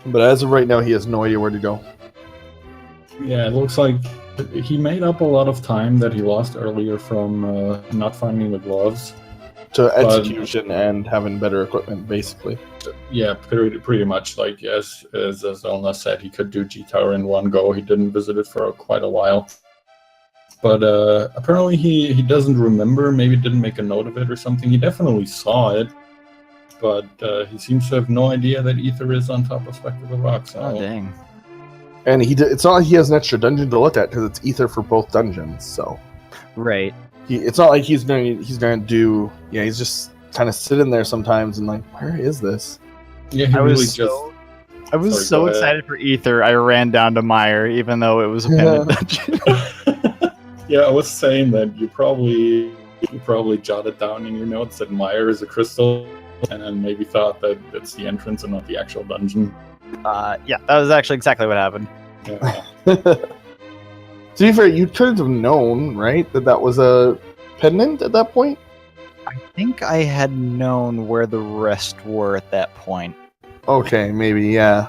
But as of right now, he has no idea where to go. Yeah, it looks like he made up a lot of time that he lost earlier from not finding the gloves. To execution and having better equipment, basically. Yeah, pretty much. Like as Zelna said, he could do G Tower in one go. He didn't visit it for quite a while. But apparently he doesn't remember, maybe didn't make a note of it or something. He definitely saw it, but he seems to have no idea that Ether is on top of Spectacle Rock. So. Oh, dang. And it's not like he has an extra dungeon to look at, because it's Ether for both dungeons, so... Right. It's not like he's going to do... Yeah, he's just kind of sitting there sometimes and like, where is this? Yeah, he I was so excited for Ether, I ran down to Meyer, even though it was a pendant dungeon. Yeah, I was saying that you probably jotted down in your notes that Meyer is a crystal, and then maybe thought that it's the entrance and not the actual dungeon. Yeah, that was actually exactly what happened. Yeah. To be fair, you could have known, right, that was a pendant at that point? I think I had known where the rest were at that point. Okay, maybe, yeah.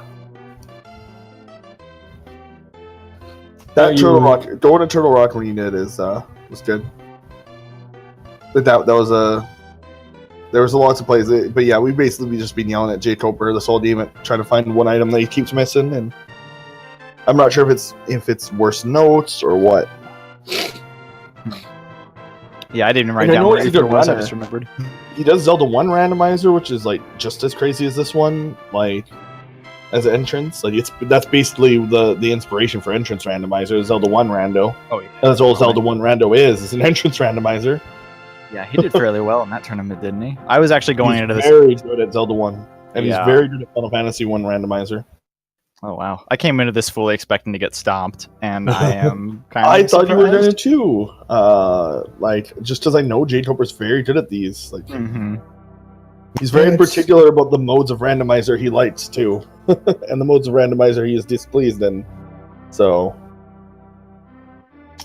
That Turtle Rock, going to Turtle Rock when you did was good. But that was there was a lot of plays, but yeah, we basically just been yelling at jkoper this whole game, trying to find one item that he keeps missing, and I'm not sure if it's worse notes or what. Yeah, I didn't write down where Ether was. I just remembered. He does Zelda 1 randomizer, which is like just as crazy as this one, like as an entrance. Like that's basically the inspiration for entrance randomizer, Zelda 1 rando. Oh yeah. That's all Zelda 1 rando is. It's an entrance randomizer. Yeah, he did fairly well in that tournament, didn't he? I was actually going into this. He's very good at Zelda 1, and he's very good at Final Fantasy 1 randomizer. Oh wow! I came into this fully expecting to get stomped, and I am kind of. I thought you were going to too. Like just because I know jkoper's very good at these. Like he's very particular about the modes of randomizer he likes too, and the modes of randomizer he is displeased in. So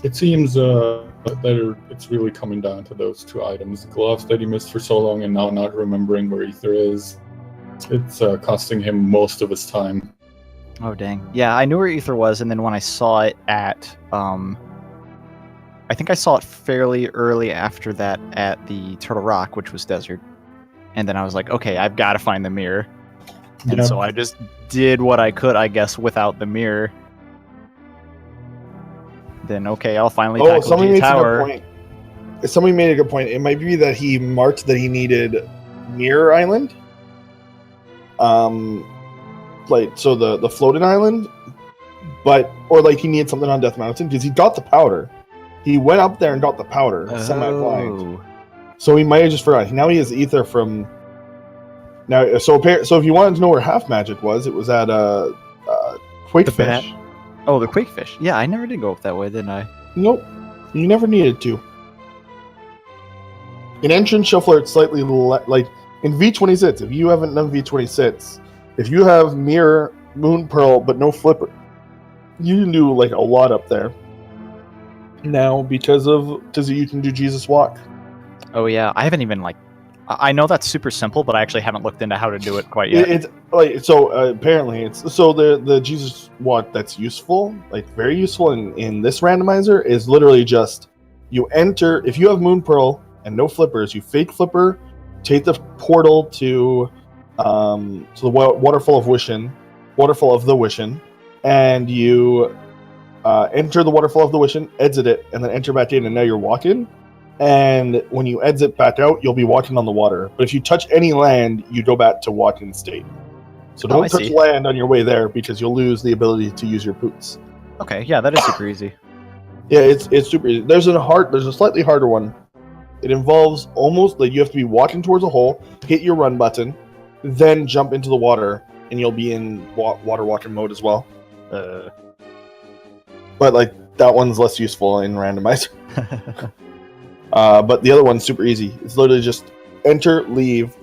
it seems that it's really coming down to those two items: the gloves that he missed for so long, and now not remembering where Ether is. It's costing him most of his time. Oh dang! Yeah, I knew where Ether was, and then when I saw it at, I think I saw it fairly early after that at the Turtle Rock, which was desert, and then I was like, okay, I've got to find the mirror, and so I just did what I could, I guess, without the mirror. Then okay, I'll finally tackle G Tower. Somebody made a good point. It might be that he marked that he needed Mirror Island. Like so the floating island, or like he needed something on Death Mountain because he got the powder. He went up there and got the powder semi-blind. So he might have just forgot. Now he has Ether from now. So if you wanted to know where Half Magic was, it was at Quakefish. Oh, the Quakefish. Yeah, I never did go up that way, didn't I? Nope, you never needed to. In Entrance Shuffler, it's slightly like in V26. If you haven't done V26. If you have Mirror, Moon Pearl, but no Flipper, you can do like a lot up there. Now, because you can do Jesus Walk. Oh yeah, I haven't even I know that's super simple, but I actually haven't looked into how to do it quite yet. It's like apparently it's so the Jesus Walk that's useful, like very useful in this randomizer is literally just you enter if you have Moon Pearl and no flippers, you fake flipper, take the portal to the Waterfall of the Wishin, and you enter the Waterfall of the Wishin, exit it, and then enter back in, and now you're walking. And when you exit back out, you'll be walking on the water. But if you touch any land, you go back to walking state. So don't touch land on your way there because you'll lose the ability to use your boots. Okay, yeah, that is super easy. Yeah, it's super easy. There's a slightly harder one. It involves almost like you have to be walking towards a hole, hit your run button, then jump into the water, and you'll be in water walking mode as well. but like that one's less useful in randomizer. But the other one's super easy. It's literally just enter, leave,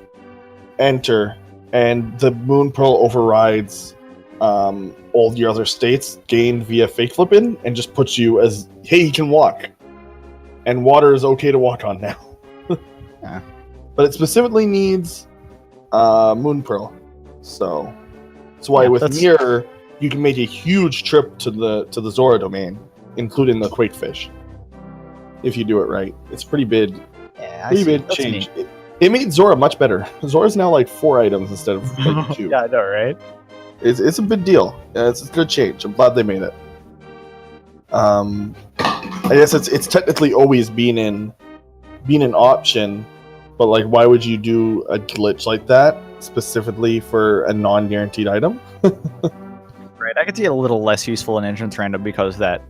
enter, and the Moon Pearl overrides all your other states gained via fake flipping and just puts you as, hey, you can walk. And water is okay to walk on now. Yeah. But it specifically needs Moon Pearl. So that's why with Mirror, you can make a huge trip to the Zora domain, including the Quakefish. If you do it right. It's pretty big. Yeah, pretty big change. It made Zora much better. Zora's now like 4 items instead of like 2. Yeah, I know, right? It's a big deal. It's a good change. I'm glad they made it. I guess it's technically always been an option, but like, why would you do a glitch like that specifically for a non-guaranteed item? Right, I could see it a little less useful in entrance random because that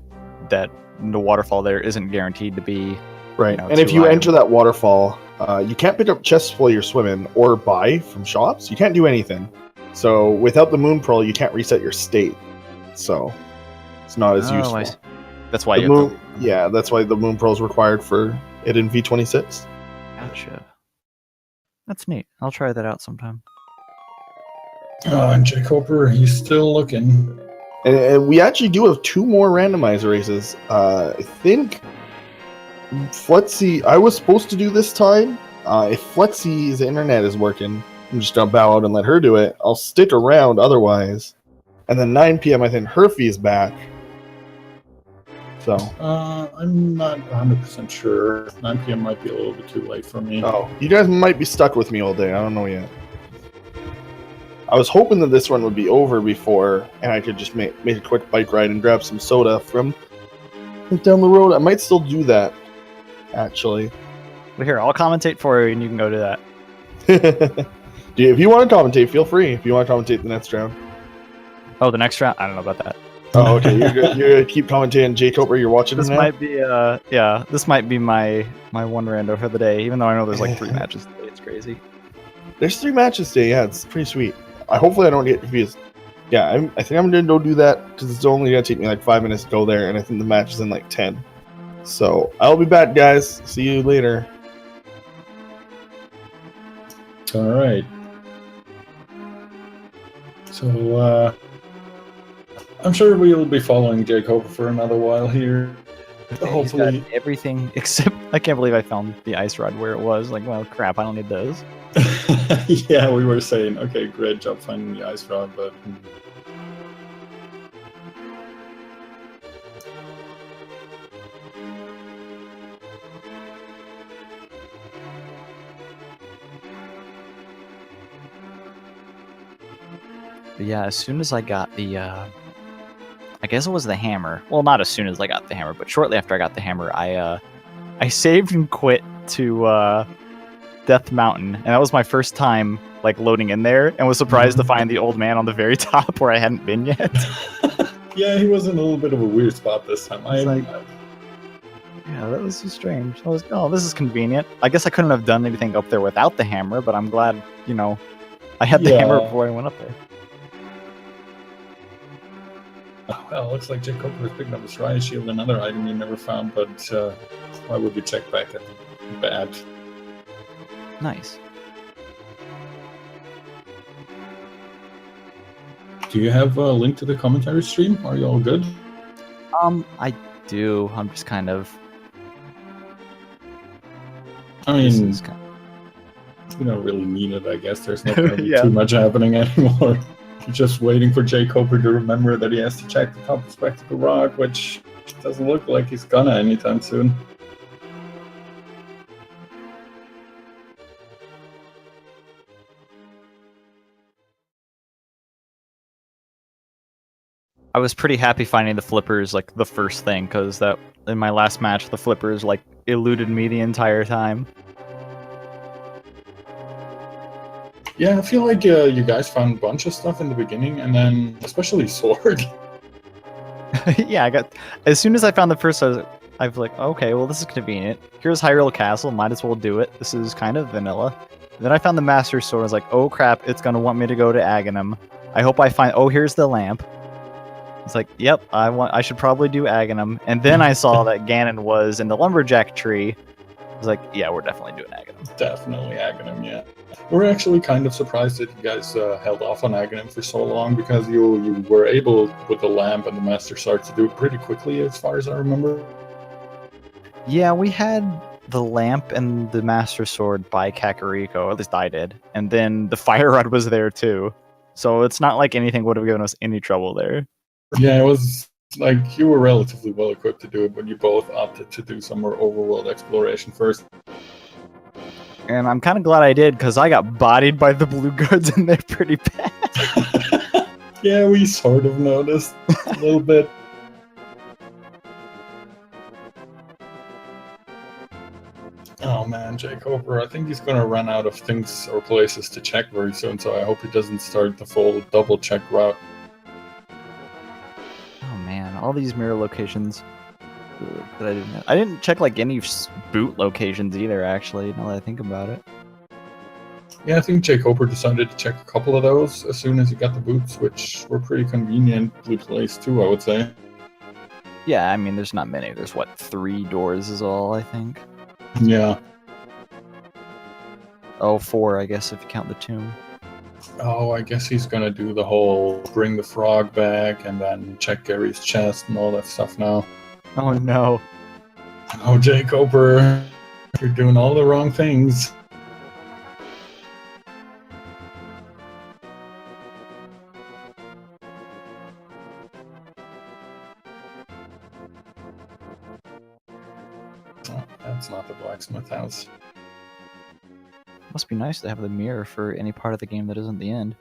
the waterfall there isn't guaranteed to be right. You know, and if you enter that waterfall, you can't pick up chests while you're swimming or buy from shops. You can't do anything. So without the Moon Pearl, you can't reset your state. So it's not as useful. That's why you that's why the Moon Pearl is required for it in V26. Gotcha. That's neat. I'll try that out sometime. And jkoper, he's still looking. And we actually do have 2 more randomizer races. I think Flexi, I was supposed to do this time. If Flexi's internet is working, I'm just gonna bow out and let her do it. I'll stick around otherwise. And then 9 p.m. I think Herfy is back. So I'm not 100% sure. 9 p.m. might be a little bit too late for me. Oh, you guys might be stuck with me all day. I don't know yet. I was hoping that this one would be over before, and I could just make a quick bike ride and grab some soda from down the road. I might still do that, actually. Well, here, I'll commentate for you, and you can go do that. If you want to commentate, feel free. If you want to commentate the next round. Oh, the next round? I don't know about that. Oh, okay. You're gonna keep commentating jkoper. You're watching this him now? might be this might be my one rando for the day, even though I know there's like 3 matches today. It's crazy. There's 3 matches today. Yeah, it's pretty sweet. Hopefully I don't get confused. Yeah, I think I'm gonna go do that because it's only gonna take me like 5 minutes to go there, and I think the match is in like 10. So I'll be back, guys. See you later. All right. So I'm sure we'll be following jkoper for another while here. Hopefully, he's got everything except I can't believe I found the ice rod where it was. Like, well, crap, I don't need those. Yeah, we were saying, okay, great job finding the ice rod, but But yeah, as soon as I got the, I guess it was the hammer. Well, not as soon as I got the hammer, but shortly after I got the hammer, I saved and quit to Death Mountain, and that was my first time like loading in there, and was surprised to find the old man on the very top where I hadn't been yet. Yeah, he was in a little bit of a weird spot this time. Yeah, that was so strange. I was, oh, this is convenient. I guess I couldn't have done anything up there without the hammer, but I'm glad, I had the hammer before I went up there. Oh, well, looks like jkoper was picking up his riot shield, another item you never found, but why would you check back at the bad? Nice. Do you have a link to the commentary stream? Are you all good? I do. I'm just kind of... I mean, you don't really need it, I guess. There's not going to be too much happening anymore. You're just waiting for jkoper to remember that he has to check the top of Spectacle Rock, which doesn't look like he's gonna anytime soon. I was pretty happy finding the flippers like the first thing, because that in my last match the flippers like eluded me the entire time. Yeah, I feel like you guys found a bunch of stuff in the beginning, and then especially sword. Yeah, I got as soon as I found the first, I was like, okay, well this is convenient. Here's Hyrule Castle, might as well do it. This is kind of vanilla. Then I found the Master Sword. I was like, oh crap, it's gonna want me to go to Aghanim. I hope I find. Oh, here's the lamp. It's like, yep, I should probably do Aghanim. And then I saw that Ganon was in the lumberjack tree. I was like, yeah, we're definitely doing Aghanim. Definitely Aghanim, yeah. We're actually kind of surprised that you guys held off on Aghanim for so long, because you were able, with the lamp and the Master Sword, to do it pretty quickly, as far as I remember. Yeah, we had the lamp and the Master Sword by Kakariko, at least I did. And then the Fire Rod was there too. So it's not like anything would have given us any trouble there. Yeah, it was like you were relatively well equipped to do it, but you both opted to do some more overworld exploration first. And I'm kind of glad I did, because I got bodied by the blue guards and they're pretty bad. Yeah, we sort of noticed a little bit. Oh man, jkoper, I think he's going to run out of things or places to check very soon, so I hope he doesn't start the full double check route. Oh man, all these mirror locations that I didn't check like any boot locations either, actually, now that I think about it. Yeah, I think jkoper decided to check a couple of those as soon as he got the boots, which were pretty conveniently placed too, I would say. Yeah, I mean, there's not many. There's, what, 3 doors is all, I think? Yeah. Oh, 4, I guess, if you count the tomb. Oh, I guess he's gonna do the whole bring the frog back and then check Gary's chest and all that stuff now. Oh no. Oh, jkoper, you're doing all the wrong things. Oh, that's not the blacksmith house. Must be nice to have the mirror for any part of the game that isn't the end.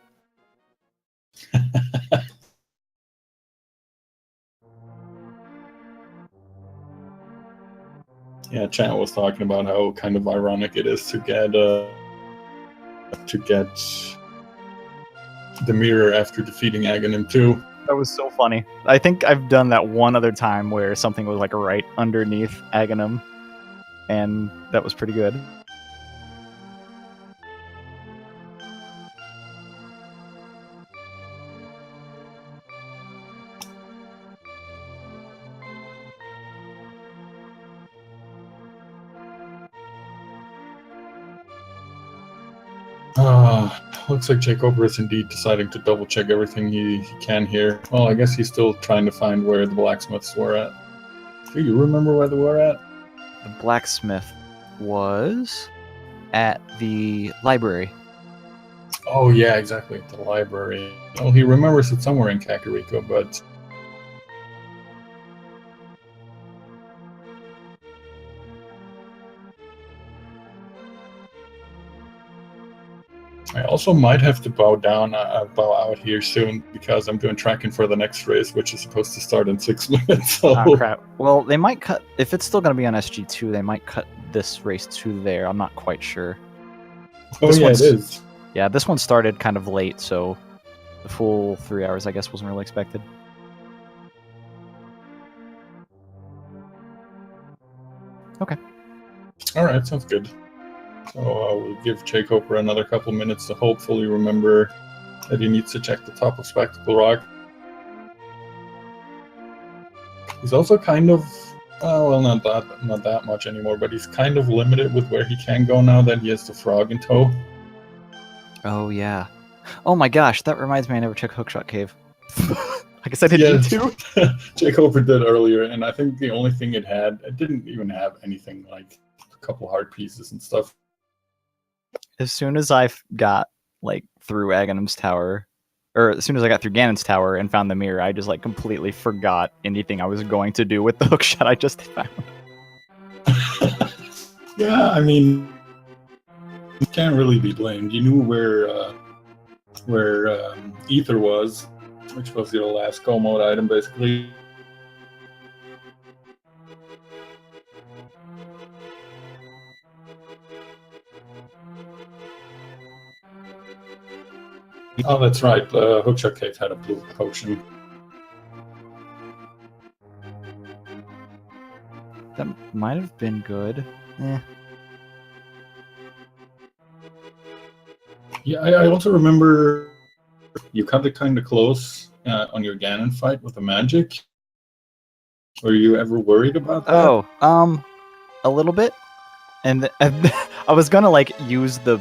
Yeah, chat was talking about how kind of ironic it is to get the mirror after defeating Aghanim too. That was so funny. I think I've done that one other time where something was like right underneath Aghanim, and that was pretty good. Looks like jkoper is indeed deciding to double check everything he can here. Well, I guess he's still trying to find where the blacksmiths were at. Do you remember where they were at? The blacksmith was at the library. Oh yeah, exactly, at the library. Well, he remembers it somewhere in Kakariko, but... I also might have to bow out here soon, because I'm doing tracking for the next race, which is supposed to start in 6 minutes. So. Oh crap. Well, they might cut, if it's still going to be on SG2, they might cut this race to there. I'm not quite sure. Oh This yeah, it one's- is. Yeah, this one started kind of late, so the full 3 hours, I guess, wasn't really expected. Okay. Alright, sounds good. So we'll give jkoper another couple minutes to hopefully remember that he needs to check the top of Spectacle Rock. He's also kind of, well, not that much anymore, but he's kind of limited with where he can go now that he has the frog in tow. Oh, yeah. Oh my gosh, that reminds me I never checked Hookshot Cave. I guess I didn't need to. jkoper did earlier, and I think the only thing it didn't even have anything like a couple hard pieces and stuff. As soon as I got, like, through Aghanim's tower, or as soon as I got through Ganon's tower and found the mirror, I just, like, completely forgot anything I was going to do with the hookshot I just found. Yeah, I mean, you can't really be blamed. You knew where Ether was, which was your last go mode item, basically. Oh, that's right. Hookshot Cave had a blue potion. That might have been good. Eh. Yeah, I also remember you cut it kind of close, on your Ganon fight with the magic? Were you ever worried about that? Oh, a little bit. And I was gonna like use the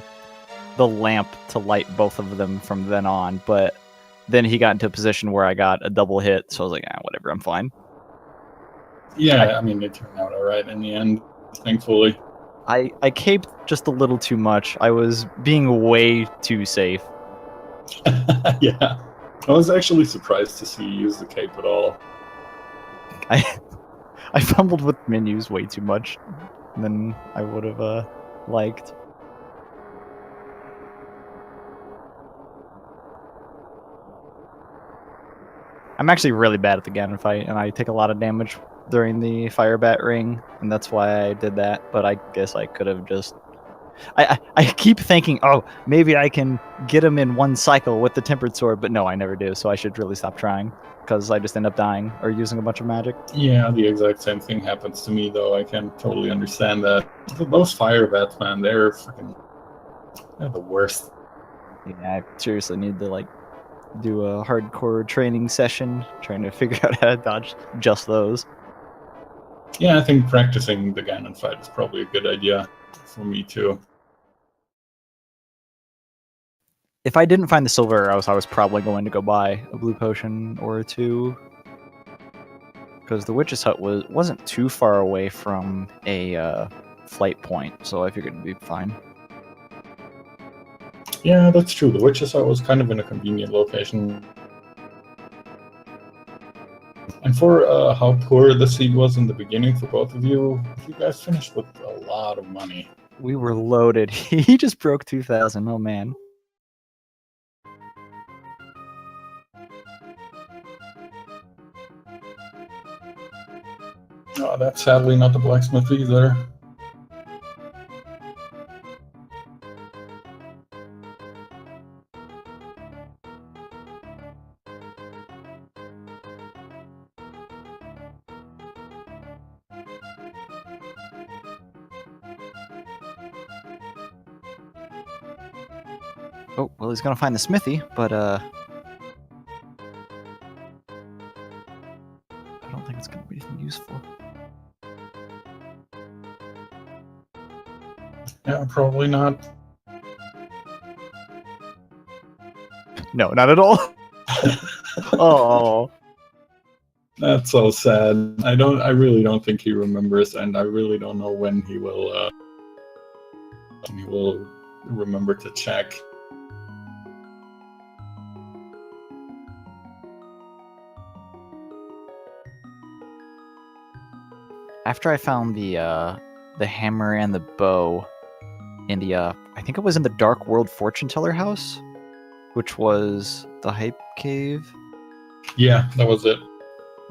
lamp to light both of them from then on, but then he got into a position where I got a double hit, so I was like, whatever, I'm fine. Yeah, I mean, it turned out all right in the end, thankfully. I caped just a little too much. I was being way too safe. Yeah. I was actually surprised to see you use the cape at all. I fumbled with menus way too much than I would have liked. I'm actually really bad at the Ganon fight, and I take a lot of damage during the Fire Bat Ring, and that's why I did that. But I guess I could have just... I keep thinking, oh, maybe I can get him in one cycle with the Tempered Sword, but no, I never do, so I should really stop trying, because I just end up dying or using a bunch of magic. Yeah, the exact same thing happens to me, though. I can totally understand that. Those Fire Bats, man, they're the worst. Yeah, I seriously need to, like, do a hardcore training session trying to figure out how to dodge just those. Yeah, I think practicing the Ganon fight is probably a good idea for me, too. If I didn't find the silver arrows, I was probably going to go buy a blue potion or two. Because the witch's hut wasn't too far away from a flight point, so I figured it'd be fine. Yeah, that's true. The witch's hut was kind of in a convenient location. And for how poor the seed was in the beginning for both of you guys finished with a lot of money. We were loaded. He just broke 2,000. Oh, man. Oh, that's sadly not the blacksmith either. Oh, well, he's gonna find the smithy, but, I don't think it's gonna be anything useful. Yeah, probably not. No, not at all. Oh. That's so sad. I really don't think he remembers, and I really don't know when he will remember to check. After I found the hammer and the bow in the I think it was in the Dark World Fortune Teller house, which was the Hype Cave. Yeah, that was it.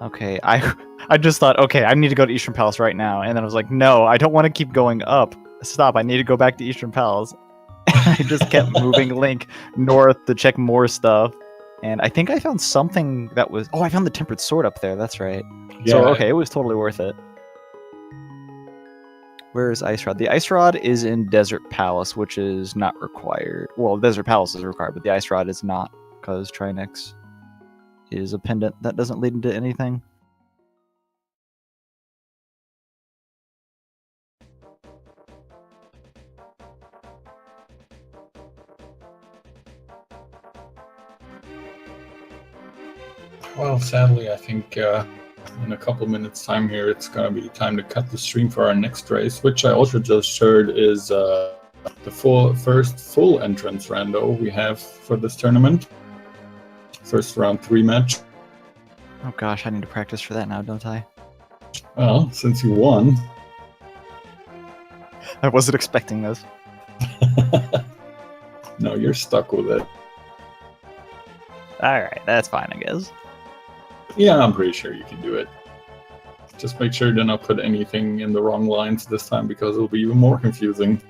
Okay, I just thought, okay, I need to go to Eastern Palace right now, and then I was like, no, I don't want to keep going up. Stop, I need to go back to Eastern Palace. I just kept moving Link north to check more stuff, and I think I found something that was... Oh, I found the Tempered Sword up there, that's right. Yeah. So, okay, it was totally worth it. Where is Ice Rod? The Ice Rod is in Desert Palace, which is not required. Well, Desert Palace is required, but the Ice Rod is not, because Trinex is a pendant that doesn't lead into anything. Well, sadly, I think in a couple minutes time here, it's going to be time to cut the stream for our next race, which I also just heard is the first full entrance rando we have for this tournament. First round 3 match. Oh gosh, I need to practice for that now, don't I? Well, since you won. I wasn't expecting this. No, you're stuck with it. Alright, that's fine, I guess. Yeah, I'm pretty sure you can do it. Just make sure to not put anything in the wrong lines this time, because it'll be even more confusing.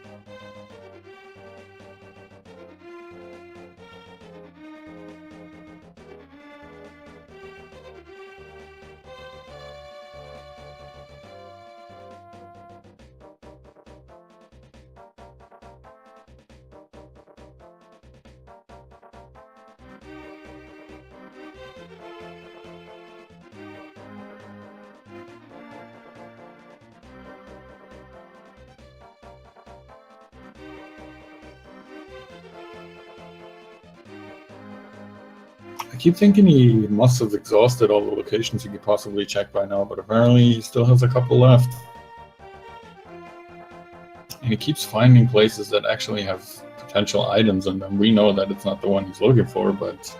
I keep thinking he must have exhausted all the locations he could possibly check by now, but apparently he still has a couple left. And he keeps finding places that actually have potential items in them. We know that it's not the one he's looking for, but...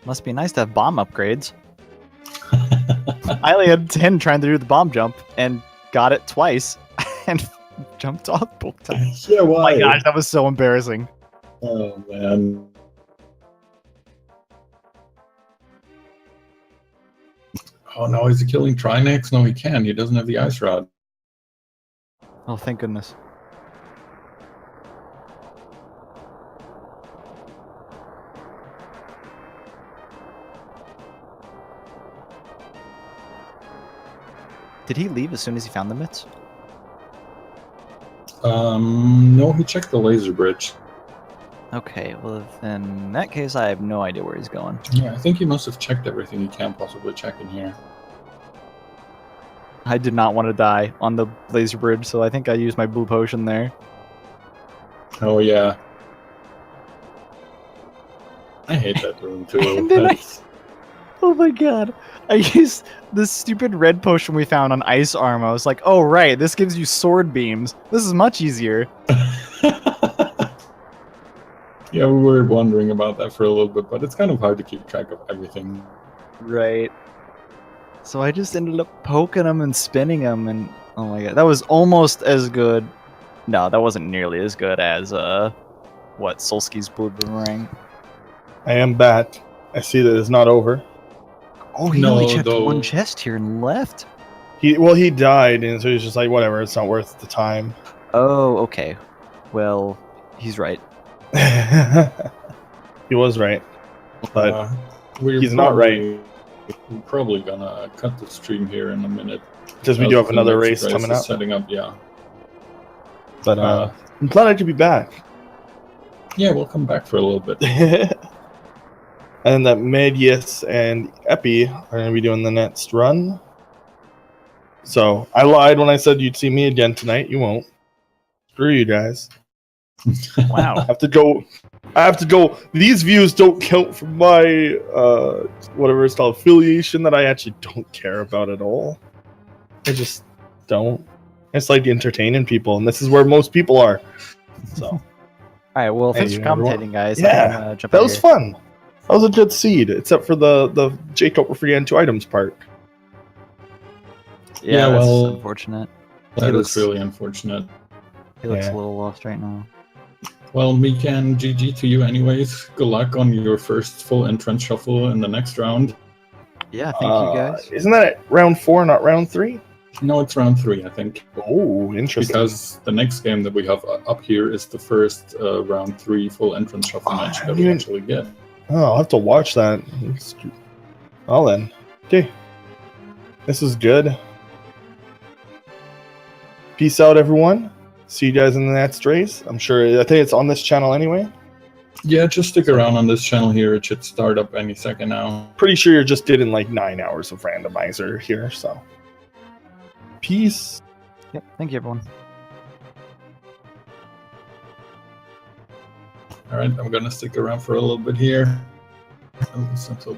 Must be nice to have bomb upgrades. I only had 10 trying to do the bomb jump and got it twice and jumped off both times. Yeah, why? Oh my gosh, that was so embarrassing. Oh, man. Oh no, is he killing Trinex? No, he can't. He doesn't have the ice rod. Oh, thank goodness. Did he leave as soon as he found the mitts? No, he checked the laser bridge. Okay, well, then in that case, I have no idea where he's going. Yeah, I think he must have checked everything he can possibly check in here. I did not want to die on the laser bridge, so I think I used my blue potion there. Oh, yeah. I hate that room, too. And then oh my god. I used this stupid red potion we found on ice arm. I was like, oh right, this gives you sword beams. This is much easier. Yeah, we were wondering about that for a little bit, but it's kind of hard to keep track of everything. Right. So I just ended up poking them and spinning them, and oh my god, that was almost as good. No, that wasn't nearly as good as what Solski's blue boomerang. I am back. I see that it's not over. Oh, he No, only checked though. one chest here and left. He died, and so he's just like, whatever, it's not worth the time. Oh, okay. Well, he's right. He was right, but We're not right. We're probably gonna cut the stream here in a minute. because we do have The another next race coming is up. Setting up, yeah. But I'm glad I could be back. Yeah, we'll come back for a little bit. And that Medius and Epi are going to be doing the next run. So I lied when I said you'd see me again tonight. You won't. Screw you guys. Wow. I have to go. These views don't count for my whatever it's called, affiliation that I actually don't care about at all. I just don't. It's like entertaining people, and this is where most people are. So All right. Well, thanks Hey, for commentating, guys. Yeah, I can, jump that out was here. fun. That was a good seed, except for the jkoper free and 2 items part. Yeah, Yeah, that's well, unfortunate. That looks- is really unfortunate. He looks Yeah. a little lost right now. Well, Mikan, GG to you anyways. Good luck on your first full entrance shuffle in the next round. Yeah, thank you guys. Isn't that at round 4, not round 3? No, it's round 3, I think. Oh, interesting. Because the next game that we have up here is the first round 3 full entrance shuffle match that we you- actually get. Oh, I'll have to watch that. Well then. Okay. This is good. Peace out, everyone. See you guys in the next race. I think it's on this channel anyway. Yeah, just stick around on this channel here. It should start up any second now. Pretty sure you're just getting like 9 hours of randomizer here, so. Peace. Yep. Thank you, everyone. All right, I'm gonna stick around for a little bit here. At least until